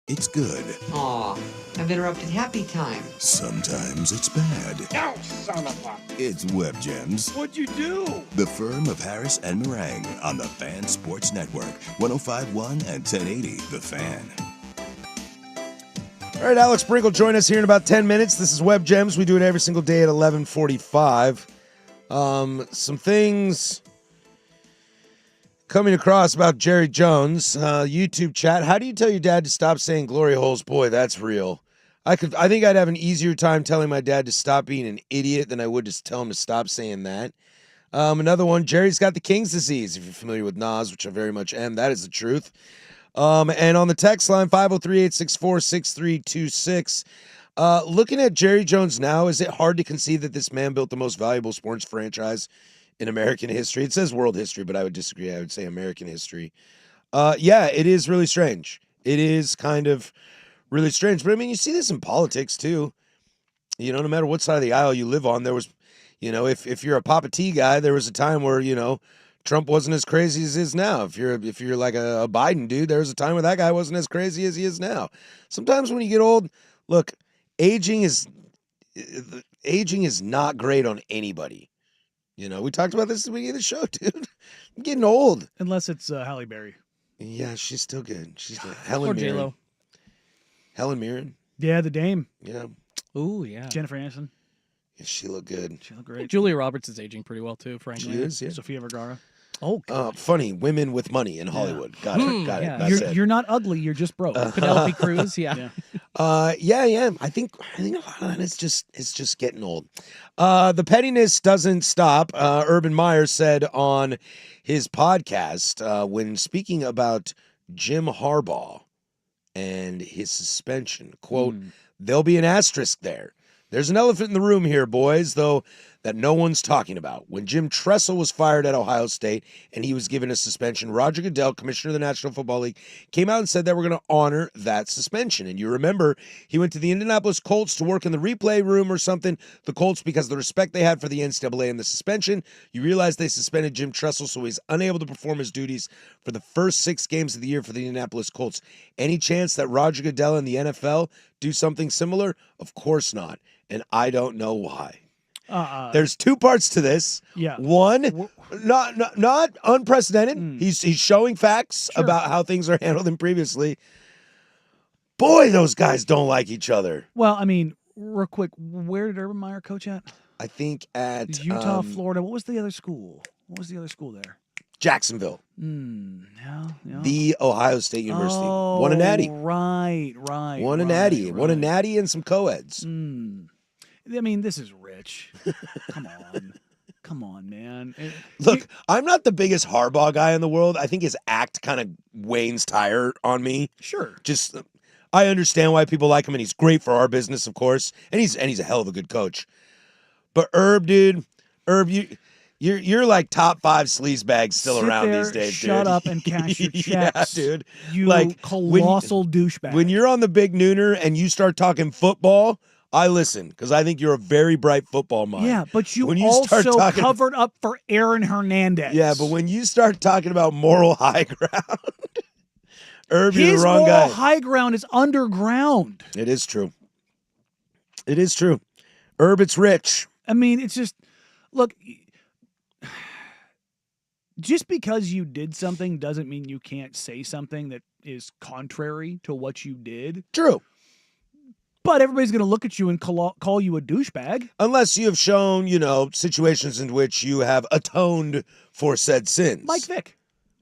Speaker 3: It's good.
Speaker 8: Aw, I've interrupted happy time.
Speaker 3: Sometimes it's bad.
Speaker 6: No, son of a...
Speaker 3: It's Web Gems.
Speaker 6: What'd you do?
Speaker 3: The firm of Harris and Marang on the Fan Sports Network. 105.1 and 1080 The Fan.
Speaker 1: All right, Alex Brink will join us here in about 10 minutes. This is Web Gems. We do it every single day at 11:45. Some things coming across about Jerry Jones. YouTube chat. How do you tell your dad to stop saying glory holes? Boy, that's real. I think I'd have an easier time telling my dad to stop being an idiot than I would just tell him to stop saying that. Another one, Jerry's got the King's disease. If you're familiar with Nas, which I very much am, that is the truth. And on the text line, 503-864-6326. Looking at Jerry Jones now, is it hard to concede that this man built the most valuable sports franchise in American history? It says world history, but I would disagree. I would say American history. Yeah, it is really strange. It is kind of really strange. But I mean, you see this in politics too. You know, no matter what side of the aisle you live on, there was, you know, if you're a Papa T guy, there was a time where, you know, Trump wasn't as crazy as he is now. If you're like a Biden dude, there was a time where that guy wasn't as crazy as he is now. Sometimes when you get old, look, aging is not great on anybody. You know, we talked about this at the beginning of the show, dude. I'm getting old.
Speaker 2: Unless it's Halle Berry.
Speaker 1: Yeah, she's still good. She's still
Speaker 5: Or
Speaker 1: Helen Mirren.
Speaker 5: J-Lo.
Speaker 1: Helen Mirren.
Speaker 2: Yeah, the Dame.
Speaker 1: Yeah.
Speaker 5: Ooh, yeah.
Speaker 2: Jennifer Aniston.
Speaker 1: Yeah, she looked good.
Speaker 2: She looked great.
Speaker 5: Julia Roberts is aging pretty well, too, frankly.
Speaker 1: She is, yeah.
Speaker 2: Sofia Vergara.
Speaker 5: Oh, God.
Speaker 1: Funny, women with money in Hollywood. Got it.
Speaker 5: yeah.
Speaker 1: That's it.
Speaker 2: You're not ugly. You're just broke.
Speaker 5: Penelope Cruz, yeah.
Speaker 1: Yeah. I think a lot of that is just getting old. The pettiness doesn't stop. Urban Meyer said on his podcast when speaking about Jim Harbaugh and his suspension, quote, "There'll be an asterisk there. There's an elephant in the room here, boys, though, that no one's talking about. When Jim Tressel was fired at Ohio State and he was given a suspension, Roger Goodell, commissioner of the National Football League, came out and said that we're going to honor that suspension. And you remember he went to the Indianapolis Colts to work in the replay room or something. The Colts, because of the respect they had for the NCAA and the suspension, you realize they suspended Jim Tressel so he's unable to perform his duties for the first 6 games of the year for the Indianapolis Colts. Any chance that Roger Goodell and the NFL do something similar? Of course not. And I don't know why. There's 2 parts to this.
Speaker 2: Yeah.
Speaker 1: One, not unprecedented. He's showing facts about how things are handled than previously. Boy, those guys don't like each other.
Speaker 2: Well, I mean, real quick, where did Urban Meyer coach at?
Speaker 1: I think at
Speaker 2: Utah, Florida. What was the other school? There?
Speaker 1: Jacksonville.
Speaker 2: Yeah.
Speaker 1: The Ohio State University. Won a natty.
Speaker 2: Right.
Speaker 1: Won a natty. Won a natty and some co-eds.
Speaker 2: I mean, this is rich. Come on, man.
Speaker 1: Look, I'm not the biggest Harbaugh guy in the world. I think his act kind of wanes tire on me.
Speaker 2: Sure.
Speaker 1: Just, I understand why people like him, and he's great for our business, of course. And he's a hell of a good coach. But Herb, you're like top 5 sleazebags still
Speaker 2: Sit
Speaker 1: around
Speaker 2: there,
Speaker 1: these days, dude.
Speaker 2: Shut up and cash your checks.
Speaker 1: Yeah, dude.
Speaker 2: You
Speaker 1: like,
Speaker 2: colossal douchebag.
Speaker 1: When you're on the big nooner and you start talking football, I listen because I think you're a very bright football mind.
Speaker 2: Yeah, but you
Speaker 1: when
Speaker 2: also covered up for Aaron Hernandez.
Speaker 1: Yeah, but when you start talking about moral high ground, Herb, you're the wrong
Speaker 2: His
Speaker 1: guy.
Speaker 2: moral high ground is underground.
Speaker 1: It is true. Herb, it's rich.
Speaker 2: I mean, it's just, look, just because you did something doesn't mean you can't say something that is contrary to what you did.
Speaker 1: True.
Speaker 2: But everybody's going to look at you and call you a douchebag.
Speaker 1: Unless you have shown, situations in which you have atoned for said sins.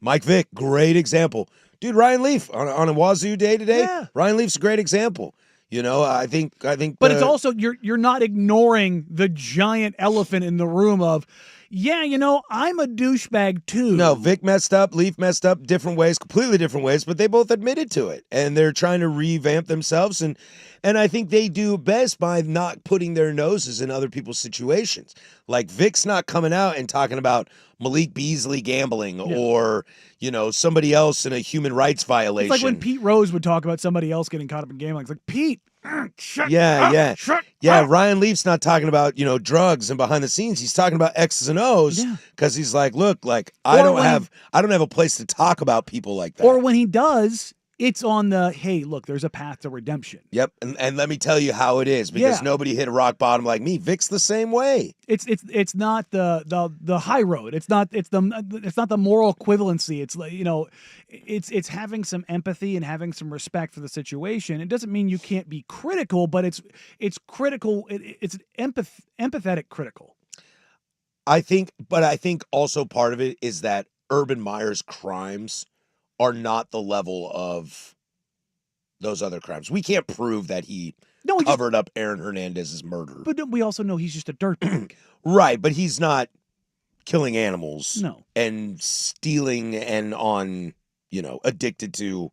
Speaker 1: Mike Vick, great example. Dude, Ryan Leaf on a Wazoo day today.
Speaker 2: Yeah.
Speaker 1: Ryan Leaf's a great example. I think.
Speaker 2: But it's also you're not ignoring the giant elephant in the room of, I'm a douchebag too.
Speaker 1: No, Vic messed up, Leaf messed up, different ways, completely different ways, but they both admitted to it, and they're trying to revamp themselves, and I think they do best by not putting their noses in other people's situations. Like Vic's not coming out and talking about Malik Beasley gambling or somebody else in a human rights violation.
Speaker 2: It's like when Pete Rose would talk about somebody else getting caught up in gambling. It's like, Pete, shut up.
Speaker 1: Yeah, Ryan Leaf's not talking about, drugs and behind the scenes. He's talking about X's and O's because he's like, look, like I don't have a place to talk about people like that.
Speaker 2: Or when he does, It's on the, hey, look, there's a path to redemption.
Speaker 1: Yep, and let me tell you how it is, because nobody hit a rock bottom like me. Vic's the same way.
Speaker 2: It's not the high road. It's not the moral equivalency. It's like, it's having some empathy and having some respect for the situation. It doesn't mean you can't be critical, but it's critical. It's empathetic critical.
Speaker 1: I think also part of it is that Urban Meyer's crimes are not the level of those other crimes. We can't prove that he covered up Aaron Hernandez's murder.
Speaker 2: But we also know he's just a dirtbag.
Speaker 1: Right, but he's not killing animals.
Speaker 2: No.
Speaker 1: And stealing and addicted to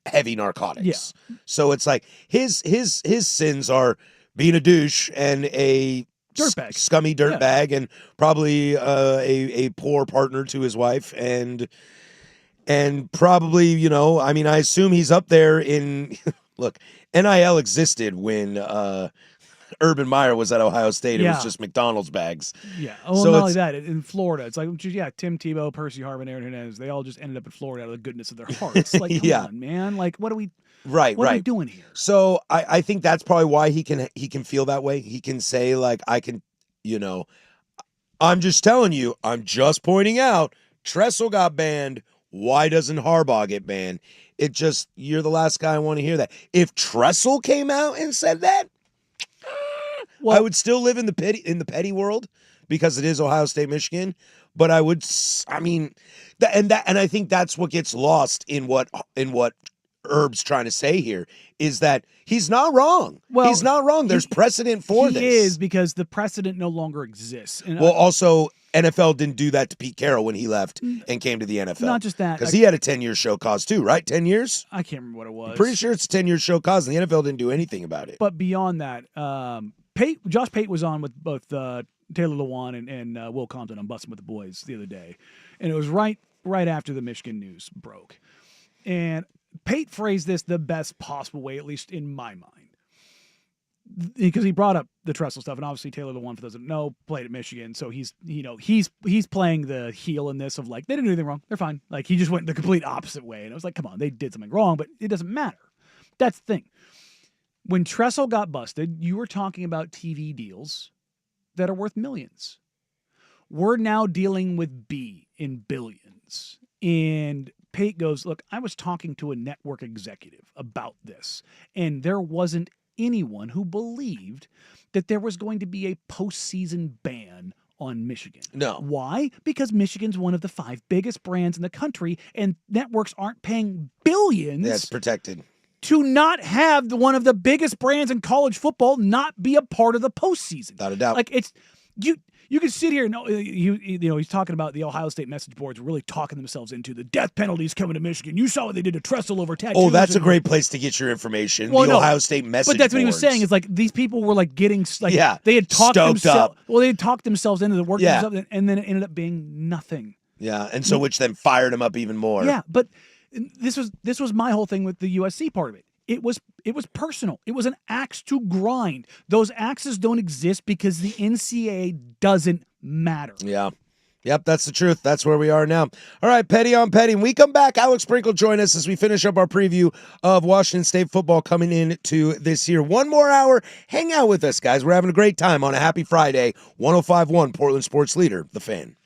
Speaker 1: heavy narcotics.
Speaker 2: Yeah.
Speaker 1: So it's like his sins are being a douche and a
Speaker 2: dirtbag,
Speaker 1: scummy dirtbag, and probably a poor partner to his wife, and probably, I assume he's up there in look, NIL existed when Urban Meyer was at Ohio State. It was just McDonald's bags.
Speaker 2: Yeah. Oh, so not only that, in Florida, it's like, Tim Tebow, Percy Harvin, Aaron Hernandez, they all just ended up in Florida out of the goodness of their hearts. Like, come on, man. Like, what are we what are we doing here?
Speaker 1: So I think that's probably why he can feel that way. He can say, like, I can, I'm just telling you, I'm just pointing out, Tressel got banned. Why doesn't Harbaugh get banned? It just, you're the last guy I want to hear that. If Tressel came out and said that, I would still live in the petty world, because it is Ohio State, Michigan. But I think that's what gets lost in what Herb's trying to say here, is that he's not wrong. Well, he's not wrong. There's precedent for this.
Speaker 2: He is, because the precedent no longer exists. And
Speaker 1: also, NFL didn't do that to Pete Carroll when he left and came to the NFL.
Speaker 2: Not just that.
Speaker 1: Because he had a 10-year show cause too, right? 10 years?
Speaker 2: I can't remember what it was.
Speaker 1: I'm pretty sure it's a 10-year show cause, and the NFL didn't do anything about it.
Speaker 2: But beyond that, Josh Pate was on with both Taylor Lewan and Will Compton on Bustin' with the Boys the other day. And it was right after the Michigan news broke. And Pate phrased this the best possible way, at least in my mind. Because he brought up the Tressel stuff, and obviously Taylor Lewan, for those that know, played at Michigan, so he's playing the heel in this of, like, they didn't do anything wrong, they're fine. Like, he just went the complete opposite way, and I was like, come on, they did something wrong, but it doesn't matter. That's the thing. When Tressel got busted, you were talking about TV deals that are worth millions. We're now dealing with B in billions, and Pate goes, look, I was talking to a network executive about this, and there wasn't anyone who believed that there was going to be a postseason ban on Michigan.
Speaker 1: No.
Speaker 2: Why? Because Michigan's one of the 5 biggest brands in the country, and networks aren't paying billions.
Speaker 1: That's protected.
Speaker 2: To not have one of the biggest brands in college football not be a part of the postseason.
Speaker 1: Without a doubt.
Speaker 2: Like, it's you can sit here and he's talking about the Ohio State message boards really talking themselves into the death penalties coming to Michigan. You saw what they did to Tressel over tattoos.
Speaker 1: Oh, that's a great place to get your information. Well, Ohio State message boards.
Speaker 2: But that's what he was saying, is like, these people were like getting like, they had talked themselves. Well, they had talked themselves into the work, and then it ended up being nothing.
Speaker 1: Yeah, and so which then fired him up even more.
Speaker 2: Yeah, but this was my whole thing with the USC part of it. It was personal. It was an axe to grind. Those axes don't exist because the NCAA doesn't matter.
Speaker 1: Yeah. Yep, that's the truth. That's where we are now. All right, Petty on Petty. When we come back, Alex Brink will join us as we finish up our preview of Washington State football coming into this year. One more hour. Hang out with us, guys. We're having a great time on a happy Friday. 105.1 Portland Sports Leader, The Fan.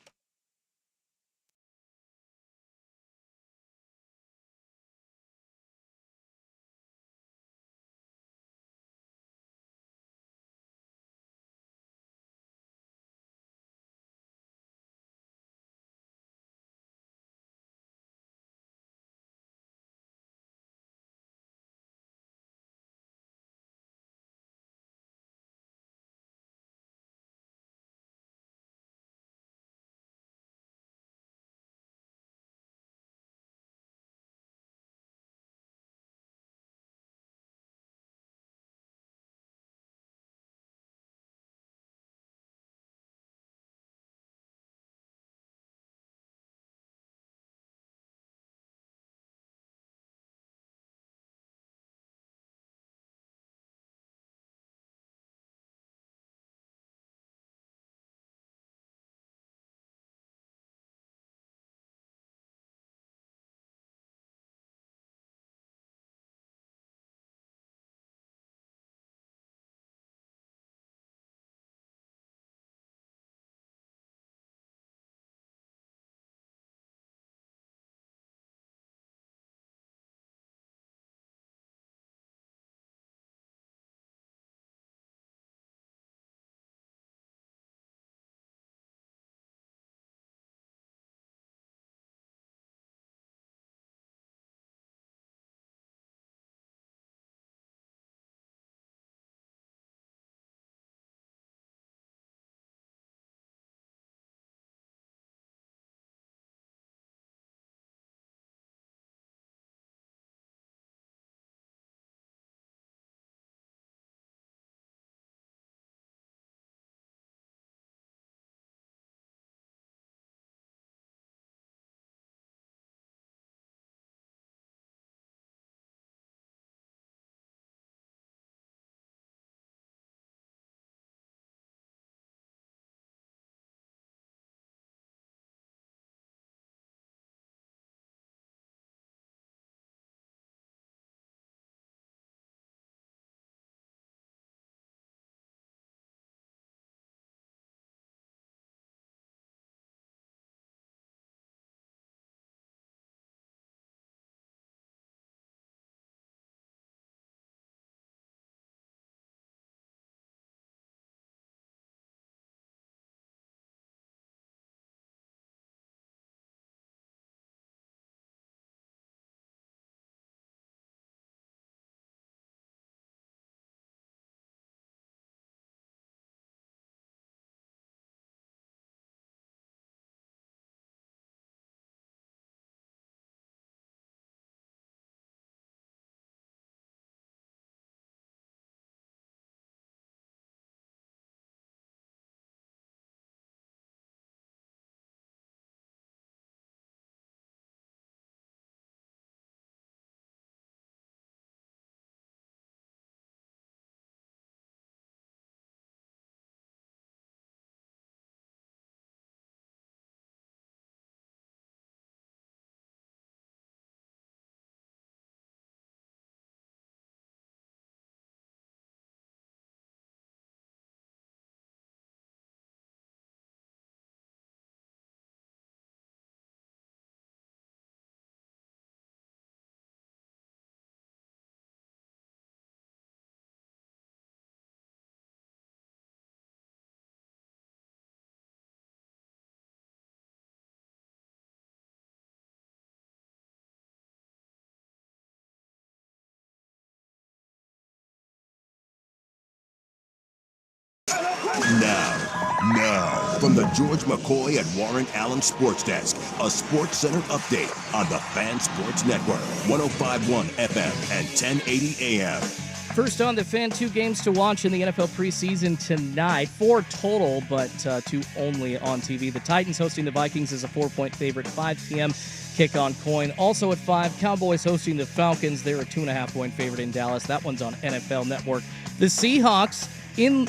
Speaker 3: Now, from the George McCoy and Warren Allen Sports Desk, a Sports Center update on the Fan Sports Network, 105.1 FM and 1080 AM.
Speaker 5: First on the Fan, 2 games to watch in the NFL preseason tonight. 4 total, but 2 only on TV. The Titans hosting the Vikings as a 4-point favorite, 5 p.m. kick on Coin. Also at 5, Cowboys hosting the Falcons. They're a 2.5-point favorite in Dallas. That one's on NFL Network. The Seahawks in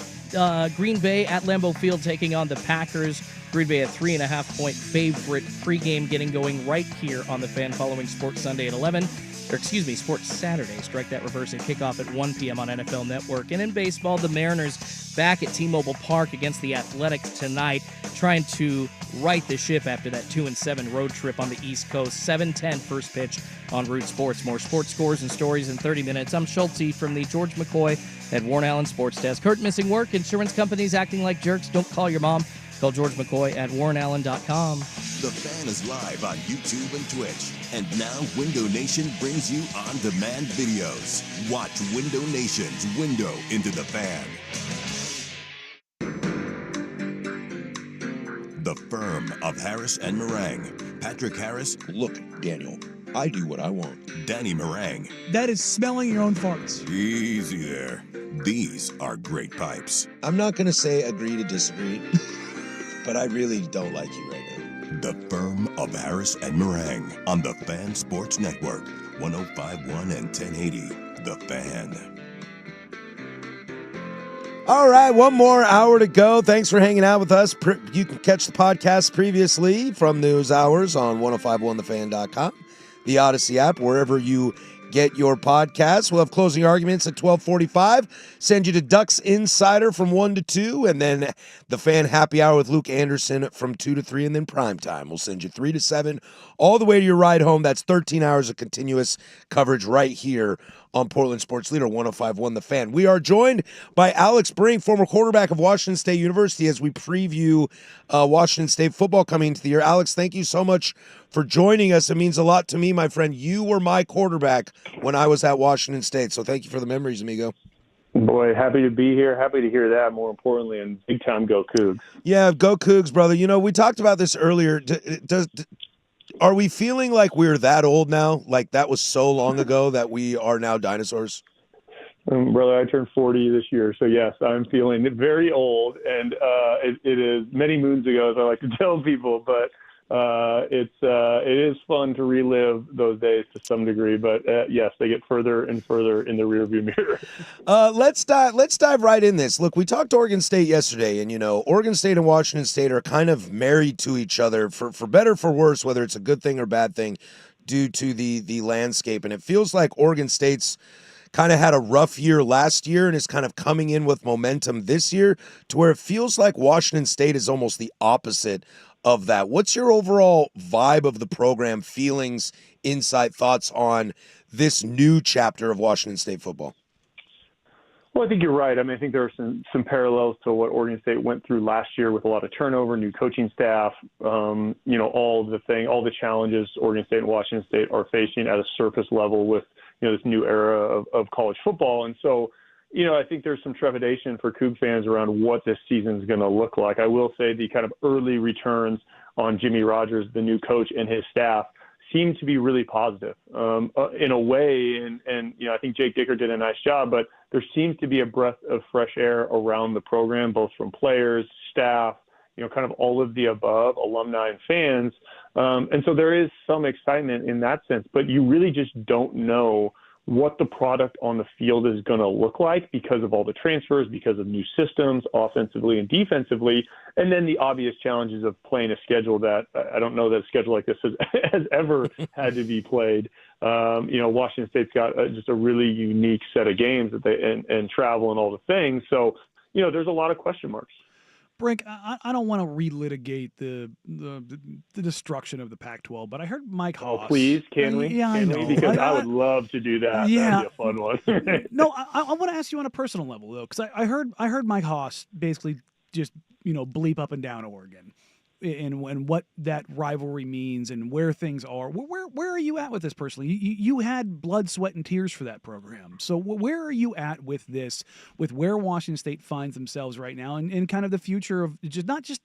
Speaker 5: Green Bay at Lambeau Field taking on the Packers. Green Bay a 3.5-point favorite. Pregame getting going right here on the Fan following Sports Sunday at 11. Sports Saturday. Strike that reverse and kickoff at 1 p.m. on NFL Network. And in baseball, the Mariners back at T-Mobile Park against the Athletics tonight, trying to right the ship after that 2-7 road trip on the East Coast. 7:10 first pitch on Root Sports. More sports scores and stories in 30 minutes. I'm Schulte from the George McCoy at Warren Allen Sports Desk. Hurt, missing work, insurance companies acting like jerks. Don't call your mom. Call George McCoy at warrenallen.com.
Speaker 3: The Fan is live on YouTube and Twitch. And now Window Nation brings you on-demand videos. Watch Window Nation's Window into the Fan. The firm of Harris and Marang. Patrick Harris.
Speaker 1: Look, Daniel, I do what I want.
Speaker 3: Danny Marang.
Speaker 2: That is smelling your own farts.
Speaker 3: Easy there. These are great pipes.
Speaker 1: I'm not going to say agree to disagree, but I really don't like you right now.
Speaker 3: The firm of Harris and Marang on the Fan Sports Network, 105.1 and 1080. The Fan.
Speaker 1: All right, one more hour to go. Thanks for hanging out with us. You can catch the podcast previously from those hours on 1051thefan.com, the Odyssey app, wherever you get your podcasts. We'll have closing arguments at 12:45. Send you to Ducks Insider from 1 to 2, and then the Fan Happy Hour with Luke Anderson from 2 to 3, and then Prime Time. We'll send you 3 to 7 all the way to your ride home. That's 13 hours of continuous coverage right here on Portland Sports Leader 105.1 The Fan. We are joined by Alex Brink, former quarterback of Washington State University, as we preview Washington State football coming into the year. Alex, thank you so much for joining us. It means a lot to me, my friend. You were my quarterback when I was at Washington State, so thank you for the memories, amigo.
Speaker 11: Boy, happy to be here. Happy to hear that, more importantly, and big time go Cougs.
Speaker 1: Yeah, go Cougs, brother. You know, we talked about this earlier. Are we feeling like we're that old now? Like that was so long ago that we are now dinosaurs?
Speaker 11: Brother, I turned 40 this year, so yes, I'm feeling very old, and it is many moons ago, as I like to tell people, but it is fun to relive those days to some degree, but yes, they get further and further in the rearview mirror.
Speaker 1: Let's dive right in this. Look, we talked to Oregon State yesterday, and Oregon State and Washington State are kind of married to each other for better, for worse, whether it's a good thing or bad thing, due to the landscape. And it feels like Oregon State's kind of had a rough year last year and is kind of coming in with momentum this year, to where it feels like Washington State is almost the opposite of that. What's your overall vibe of the program, feelings, insight, thoughts on this new chapter of Washington State football?
Speaker 11: Well, I think you're right. I mean, I think there are some parallels to what Oregon State went through last year with a lot of turnover, new coaching staff, all the challenges Oregon State and Washington State are facing at a surface level with, this new era of college football. And so, I think there's some trepidation for Coug fans around what this season is going to look like. I will say the kind of early returns on Jimmy Rogers, the new coach, and his staff seem to be really positive in a way. And I think Jake Dicker did a nice job, but there seems to be a breath of fresh air around the program, both from players, staff, kind of all of the above, alumni and fans. And so there is some excitement in that sense, but you really just don't know what the product on the field is going to look like because of all the transfers, because of new systems, offensively and defensively, and then the obvious challenges of playing a schedule that I don't know that a schedule like this has ever had to be played. Washington State's got just a really unique set of games that and travel and all the things. So, there's a lot of question marks.
Speaker 2: Brink, I don't want to relitigate the destruction of the Pac-12, but I heard Mike Haas.
Speaker 11: Oh, please, can we?
Speaker 2: Yeah,
Speaker 11: can
Speaker 2: I know.
Speaker 11: We? Because I would love to do that.
Speaker 2: Yeah.
Speaker 11: That'd be a fun one.
Speaker 2: No, I want to ask you on a personal level, though, because I heard Mike Haas basically just, bleep up and down Oregon. and what that rivalry means and where things are. Where are you at with this personally? You had blood, sweat, and tears for that program. So where are you at with this, with where Washington State finds themselves right now, and kind of the future of not just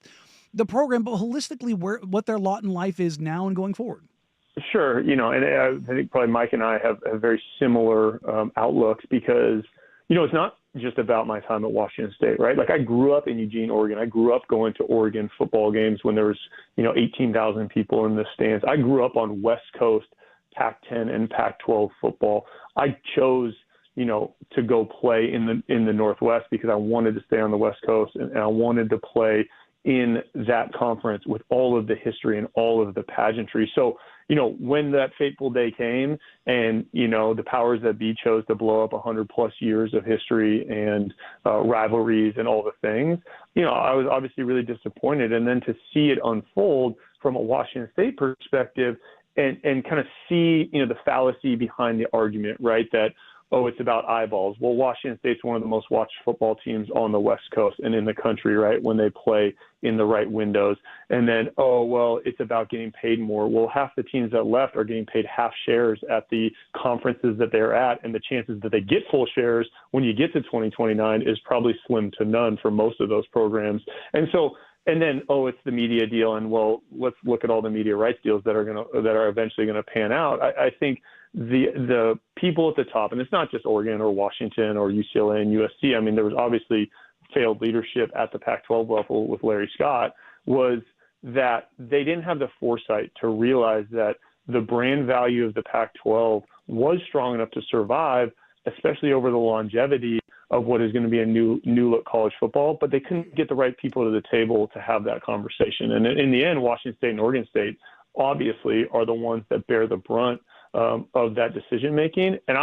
Speaker 2: the program, but holistically what their lot in life is now and going forward?
Speaker 11: Sure. And I think probably Mike and I have very similar outlooks because, it's not just about my time at Washington State, right? Like I grew up in Eugene, Oregon. I grew up going to Oregon football games when there was, 18,000 people in the stands. I grew up on West Coast Pac-10 and Pac-12 football. I chose, to go play in the Northwest because I wanted to stay on the West Coast and I wanted to play in that conference with all of the history and all of the pageantry. So, when that fateful day came and, the powers that be chose to blow up 100 plus years of history and rivalries and all the things, I was obviously really disappointed. And then to see it unfold from a Washington State perspective and kind of see, the fallacy behind the argument, right? That, it's about eyeballs. Well, Washington State's one of the most watched football teams on the West Coast and in the country, right, when they play in the right windows. And then, it's about getting paid more. Well, half the teams that left are getting paid half shares at the conferences that they're at, and the chances that they get full shares when you get to 2029 is probably slim to none for most of those programs. And so, and then, it's the media deal, and let's look at all the media rights deals that are eventually going to pan out. I think the people at the top, and it's not just Oregon or Washington or UCLA and USC. I mean, there was obviously failed leadership at the Pac-12 level with Larry Scott, was that they didn't have the foresight to realize that the brand value of the Pac-12 was strong enough to survive, especially over the longevity of what is going to be a new look college football, but they couldn't get the right people to the table to have that conversation. And in the end, Washington State and Oregon State obviously are the ones that bear the brunt of that decision making. And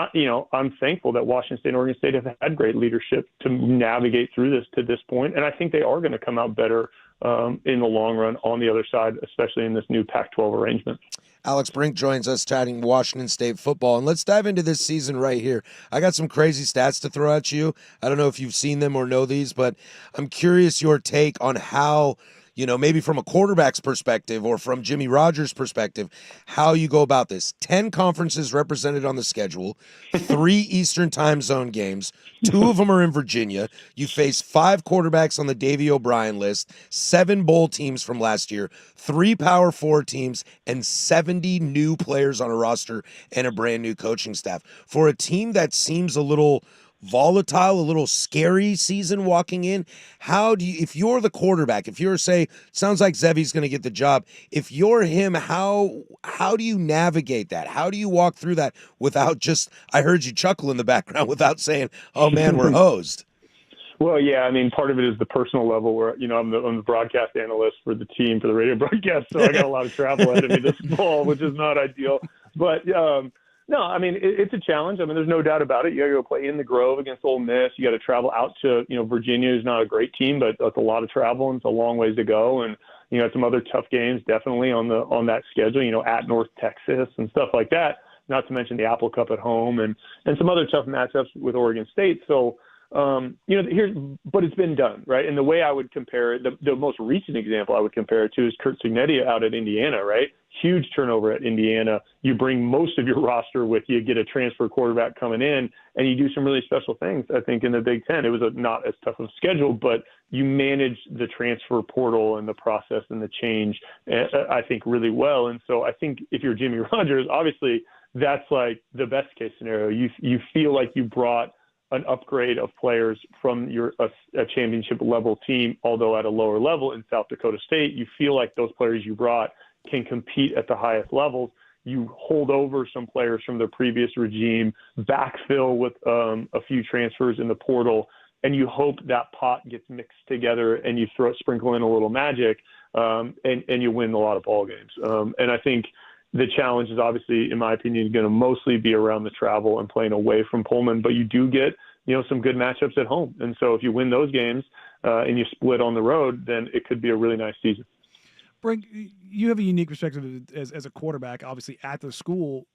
Speaker 11: I'm thankful that Washington State and Oregon State have had great leadership to navigate through this to this point. And I think they are going to come out better in the long run on the other side, especially in this new Pac-12 arrangement.
Speaker 1: Alex Brink joins us chatting Washington State football. And let's dive into this season right here. I got some crazy stats to throw at you. I don't know if you've seen them or know these, but I'm curious your take on how, maybe from a quarterback's perspective or from Jimmy Rogers' perspective, how you go about this. 10 conferences represented on the schedule, 3 Eastern time zone games, 2 of them are in Virginia. You face 5 quarterbacks on the Davey O'Brien list, 7 bowl teams from last year, 3 Power 4 teams, and 70 new players on a roster and a brand new coaching staff. For a team that seems a little volatile, a little scary season walking in, how do you, if you're the quarterback, if you're, say, sounds like Zevi's going to get the job, if you're him, how do you navigate that? How do you walk through that without just, I heard you chuckle in the background, without saying, oh man, we're hosed?
Speaker 11: Well, yeah, I mean, part of it is the personal level where, I'm the broadcast analyst for the team for the radio broadcast, so I got a lot of travel ahead of me this fall, which is not ideal. But no, I mean, it's a challenge. I mean, there's no doubt about it. You got to go play in the Grove against Ole Miss. You got to travel out to, Virginia is not a great team, but it's a lot of travel and it's a long ways to go. And, some other tough games definitely on that schedule, at North Texas and stuff like that, not to mention the Apple Cup at home and some other tough matchups with Oregon State. So, but it's been done, right? And the way I would compare it, the most recent example I would compare it to is Kurt Cignetti out at Indiana, right? Huge turnover at Indiana. You bring most of your roster with you, get a transfer quarterback coming in, and you do some really special things, I think, in the Big Ten. It was not as tough of a schedule, but you manage the transfer portal and the process and the change, I think, really well. And so I think if you're Jimmy Rogers, obviously that's like the best case scenario. You feel like you brought an upgrade of players from a championship level team, although at a lower level in South Dakota State. You feel like those players you brought can compete at the highest levels. You hold over some players from the previous regime, backfill with a few transfers in the portal, and you hope that pot gets mixed together and you sprinkle in a little magic, and you win a lot of ball games. And I think the challenge is obviously, in my opinion, going to mostly be around the travel and playing away from Pullman, but you do get, some good matchups at home. And so if you win those games and you split on the road, then it could be a really nice season.
Speaker 2: Brink, you have a unique perspective as a quarterback, obviously, at the school.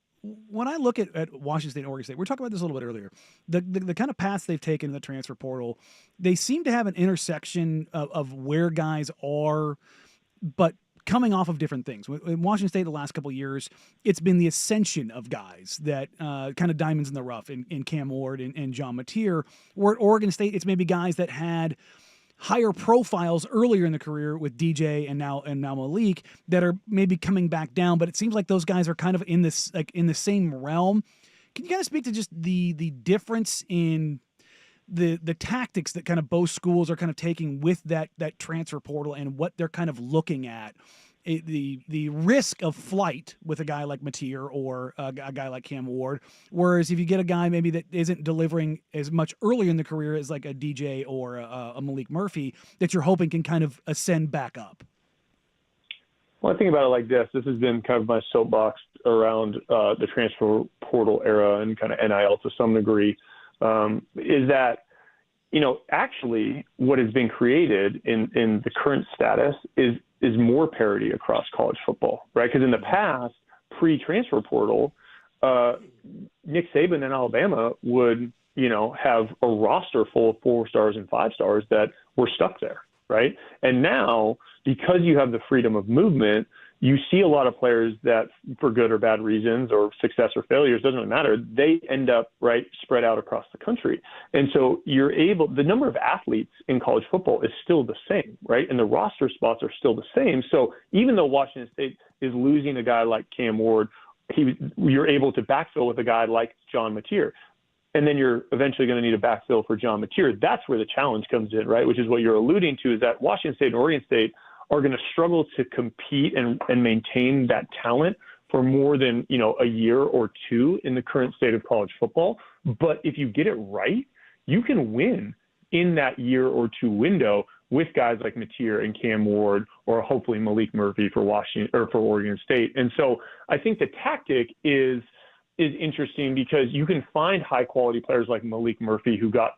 Speaker 2: When I look at Washington State and Oregon State, we were talking about this a little bit earlier, the kind of paths they've taken in the transfer portal, they seem to have an intersection of where guys are but coming off of different things. In Washington State the last couple of years, it's been the ascension of guys that kind of diamonds in the rough in Cam Ward and John Mateer. Where at Oregon State, it's maybe guys that had higher profiles earlier in the career with DJ and now Malik that are maybe coming back down, but it seems like those guys are kind of in this in the same realm. Can you kind of speak to just the difference in the tactics that kind of both schools are kind of taking with that transfer portal and what they're kind of looking at? The risk of flight with a guy like Mateer or a guy like Cam Ward, whereas if you get a guy maybe that isn't delivering as much earlier in the career as like a DJ or a Malik Murphy, that you're hoping can kind of ascend back up.
Speaker 11: Well, I think about it like this. This has been kind of my soapbox around the transfer portal era and kind of NIL to some degree, is that, actually what has been created in the current status is more parity across college football, right? Because in the past, pre-transfer portal, Nick Saban in Alabama would, have a roster full of 4-stars and 5-stars that were stuck there, right? And now, because you have the freedom of movement, you see a lot of players that, for good or bad reasons or success or failures, doesn't really matter, they end up, right, spread out across the country. And so the number of athletes in college football is still the same, right? And the roster spots are still the same. So even though Washington State is losing a guy like Cam Ward, you're able to backfill with a guy like John Mateer. And then you're eventually going to need a backfill for John Mateer. That's where the challenge comes in, right? Which is what you're alluding to, is that Washington State and Oregon State are going to struggle to compete and maintain that talent for more than, a year or two in the current state of college football. But if you get it right, you can win in that year or two window with guys like Mateer and Cam Ward, or hopefully Malik Murphy for Washington or for Oregon State. And so I think the tactic is interesting because you can find high quality players like Malik Murphy who got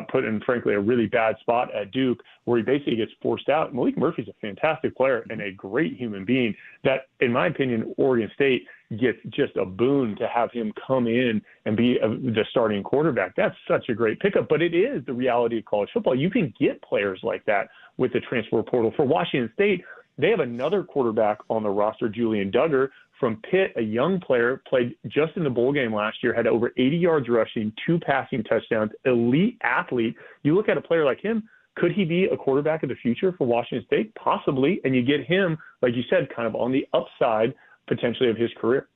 Speaker 11: put in, frankly, a really bad spot at Duke where he basically gets forced out. Malik Murphy's a fantastic player and a great human being that, in my opinion, Oregon State gets just a boon to have him come in and be the starting quarterback. That's such a great pickup, but it is the reality of college football. You can get players like that with the transfer portal. For Washington State, they have another quarterback on the roster, Julian Duggar, from Pitt, a young player, played just in the bowl game last year, had over 80 yards rushing, 2 passing touchdowns, elite athlete. You look at a player like him, could he be a quarterback of the future for Washington State? Possibly. And you get him, like you said, kind of on the upside potentially of his career.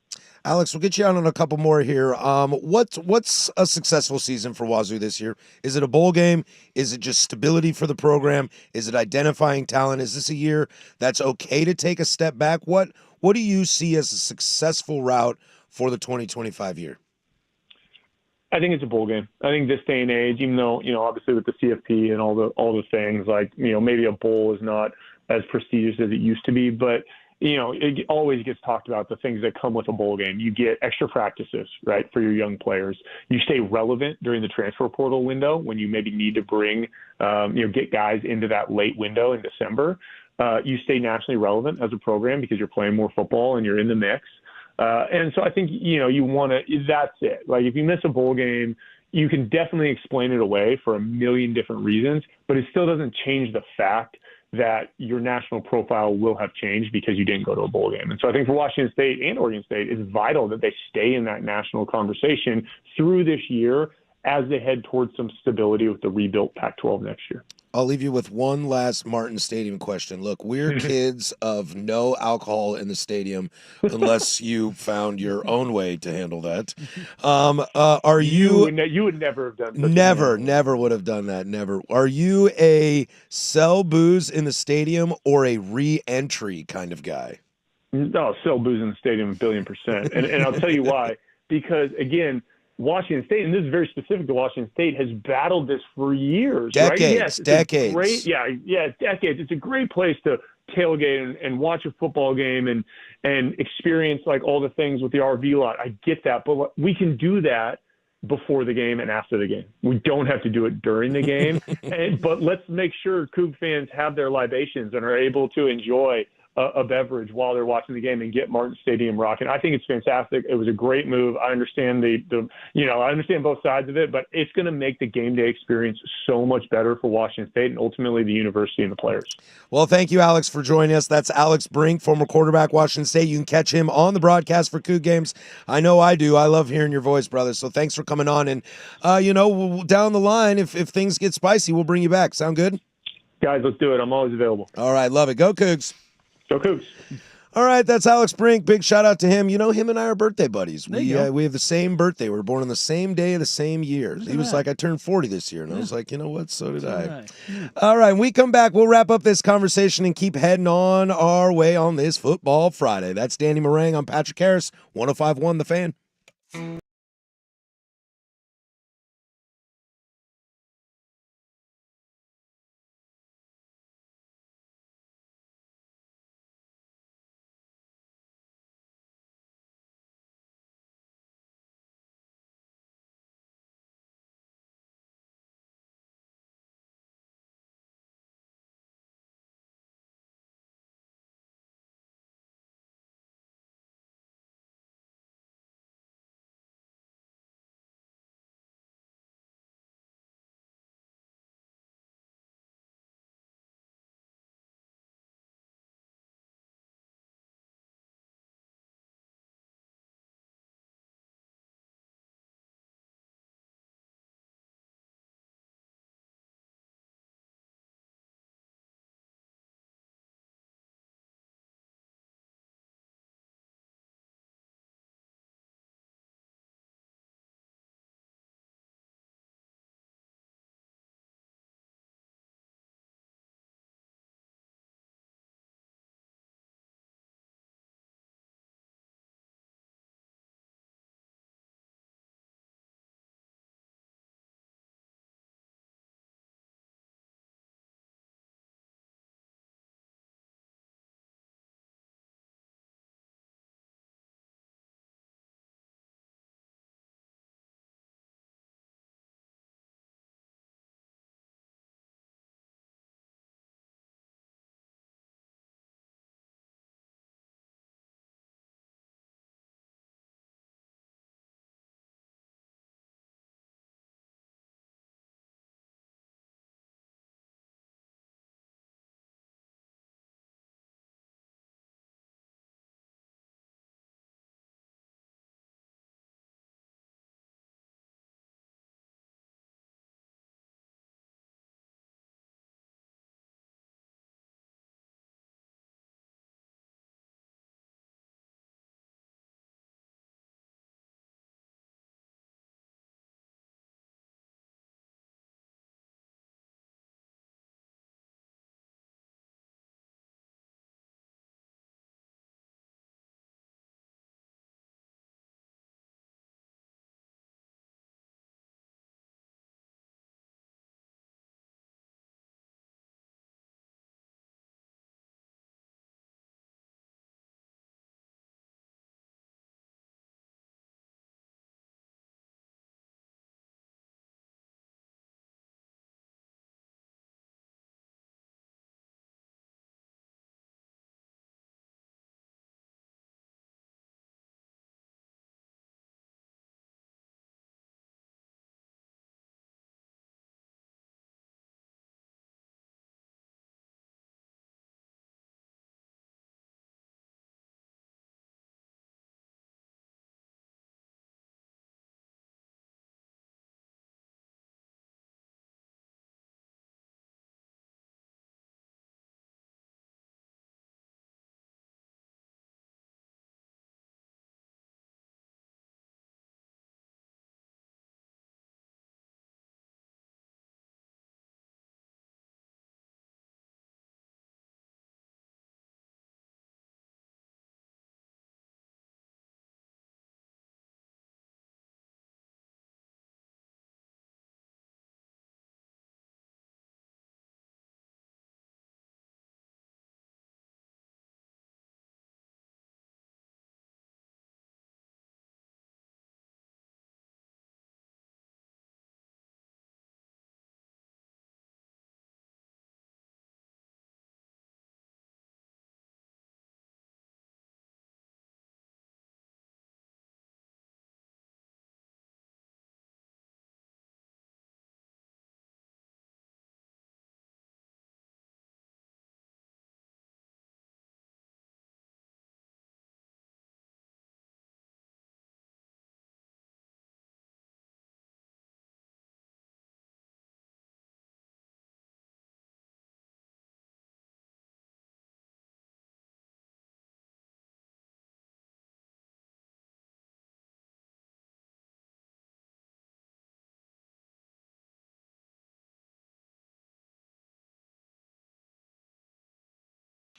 Speaker 1: Alex, we'll get you out on a couple more here. What's a successful season for Wazoo this year? Is it a bowl game? Is it just stability for the program? Is it identifying talent? Is this a year that's okay to take a step back? What do you see as a successful route for the 2025 year?
Speaker 11: I think it's a bowl game. I think this day and age, even though, obviously with the CFP and all the things, like, maybe a bowl is not as prestigious as it used to be, but it always gets talked about, the things that come with a bowl game. You get extra practices, right, for your young players. You stay relevant during the transfer portal window when you maybe need to bring, get guys into that late window in December. You stay nationally relevant as a program because you're playing more football and you're in the mix. And so I think, you want to – that's it. Like, if you miss a bowl game, you can definitely explain it away for a million different reasons, but it still doesn't change the fact that your national profile will have changed because you didn't go to a bowl game. And so I think for Washington State and Oregon State, it's vital that they stay in that national conversation through this year as they head towards some stability with the rebuilt Pac-12 next year.
Speaker 1: I'll leave you with one last Martin Stadium question. Look, we're kids of no alcohol in the stadium unless you found your own way to handle that. Are you
Speaker 11: would never have done that.
Speaker 1: Never would have done that. Never. Are you a sell booze in the stadium or a re-entry kind of guy?
Speaker 11: No, sell booze in the stadium 1,000,000,000%. And I'll tell you why. Because, again, Washington State, and this is very specific to Washington State, has battled this for years.
Speaker 1: Decades,
Speaker 11: right? Yes,
Speaker 1: decades.
Speaker 11: Decades. It's a great place to tailgate and watch a football game and experience like all the things with the RV lot. I get that, but we can do that before the game and after the game. We don't have to do it during the game, but let's make sure Coug fans have their libations and are able to enjoy a beverage while they're watching the game and get Martin Stadium rocking. I think it's fantastic. It was a great move. I understand I understand both sides of it, but it's going to make the game day experience so much better for Washington State and ultimately the university and the players.
Speaker 1: Well, thank you, Alex, for joining us. That's Alex Brink, former quarterback, Washington State. You can catch him on the broadcast for Coug Games. I know I do. I love hearing your voice, brother. So thanks for coming on. And, down the line, if things get spicy, we'll bring you back. Sound good?
Speaker 11: Guys, let's do it. I'm always available.
Speaker 1: All right. Love it. Go Cougs.
Speaker 11: Go Cougs.
Speaker 1: All right, that's Alex Brink. Big shout out to him. Him and I are birthday buddies. We
Speaker 2: go.
Speaker 1: we have the same birthday. We were born on the same day of the same year. He was
Speaker 2: that.
Speaker 1: like, I turned 40 this year. And I was like, you know what? So did I. All right, when we come back, we'll wrap up this conversation and keep heading on our way on this Football Friday. That's Danny Marang. I'm Patrick Harris, 105.1 The Fan.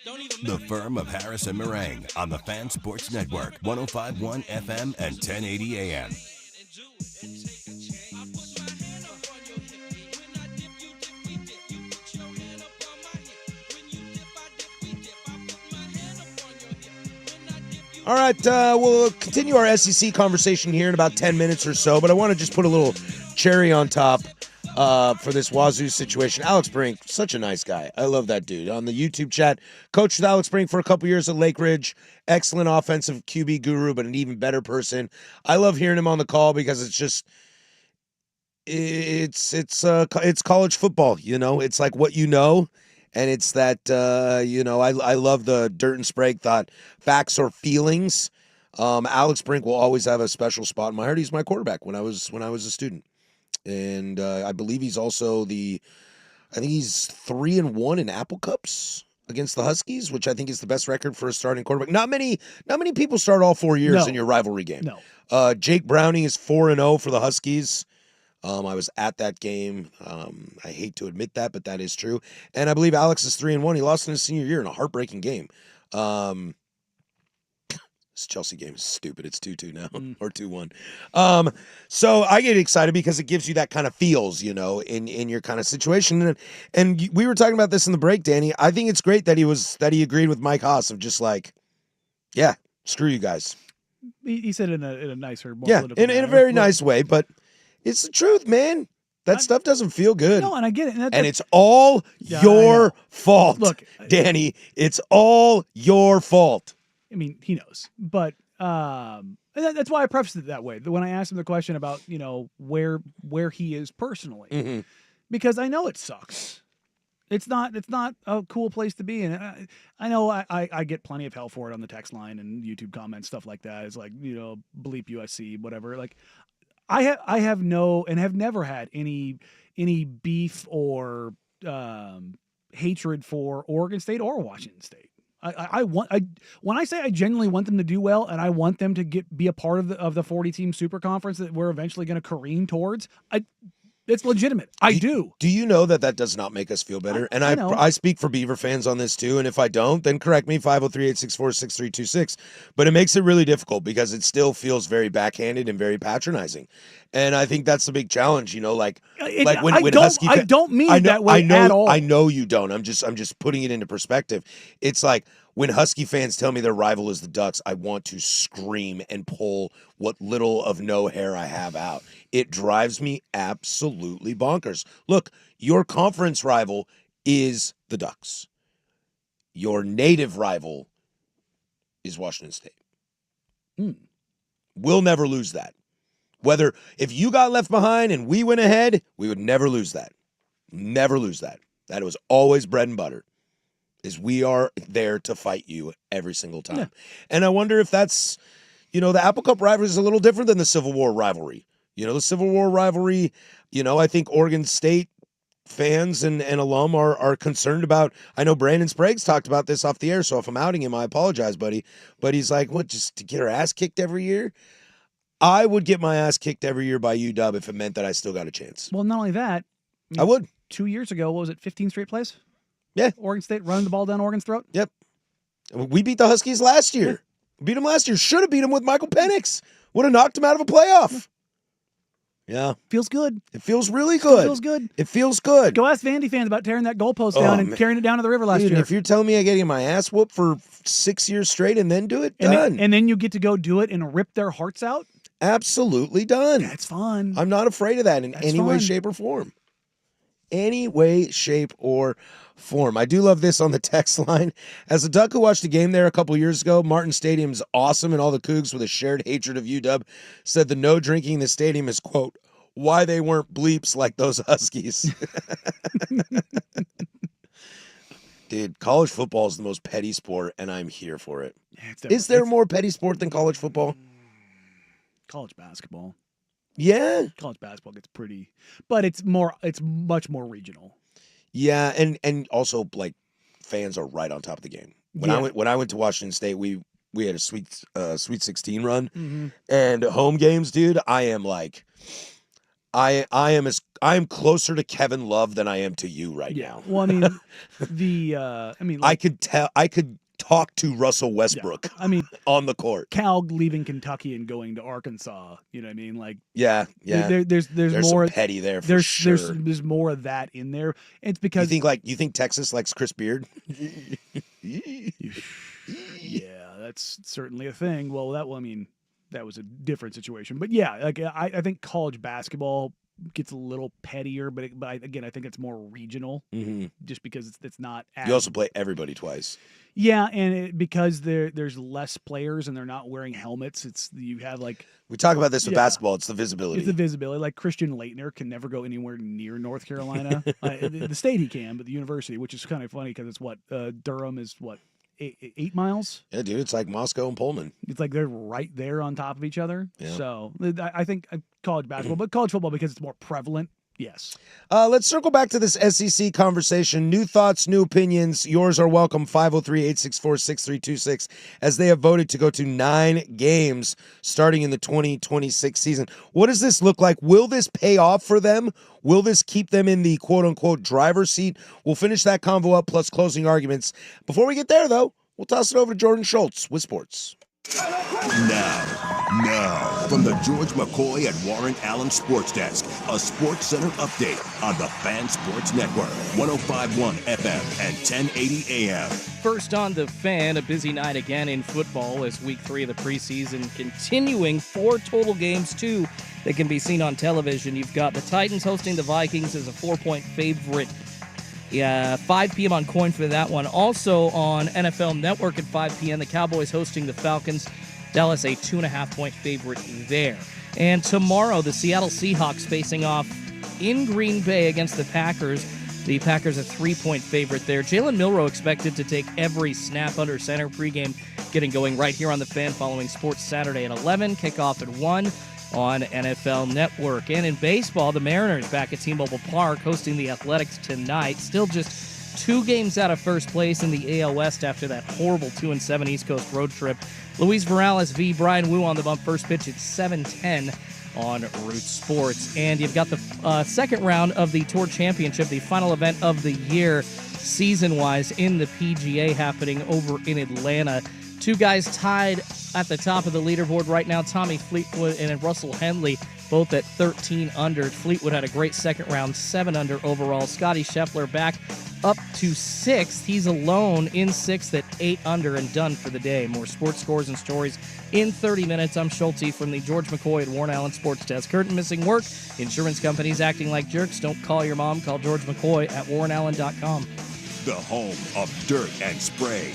Speaker 3: The Firm of Harris and Marang on the Fan Sports Network, 105.1 FM and 1080 AM.
Speaker 1: All right, we'll continue our SEC conversation here in about 10 minutes or so, but I want to just put a little cherry on top for this Wazoo situation. Alex Brink, such a nice guy. I love that dude. On the YouTube chat, coached with Alex Brink for a couple years at Lake Ridge. Excellent offensive QB guru, but an even better person. I love hearing him on the call because it's just it's college football, you know? It's like what you know. And it's that, I love the dirt and Sprague thought, facts or feelings. Alex Brink will always have a special spot in my heart. He's my quarterback when I was a student. And I believe he's also I think he's 3-1 in Apple Cups against the Huskies, which I think is the best record for a starting quarterback. Not many people start all 4 years in your rivalry game.
Speaker 2: No.
Speaker 1: Jake Browning is 4-0 for the Huskies. I was at that game. I hate to admit that, but that is true. And I believe Alex is 3-1. He lost in his senior year in a heartbreaking game. This Chelsea game is stupid. It's 2-2 now, or 2-1. So I get excited because it gives you that kind of feels, in your kind of situation. And we were talking about this in the break, Danny. I think it's great that he agreed with Mike Haas of just like, yeah, screw you guys.
Speaker 2: He said it in a nicer, more
Speaker 1: in a very nice way, but it's the truth, man. That stuff doesn't feel good.
Speaker 2: No, and I get it.
Speaker 1: And it's all your fault.
Speaker 2: Look,
Speaker 1: Danny, it's all your fault.
Speaker 2: I mean, he knows. But that's why I prefaced it that way. When I asked him the question about, where he is personally. Because I know it sucks. It's not a cool place to be. And I know I get plenty of hell for it on the text line and YouTube comments, stuff like that. It's like, bleep USC, whatever. Like, I have no and have never had any beef or hatred for Oregon State or Washington State. When I say I genuinely want them to do well and I want them to be a part of the 40-team super conference that we're eventually going to careen towards, it's legitimate. I do.
Speaker 1: Do you know that does not make us feel better? And I speak for Beaver fans on this too. And if I don't, then correct me, 503-864-6326. But it makes it really difficult because it still feels very backhanded and very patronizing. And I think that's the big challenge, when Husky
Speaker 2: I don't mean it that way at all.
Speaker 1: I know you don't. I'm just putting it into perspective. It's like when Husky fans tell me their rival is the Ducks, I want to scream and pull what little of no hair I have out. It drives me absolutely bonkers. Look, your conference rival is the Ducks. Your native rival is Washington State. We'll never lose that. If you got left behind and we went ahead, we would never lose that. Never lose that. That was always bread and butter. Is we are there to fight you every single time. Yeah. And I wonder if that's, the Apple Cup rivalry is a little different than the Civil War rivalry. The Civil War rivalry, I think Oregon State fans and alum are concerned about. I know Brandon Sprague's talked about this off the air, so if I'm outing him, I apologize, buddy. But he's like, what, just to get our ass kicked every year? I would get my ass kicked every year by UW if it meant that I still got a chance.
Speaker 2: Well, not only that.
Speaker 1: I would.
Speaker 2: 2 years ago, what was it, 15 straight plays?
Speaker 1: Yeah.
Speaker 2: Oregon State running the ball down Oregon's throat?
Speaker 1: Yep. We beat the Huskies last year. We beat them last year. Should have beat them with Michael Penix. Would have knocked him out of a playoff. Yeah.
Speaker 2: Feels good.
Speaker 1: It feels really good.
Speaker 2: Feels good.
Speaker 1: It feels good.
Speaker 2: Go ask Vandy fans about tearing that goalpost down and carrying it down to the river last year.
Speaker 1: If you're telling me I get my ass whooped for 6 years straight and then do it, done.
Speaker 2: And then you get to go do it and rip their hearts out?
Speaker 1: Absolutely done.
Speaker 2: That's fun.
Speaker 1: I'm not afraid of that in any way, shape, or form. Any way, shape, or form. I do love this on the text line. As a Duck who watched a game there a couple years ago, Martin Stadium's awesome, and all the Cougs with a shared hatred of UW said the no drinking in the stadium is, quote, why they weren't bleeps like those Huskies. Dude, college football is the most petty sport, and I'm here for it. Is there more petty sport than college football?
Speaker 2: College basketball.
Speaker 1: Yeah.
Speaker 2: College basketball gets pretty, but it's much more regional.
Speaker 1: Yeah, and also like fans are right on top of the game. When I went to Washington State, we had a Sweet 16 run, and home games, dude. I am like, I am closer to Kevin Love than I am to you right now.
Speaker 2: Well, I mean,
Speaker 1: I could talk to Russell Westbrook.
Speaker 2: I mean,
Speaker 1: on the court.
Speaker 2: Cal leaving Kentucky and going to Arkansas. You know what I mean? Like,
Speaker 1: yeah.
Speaker 2: There's
Speaker 1: some
Speaker 2: more
Speaker 1: petty there.
Speaker 2: There's more of that in there. It's because
Speaker 1: you think Texas likes Chris Beard?
Speaker 2: Yeah, that's certainly a thing. Well, that was a different situation. But yeah, like I think college basketball gets a little pettier, but again, I think it's more regional, just because it's not.
Speaker 1: You also play everybody twice.
Speaker 2: Yeah, and because there's less players and they're not wearing helmets, you have like
Speaker 1: we talk about this with basketball. It's the visibility.
Speaker 2: It's the visibility. Like Christian Laettner can never go anywhere near North Carolina. The state he can, but the university, which is kind of funny because it's Durham is 8 miles.
Speaker 1: Yeah, dude, it's like Moscow and Pullman.
Speaker 2: It's like they're right there on top of each other.
Speaker 1: Yeah.
Speaker 2: So I think college basketball, but college football because it's more prevalent. Yes.
Speaker 1: Let's circle back to this SEC conversation. New thoughts, new opinions. Yours are welcome. 503-864-6326 as they have voted to go to 9 games starting in the 2026 season. What does this look like? Will this pay off for them? Will this keep them in the quote-unquote driver's seat? We'll finish that convo up plus closing arguments. Before we get there, though, we'll toss it over to Jordan Schultz with sports.
Speaker 3: Now, from the George McCoy and Warren Allen Sports Desk, a Sports Center update on the Fan Sports Network, 105.1 FM and 1080 AM.
Speaker 5: First on the Fan, a busy night again in football as week 3 of the preseason continuing. 4 total games, too, that can be seen on television. You've got the Titans hosting the Vikings as a 4-point favorite. 5 p.m. on Coin for that one. Also on NFL Network at 5 p.m., the Cowboys hosting the Falcons. Dallas a 2.5-point favorite there. And tomorrow, the Seattle Seahawks facing off in Green Bay against the Packers. The Packers a 3-point favorite there. Jalen Milroe expected to take every snap under center. Pregame getting going right here on the Fan following Sports Saturday at 11. Kickoff at 1 on NFL Network. And in baseball, the Mariners back at T-Mobile Park hosting the Athletics tonight. Still just 2 games out of first place in the AL West after that horrible 2-7 East Coast road trip. Luis Morales v. Brian Wu on the bump. First pitch at 7:10 on Root Sports. And you've got the second round of the Tour Championship, the final event of the year season-wise in the PGA happening over in Atlanta. 2 guys tied at the top of the leaderboard right now, Tommy Fleetwood and Russell Henley, both at 13 under. Fleetwood had a great second round, 7 under overall. Scotty Scheffler back up to 6th. He's alone in 6th at 8 under and done for the day. More sports scores and stories in 30 minutes. I'm Schulte from the George McCoy and Warren Allen Sports Desk. Curtain missing work. Insurance companies acting like jerks. Don't call your mom. Call George McCoy at warrenallen.com.
Speaker 3: The home of dirt and spray.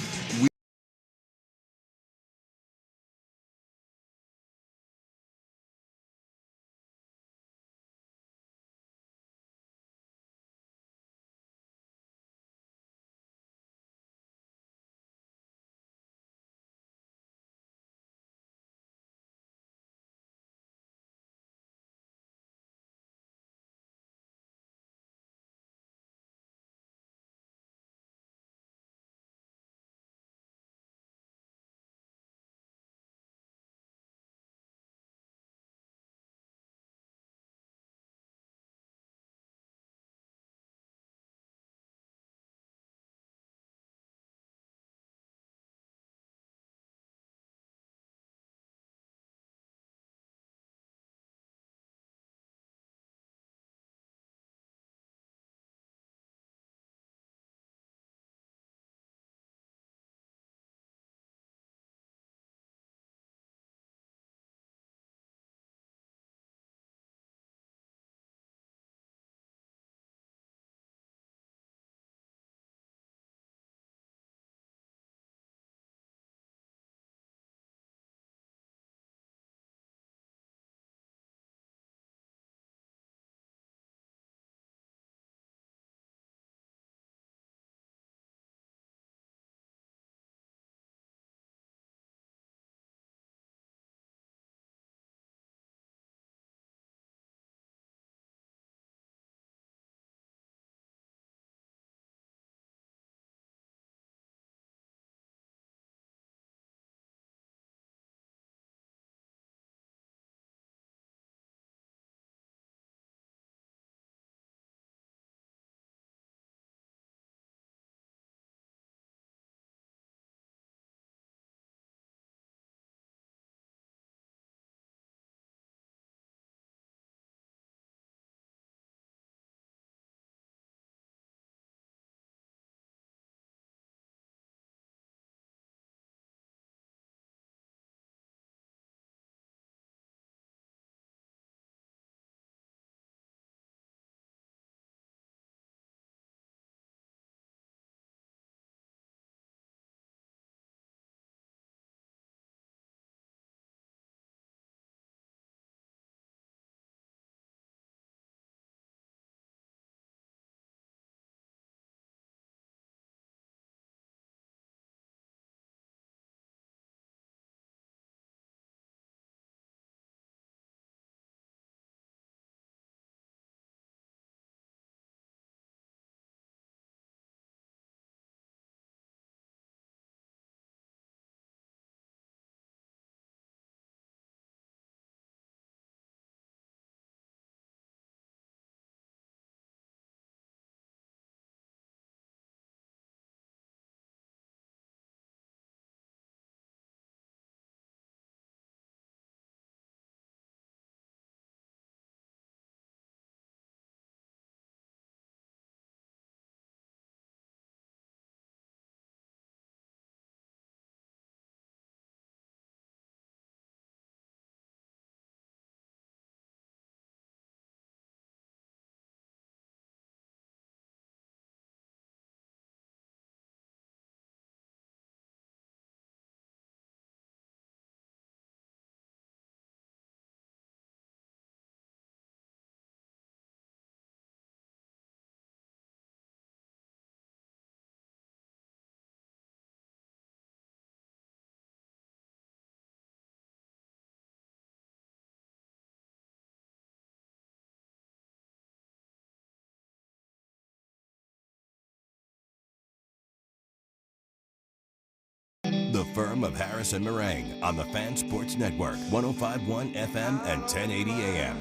Speaker 3: The Firm of Harris and Marang on the Fan Sports Network, 105.1 FM and 1080 AM.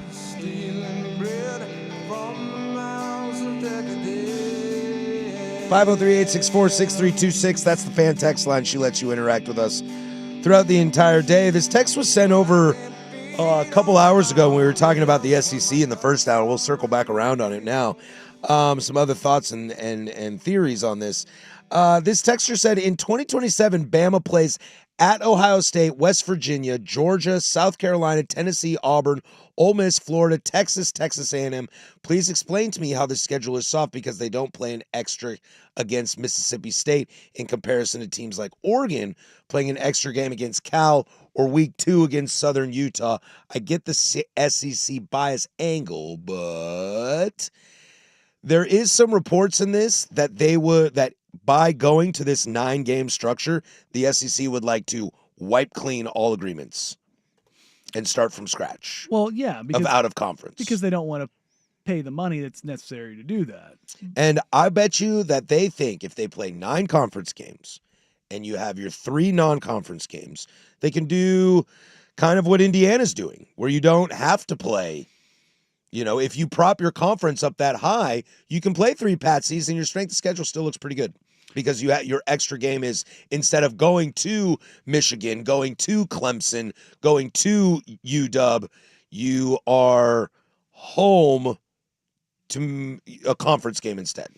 Speaker 1: 503-864-6326. That's the fan text line. She lets you interact with us throughout the entire day. This text was sent over a couple hours ago when we were talking about the SEC in the first hour. We'll circle back around on it now. Some other thoughts and theories on this. This texter said, in 2027, Bama plays at Ohio State, West Virginia, Georgia, South Carolina, Tennessee, Auburn, Ole Miss, Florida, Texas, Texas A&M. Please explain to me how the schedule is soft because they don't play an extra against Mississippi State in comparison to teams like Oregon playing an extra game against Cal or week 2 against Southern Utah. I get the SEC bias angle, but there is some reports in this that that by going to this 9-game structure, the SEC would like to wipe clean all agreements and start from scratch.
Speaker 2: Well, yeah, because
Speaker 1: out of conference.
Speaker 2: Because they don't want to pay the money that's necessary to do that.
Speaker 1: And I bet you that they think if they play 9 conference games and you have your 3 non-conference games, they can do kind of what Indiana's doing, where you don't have to play. You know, if you prop your conference up that high, you can play 3 patsies and your strength of schedule still looks pretty good because your extra game is, instead of going to Michigan, going to Clemson, going to UW, you are home to a conference game instead.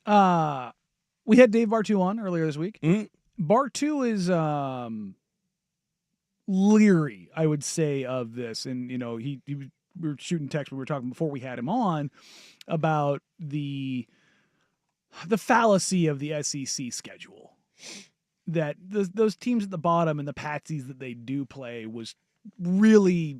Speaker 2: We had Dave Bartu on earlier this week.
Speaker 1: Mm-hmm.
Speaker 2: Bartu is leery, I would say, of this. And, you know, we were shooting text. We were talking before we had him on about the fallacy of the SEC schedule. That those teams at the bottom and the patsies that they do play was really,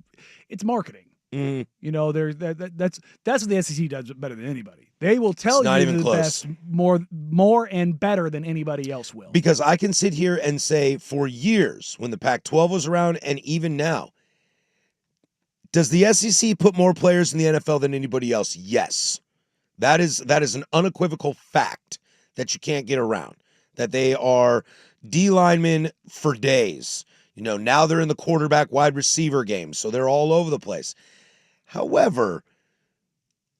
Speaker 2: it's marketing.
Speaker 1: Mm.
Speaker 2: You know, that's what the SEC does better than anybody. They will tell
Speaker 1: not
Speaker 2: you
Speaker 1: even
Speaker 2: the
Speaker 1: close.
Speaker 2: best more and better than anybody else will.
Speaker 1: Because I can sit here and say for years when the Pac-12 was around and even now, does the SEC put more players in the NFL than anybody else? Yes. That is an unequivocal fact that you can't get around. That they are D linemen for days. You know, now they're in the quarterback wide receiver game, so they're all over the place. However,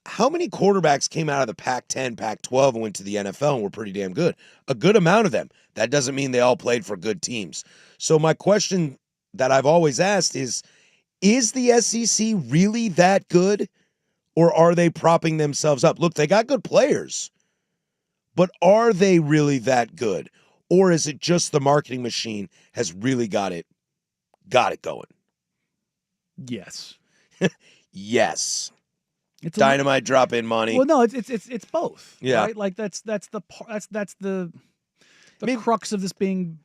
Speaker 1: how many quarterbacks came out of the Pac-10, Pac-12 and went to the NFL and were pretty damn good? A good amount of them. That doesn't mean they all played for good teams. So my question that I've always asked is the SEC really that good, or are they propping themselves up? Look, they got good players, but are they really that good? Or is it just the marketing machine has really got it going?
Speaker 2: Yes.
Speaker 1: Yes.
Speaker 2: It's
Speaker 1: Dynamite drop in money.
Speaker 2: Well, no, it's both.
Speaker 1: Yeah.
Speaker 2: Right? Like that's the crux of this being.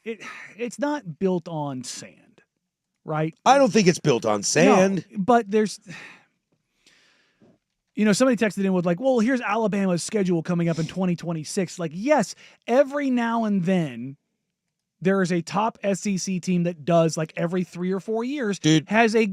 Speaker 2: It's not built on sand, right?
Speaker 1: I don't think it's built on sand.
Speaker 2: No, but there's. You know, somebody texted in with like, well, here's Alabama's schedule coming up in 2026. Like, yes, every now and then there is a top SEC team that does, like every 3 or 4 years, has a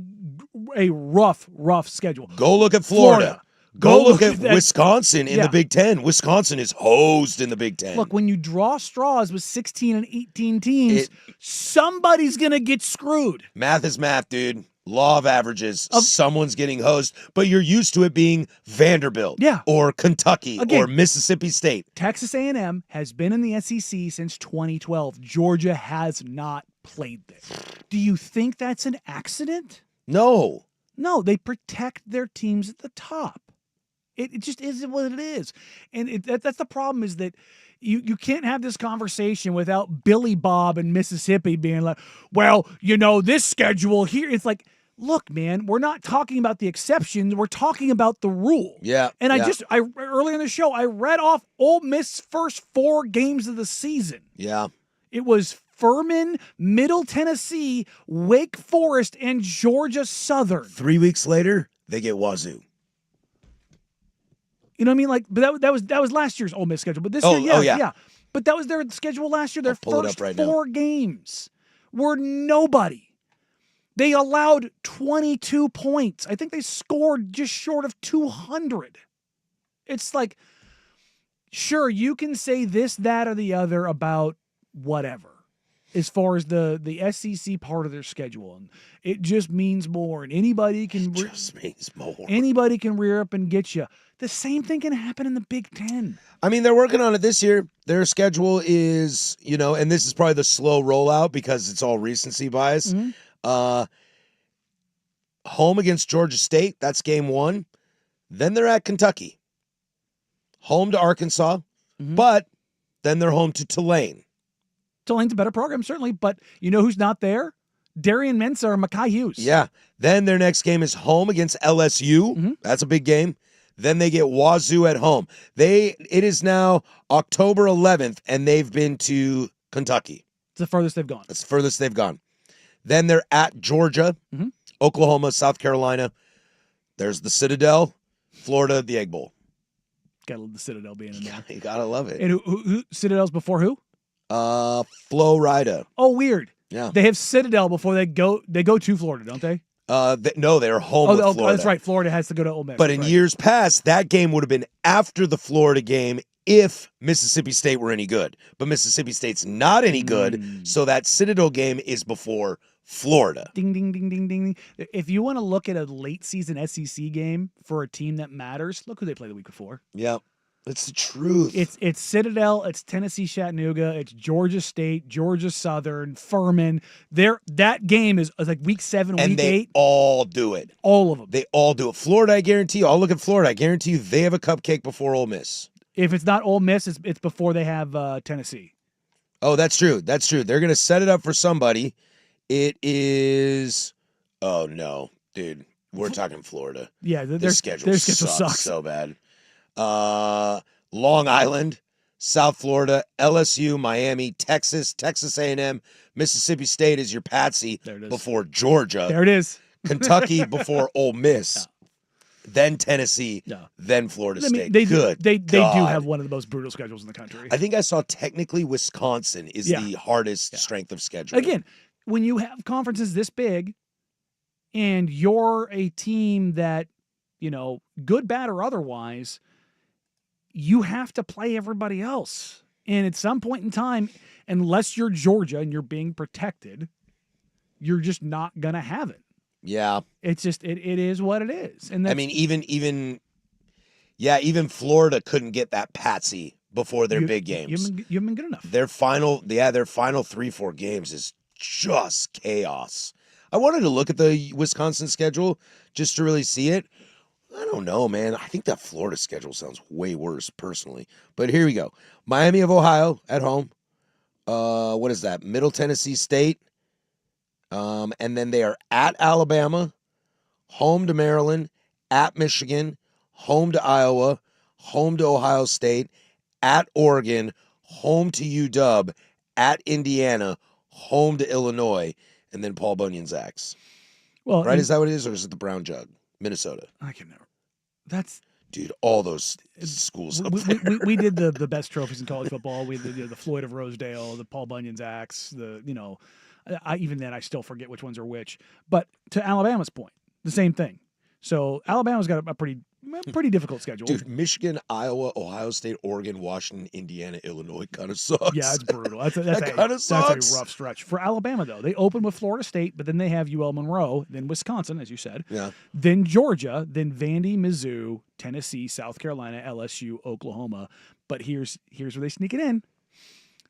Speaker 2: rough schedule.
Speaker 1: Go look at Florida. Go look at Wisconsin in the Big Ten. Wisconsin is hosed in the Big Ten.
Speaker 2: Look, when you draw straws with 16 and 18 teams, somebody's going to get screwed.
Speaker 1: Math is math, dude. Law of averages. Someone's getting hosed, but you're used to it being Vanderbilt, or Kentucky, or Mississippi State.
Speaker 2: Texas A&M has been in the SEC since 2012. Georgia has not played there. Do you think that's an accident?
Speaker 1: No.
Speaker 2: No, they protect their teams at the top. It just isn't what it is. And that's the problem, is that you can't have this conversation without Billy Bob in Mississippi being like, well, you know, this schedule here. It's like, look, man, we're not talking about the exceptions. We're talking about the rule.
Speaker 1: Yeah.
Speaker 2: And I earlier in the show, I read off Ole Miss's first 4 games of the season.
Speaker 1: Yeah.
Speaker 2: It was Furman, Middle Tennessee, Wake Forest, and Georgia Southern.
Speaker 1: 3 weeks later, they get Wazoo.
Speaker 2: You know what I mean? Like, but that was last year's Ole Miss schedule. But this year, yeah. But that was their schedule last year. Their first 4 games were nobody. They allowed 22 points. I think they scored just short of 200. It's like, sure, you can say this, that, or the other about whatever. as far as the SEC part of their schedule. And it just means more, and anybody can
Speaker 1: means more.
Speaker 2: Anybody can rear up and get you. The same thing can happen in the Big Ten.
Speaker 1: I mean, they're working on it this year. Their schedule is, and this is probably the slow rollout because it's all recency bias.
Speaker 2: Mm-hmm.
Speaker 1: Home against Georgia State, that's game 1. Then they're at Kentucky. Home to Arkansas, but then they're home to Tulane.
Speaker 2: Tulane's a better program, certainly, but you know who's not there? Darian Mensah or Mekhi Hughes.
Speaker 1: Yeah. Then their next game is home against LSU.
Speaker 2: Mm-hmm.
Speaker 1: That's a big game. Then they get Wazoo at home. It is now October 11th, and they've been to Kentucky.
Speaker 2: It's the furthest they've gone.
Speaker 1: That's the furthest they've gone. Then they're at Georgia, Oklahoma, South Carolina. There's the Citadel, Florida, the Egg Bowl.
Speaker 2: Gotta love the Citadel being in there.
Speaker 1: You gotta love it.
Speaker 2: And who Citadel's before who?
Speaker 1: Flo Rida.
Speaker 2: Oh, weird.
Speaker 1: Yeah.
Speaker 2: They have Citadel before they go to Florida, don't they?
Speaker 1: No, they're home with Florida.
Speaker 2: That's right. Florida has to go to Ole Miss.
Speaker 1: But in years past, that game would have been after the Florida game if Mississippi State were any good. But Mississippi State's not any good, so that Citadel game is before Florida.
Speaker 2: Ding, ding, ding, ding, ding. If you want to look at a late season SEC game for a team that matters, look who they play the week before.
Speaker 1: Yep. It's the truth.
Speaker 2: It's Citadel, it's Tennessee Chattanooga, it's Georgia State, Georgia Southern, Furman. That game is like week 7,
Speaker 1: and
Speaker 2: week
Speaker 1: they
Speaker 2: 8.
Speaker 1: all do it.
Speaker 2: All of them.
Speaker 1: They all do it. Florida, I guarantee you. I'll look at Florida. I guarantee you they have a cupcake before Ole Miss.
Speaker 2: If it's not Ole Miss, it's before they have Tennessee.
Speaker 1: Oh, that's true. That's true. They're going to set it up for somebody. It is. Oh no, dude. We're talking Florida.
Speaker 2: Yeah,
Speaker 1: their schedule sucks so bad. Long Island, South Florida, LSU, Miami, Texas, Texas A&M, Mississippi State is your patsy before Georgia.
Speaker 2: There it is.
Speaker 1: Kentucky before Ole Miss. Then Tennessee, then Florida State.
Speaker 2: They do have one of the most brutal schedules in the country.
Speaker 1: I think I saw technically Wisconsin is the hardest strength of schedule.
Speaker 2: Again, when you have conferences this big and you're a team that, good, bad, or otherwise, you have to play everybody else. And at some point in time, unless you're Georgia and you're being protected, you're just not going to have it.
Speaker 1: Yeah.
Speaker 2: It's just, it is what it is. And
Speaker 1: I mean, even Florida couldn't get that patsy before their big games.
Speaker 2: You haven't been good enough.
Speaker 1: Their final 3-4 games is just chaos. I wanted to look at the Wisconsin schedule just to really see it. I don't know, man. I think that Florida schedule sounds way worse personally. But here we go. Miami of Ohio at home. What is that? Middle Tennessee State. And then they are at Alabama, home to Maryland, at Michigan, home to Iowa, home to Ohio State, at Oregon, home to UW, at Indiana, home to Illinois, and then Paul Bunyan's Axe.
Speaker 2: Well,
Speaker 1: right? Is that what it is, or is it the Brown Jug? Minnesota.
Speaker 2: I can never. That's
Speaker 1: dude. All those schools.
Speaker 2: We did the best trophies in college football. We did the Floyd of Rosedale, the Paul Bunyan's Axe. Even then I still forget which ones are which. But to Alabama's point, the same thing. So Alabama's got a pretty difficult schedule.
Speaker 1: Dude, Michigan, Iowa, Ohio State, Oregon, Washington, Indiana, Illinois kind of sucks.
Speaker 2: Yeah, it's brutal. That's a rough stretch. For Alabama, though, they open with Florida State, but then they have UL Monroe, then Wisconsin, as you said.
Speaker 1: Yeah.
Speaker 2: Then Georgia, then Vandy, Mizzou, Tennessee, South Carolina, LSU, Oklahoma. But here's where they sneak it in.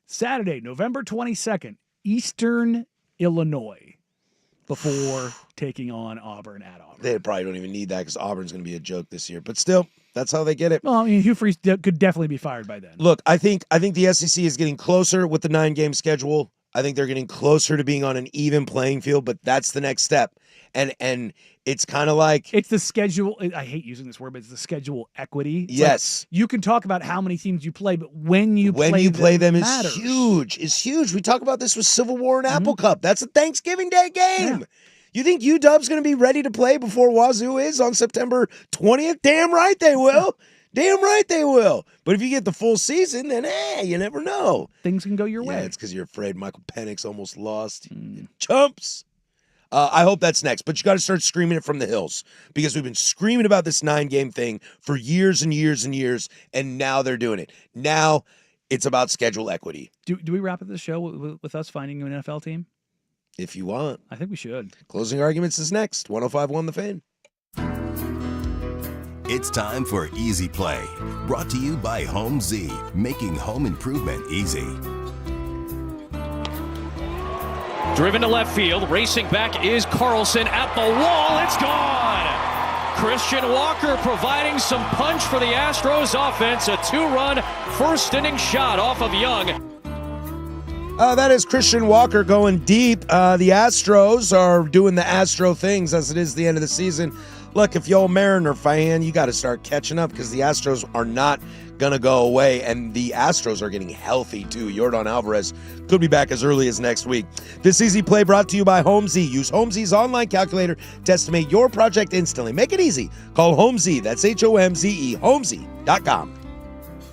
Speaker 2: Saturday, November 22nd, Eastern Illinois, before taking on Auburn at Auburn.
Speaker 1: They probably don't even need that because Auburn's going to be a joke this year. But still, that's how they get it.
Speaker 2: Well, I mean, Hugh Freeze could definitely be fired by then.
Speaker 1: Look, I think the SEC is getting closer with the 9-game schedule. I think they're getting closer to being on an even playing field, but that's the next step. And it's kind of like...
Speaker 2: It's the schedule... I hate using this word, but it's the schedule equity. It's
Speaker 1: yes.
Speaker 2: Like you can talk about how many teams you play, but when you
Speaker 1: play them is
Speaker 2: matters.
Speaker 1: huge. It's huge. We talk about this with Civil War and Apple Cup. That's a Thanksgiving Day game. Yeah. You think UW's going to be ready to play before Wazoo is on September 20th? Damn right they will. Damn right they will. But if you get the full season, then you never know.
Speaker 2: Things can go your way.
Speaker 1: Yeah, it's because you're afraid Michael Penix almost lost. Chumps. I hope that's next. But you got to start screaming it from the hills because we've been screaming about this 9-game thing for years and years and years, and now they're doing it. Now It's about schedule equity.
Speaker 2: Do we wrap up the show with us finding an NFL team?
Speaker 1: If you want.
Speaker 2: I think we should.
Speaker 1: Closing arguments is next. 105.1 The Fan.
Speaker 3: It's time for Easy Play, brought to you by Home Z, making home improvement easy.
Speaker 4: Driven to left field, racing back is Carlson at the wall. It's gone. Christian Walker providing some punch for the Astros offense. A 2-run first inning shot off of Young.
Speaker 1: That is Christian Walker going deep. The Astros are doing the Astro things as it is the end of the season. Look, if you're a Mariner fan, you got to start catching up because the Astros are not going to go away, and the Astros are getting healthy too. Yordan Alvarez could be back as early as next week. This Easy Play brought to you by Home Z. Use Home Z's online calculator to estimate your project instantly. Make it easy. Call Home Z. That's HOMZE. HomeZ.com.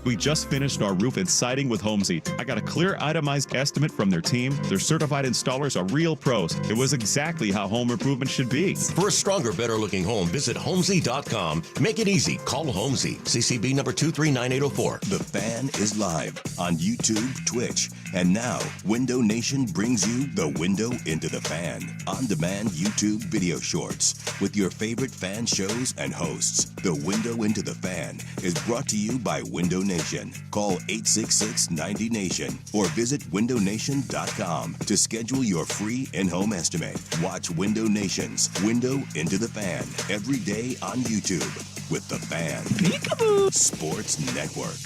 Speaker 12: We just finished our roof and siding with HomeZ. I got a clear itemized estimate from their team. Their certified installers are real pros. It was exactly how home improvement should be.
Speaker 3: For a stronger, better-looking home, visit HomeZ.com. Make it easy. Call HomeZ. CCB number 239804. The Fan is live on YouTube, Twitch, and now Window Nation brings you the Window into the Fan. On-demand YouTube video shorts with your favorite fan shows and hosts. The Window into the Fan is brought to you by Window Nation. Call 866-90-NATION or visit windownation.com to schedule your free in-home estimate. Watch Window Nation's Window into the Fan every day on YouTube with The Fan. Peekaboo! Sports Network.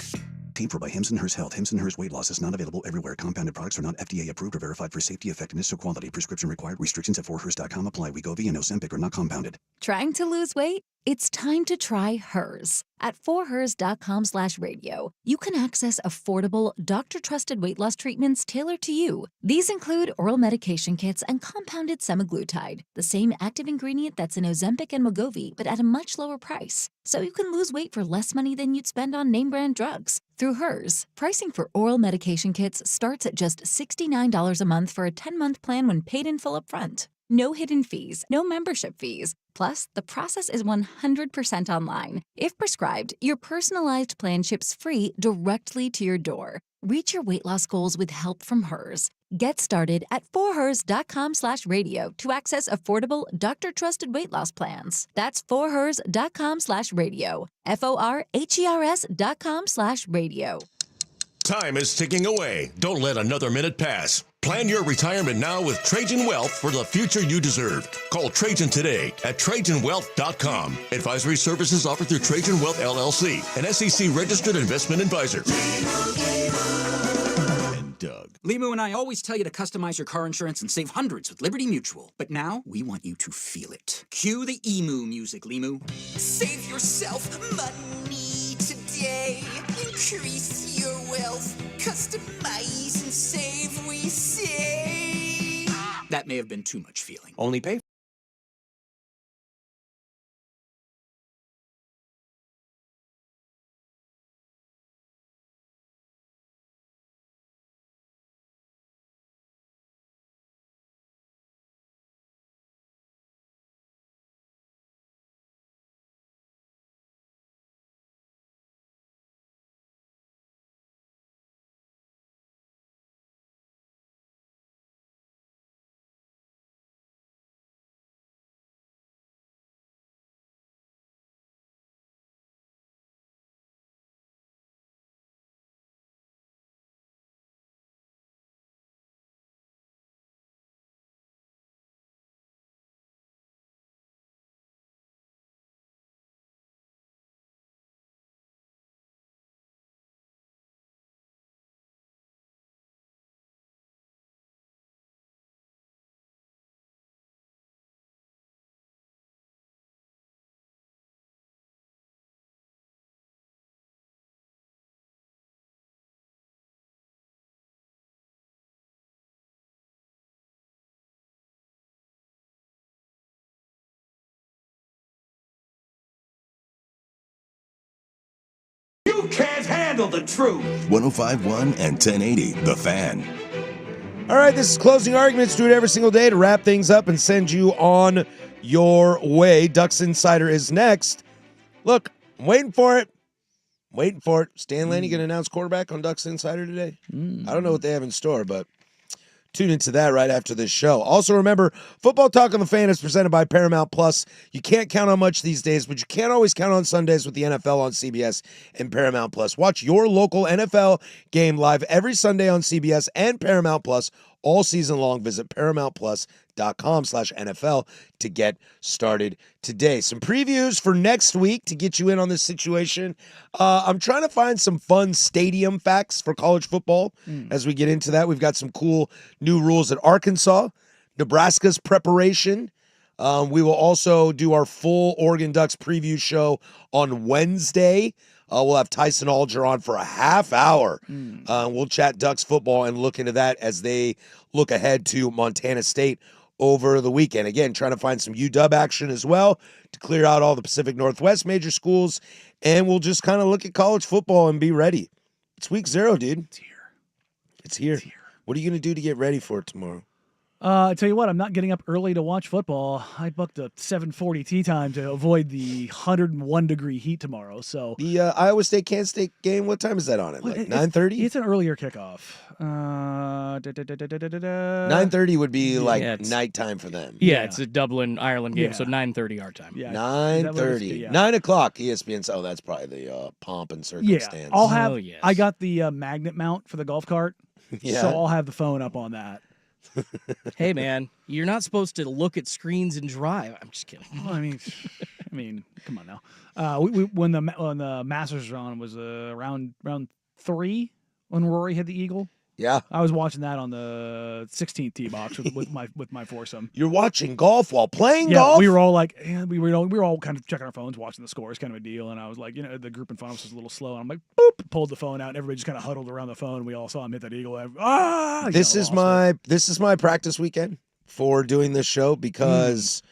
Speaker 13: Paid for by Hims & Hers Health. Hims & Hers weight loss is not available everywhere. Compounded products are not FDA approved or verified for safety, effectiveness, or quality. Prescription required. Restrictions at 4hers.com apply. Wegovy and Ozempic are not compounded.
Speaker 14: Trying to lose weight? It's time to try Hers. At 4hers.com/radio, you can access affordable, doctor-trusted weight loss treatments tailored to you. These include oral medication kits and compounded semaglutide, the same active ingredient that's in Ozempic and Wegovy, but at a much lower price. So you can lose weight for less money than you'd spend on name-brand drugs. Through Hers, pricing for oral medication kits starts at just $69 a month for a 10-month plan when paid in full upfront. No hidden fees, no membership fees. Plus, the process is 100% online. If prescribed, your personalized plan ships free directly to your door. Reach your weight loss goals with help from Hers. Get started at 4hers.com/radio to access affordable, doctor-trusted weight loss plans. That's 4hers.com/radio. FORHERS.com/radio.
Speaker 3: Time is ticking away. Don't let another minute pass. Plan your retirement now with Trajan Wealth for the future you deserve. Call Trajan today at TrajanWealth.com. Advisory services offered through Trajan Wealth LLC, an SEC-registered investment advisor.
Speaker 15: And Doug. Limu and I always tell you to customize your car insurance and save hundreds with Liberty Mutual. But now, we want you to feel it. Cue the emu music, Limu.
Speaker 16: Save yourself money today. Increase your wealth. Customize and save, we say.
Speaker 15: That may have been too much feeling.
Speaker 17: Only pay.
Speaker 6: You can't handle the truth.
Speaker 3: 105.1 and 1080, The Fan.
Speaker 1: All right, this is Closing Arguments. Do it every single day to wrap things up and send you on your way. Ducks Insider is next. Look, I'm waiting for it. Waiting for it. Stan Laney going to announce quarterback on Ducks Insider today? I don't know what they have in store, but tune into that right after this show. Also, remember, Football Talk on the Fan is presented by Paramount Plus. You can't count on much these days, but you can't always count on Sundays with the NFL on CBS and Paramount Plus. Watch your local NFL game live every Sunday on CBS and Paramount Plus all season long. Visit ParamountPlus.com/NFL to get started today. Some previews for next week to get you in on this situation. I'm trying to find some fun stadium facts for college football as we get into that. We've got some cool new rules at Arkansas, Nebraska's preparation. We will also do our full Oregon Ducks preview show on Wednesday. We'll have Tyson Alger on for a half hour. We'll chat Ducks football and look into that as they look ahead to Montana State over the weekend. Again, trying to find some UW action as well to clear out all the Pacific Northwest major schools. And we'll just kind of look at college football and be ready. It's week 0, dude. It's here. What are you going to do to get ready for it tomorrow?
Speaker 2: I tell you what, I'm not getting up early to watch football. I booked a 7:40 tee time to avoid the 101-degree heat tomorrow. So
Speaker 1: the Iowa State Kansas State game, what time is that on? At like 9:30?
Speaker 2: It's an earlier kickoff.
Speaker 1: 9:30 would be like nighttime for them.
Speaker 5: Yeah, it's a Dublin, Ireland game, so 9:30 our time.
Speaker 2: Yeah,
Speaker 1: 9:30. 9 o'clock ESPN. Oh, that's probably the pomp and circumstance.
Speaker 2: Yeah, I'll have. I got the magnet mount for the golf cart,
Speaker 1: Yeah.
Speaker 2: so I'll have the phone up on that.
Speaker 5: Hey man, you're not supposed to look at screens and drive. I'm just kidding.
Speaker 2: Well, I mean, come on now. When the Masters round was round 3 when Rory hit the eagle.
Speaker 1: Yeah,
Speaker 2: I was watching that on the 16th tee box with my foursome.
Speaker 1: You're watching golf while playing
Speaker 2: Yeah,
Speaker 1: golf?
Speaker 2: we were all like, we were all kind of checking our phones, watching the scores, kind of a deal. And I was like, the group in front of us was a little slow. And I'm like, boop, pulled the phone out, and everybody just kind of huddled around the phone. And we all saw him hit that eagle.
Speaker 1: This is my practice weekend for doing this show because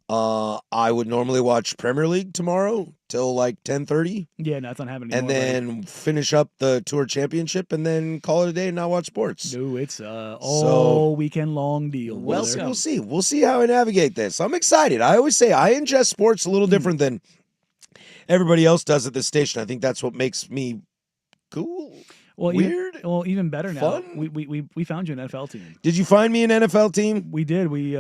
Speaker 1: I would normally watch Premier League tomorrow till like 10:30.
Speaker 2: Yeah, no, that's not happening anymore.
Speaker 1: And then finish up the Tour Championship and then call it a day and not watch sports.
Speaker 2: No, it's all weekend long deal.
Speaker 1: Well, we'll see. We'll see how I navigate this. I'm excited. I always say I ingest sports a little different than everybody else does at this station. I think that's what makes me cool.
Speaker 2: Well,
Speaker 1: weird.
Speaker 2: Even better now.
Speaker 1: Fun?
Speaker 2: We found you an NFL team.
Speaker 1: Did you find me an NFL team?
Speaker 2: We did. We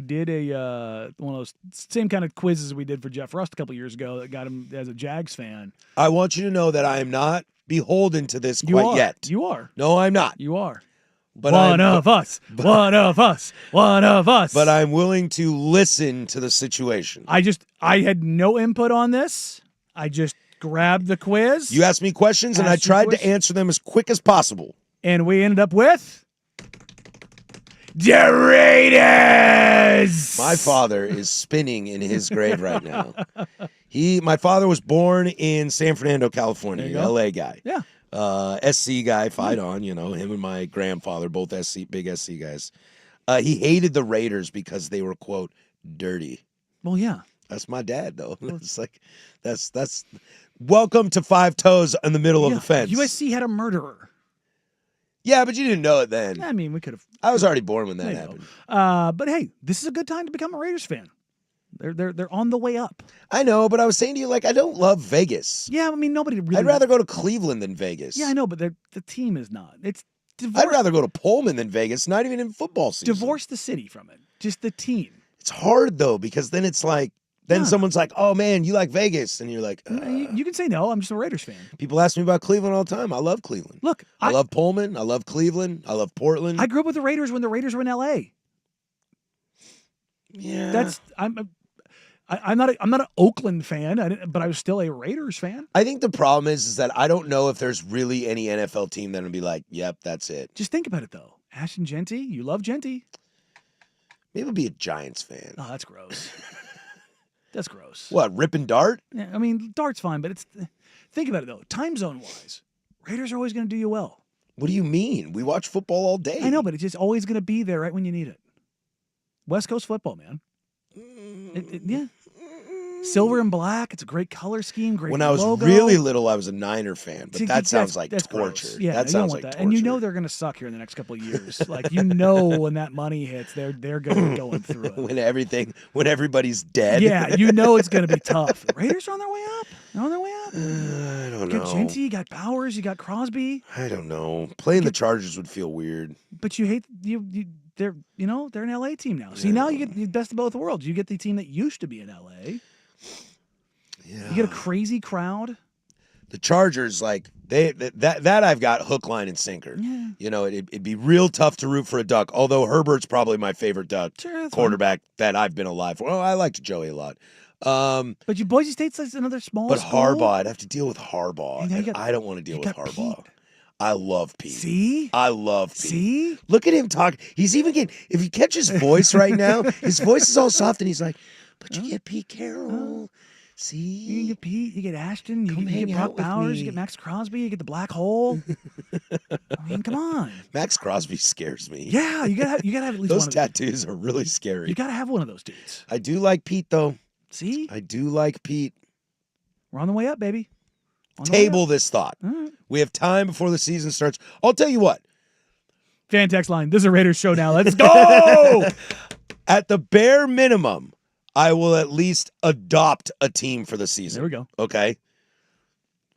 Speaker 2: did a one of those same kind of quizzes we did for Jeff Rust a couple years ago that got him as a Jags fan.
Speaker 1: I want you to know that I am not beholden to this quite yet.
Speaker 2: You are.
Speaker 1: No, I'm not.
Speaker 2: You are.
Speaker 1: But
Speaker 2: one of us. One of us.
Speaker 1: But I'm willing to listen to the situation.
Speaker 2: I had no input on this. I just grabbed the quiz.
Speaker 1: You asked me questions, and I tried to answer them as quick as possible.
Speaker 2: And we ended up with the Raiders.
Speaker 1: My father is spinning in his grave right now. My father was born in San Fernando, California, LA guy.
Speaker 2: Yeah.
Speaker 1: SC guy, fight on, him and my grandfather, both big SC guys. He hated the Raiders because they were, quote, dirty.
Speaker 2: Well, yeah.
Speaker 1: That's my dad, though. It's like, that's welcome to 5 toes in the middle of the fence.
Speaker 2: USC had a murderer.
Speaker 1: Yeah, but you didn't know it then.
Speaker 2: I mean, we could have.
Speaker 1: I was already born when that happened.
Speaker 2: But hey, this is a good time to become a Raiders fan. They're on the way up.
Speaker 1: I know, but I was saying to you, I don't love Vegas.
Speaker 2: Yeah, I mean, nobody really.
Speaker 1: I'd rather go to Cleveland than Vegas.
Speaker 2: Yeah, I know, but the team is not. It's.
Speaker 1: I'd rather go to Pullman than Vegas, not even in football season.
Speaker 2: Divorce the city from it. Just the team.
Speaker 1: It's hard, though, because then it's like, someone's like, oh, man, you like Vegas. And you're like,
Speaker 2: you can say no. I'm just a Raiders fan.
Speaker 1: People ask me about Cleveland all the time. I love Cleveland.
Speaker 2: Look,
Speaker 1: I love Pullman. I love Cleveland. I love Portland.
Speaker 2: I grew up with the Raiders when the Raiders were in L.A.
Speaker 1: Yeah.
Speaker 2: I'm not an Oakland fan, but I was still a Raiders fan.
Speaker 1: I think the problem is that I don't know if there's really any NFL team that would be like, yep, that's it.
Speaker 2: Just think about it, though. Ashton Genty, you love Genty.
Speaker 1: Maybe I'll be a Giants fan.
Speaker 2: Oh, that's gross. That's gross.
Speaker 1: What, Rip and Dart?
Speaker 2: Yeah, I mean, Dart's fine, but think about it, though. Time zone-wise, Raiders are always going to do you well.
Speaker 1: What do you mean? We watch football all day.
Speaker 2: I know, but it's just always going to be there right when you need it. West Coast football, man. Yeah. Silver and black. It's a great color scheme. Great
Speaker 1: When I was
Speaker 2: logo.
Speaker 1: really little, I was a Niner fan, but that sounds like
Speaker 2: that's
Speaker 1: torture.
Speaker 2: Gross. Yeah,
Speaker 1: that sounds like
Speaker 2: that.
Speaker 1: torture.
Speaker 2: And they're going to suck here in the next couple of years. When that money hits, they're going to be going through it.
Speaker 1: when everybody's dead.
Speaker 2: Yeah, it's going to be tough. Raiders are on their way up. They're on their way up.
Speaker 1: I don't
Speaker 2: You
Speaker 1: know.
Speaker 2: got Genty, you got Bowers, you got Crosby.
Speaker 1: I don't know. Playing the Chargers would feel weird.
Speaker 2: But you hate they're an LA team now. See, now you get the best of both worlds. You get the team that used to be in LA.
Speaker 1: Yeah.
Speaker 2: You get a crazy crowd.
Speaker 1: The Chargers, like that I've got hook, line, and sinker.
Speaker 2: Yeah.
Speaker 1: You know, it'd be real tough to root for a Duck. Although Herbert's probably my favorite Duck quarterback that I've been alive for. Oh, I liked Joey a lot.
Speaker 2: But Boise State's another small
Speaker 1: But
Speaker 2: school.
Speaker 1: Harbaugh, I'd have to deal with Harbaugh, and I don't want to deal with Harbaugh.
Speaker 2: Pete.
Speaker 1: I love Pete.
Speaker 2: See?
Speaker 1: I love Pete.
Speaker 2: See?
Speaker 1: Look at him talk. He's even getting, if you catch his voice right now, his voice is all soft, and he's like, but you get Pete Carroll. See?
Speaker 2: You get Pete, you get Ashton, you
Speaker 1: hang
Speaker 2: get
Speaker 1: out
Speaker 2: Brock
Speaker 1: with
Speaker 2: Bowers,
Speaker 1: me.
Speaker 2: you get Max Crosby, you get the black hole. I mean, come on.
Speaker 1: Max Crosby scares me.
Speaker 2: Yeah, you gotta have at least
Speaker 1: those
Speaker 2: one of
Speaker 1: tattoos are really scary.
Speaker 2: You gotta have one of those dudes.
Speaker 1: I do like Pete, though.
Speaker 2: See?
Speaker 1: I do like Pete.
Speaker 2: We're on the way up, baby. On the way
Speaker 1: Table
Speaker 2: up.
Speaker 1: this thought.
Speaker 2: All right.
Speaker 1: We have time before the season starts. I'll tell you what.
Speaker 2: Fan text line. This is a Raiders show now. Let's go.
Speaker 1: At the bare minimum, I will at least adopt a team for the season.
Speaker 2: There we go.
Speaker 1: Okay.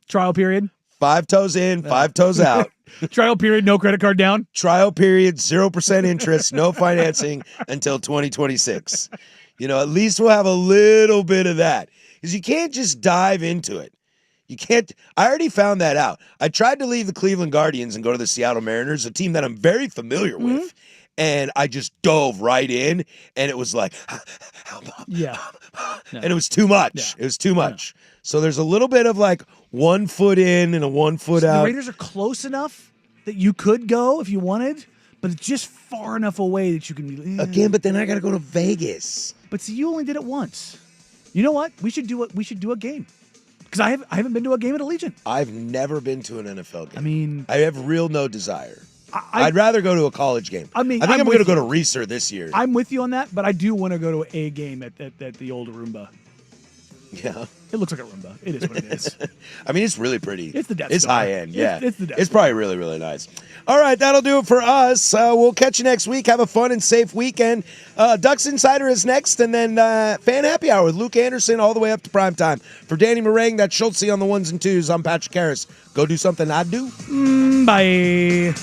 Speaker 2: Trial period.
Speaker 1: 5 toes in, 5 toes out.
Speaker 2: Trial period, no credit card down.
Speaker 1: Trial period, 0% interest, no financing until 2026. You know, at least we'll have a little bit of that. Because you can't just dive into it. You can't. I already found that out. I tried to leave the Cleveland Guardians and go to the Seattle Mariners, a team that I'm very familiar with. And I just dove right in, and it was like,
Speaker 2: Yeah.
Speaker 1: and it was too much.
Speaker 2: Yeah.
Speaker 1: It was too much. So there's a little bit of like 1 foot in and a 1 foot out.
Speaker 2: The Raiders are close enough that you could go if you wanted, but it's just far enough away that you can be
Speaker 1: Again, but then I got to go to Vegas.
Speaker 2: But see, you only did it once. You know what? We should do a game. Because I haven't been to a game at Allegiant.
Speaker 1: I've never been to an NFL game.
Speaker 2: I mean,
Speaker 1: I have no desire. I'd rather go to a college game.
Speaker 2: I mean,
Speaker 1: I think I'm
Speaker 2: with
Speaker 1: going to go
Speaker 2: you.
Speaker 1: to Reeser this year.
Speaker 2: I'm with you on that, but I do want to go to a game at the old Roomba.
Speaker 1: Yeah.
Speaker 2: It looks like a Roomba. It is what it is.
Speaker 1: I mean, it's really pretty.
Speaker 2: It's the Death
Speaker 1: It's
Speaker 2: Star.
Speaker 1: high end. Yeah.
Speaker 2: It's the Death
Speaker 1: It's
Speaker 2: Star.
Speaker 1: probably really, really nice. All right. That'll do it for us. We'll catch you next week. Have a fun and safe weekend. Ducks Insider is next, and then Fan Happy Hour with Luke Anderson all the way up to prime time. For Danny Marang, that's Schultze on the 1s and 2s. I'm Patrick Harris. Go do something I do.
Speaker 2: Bye.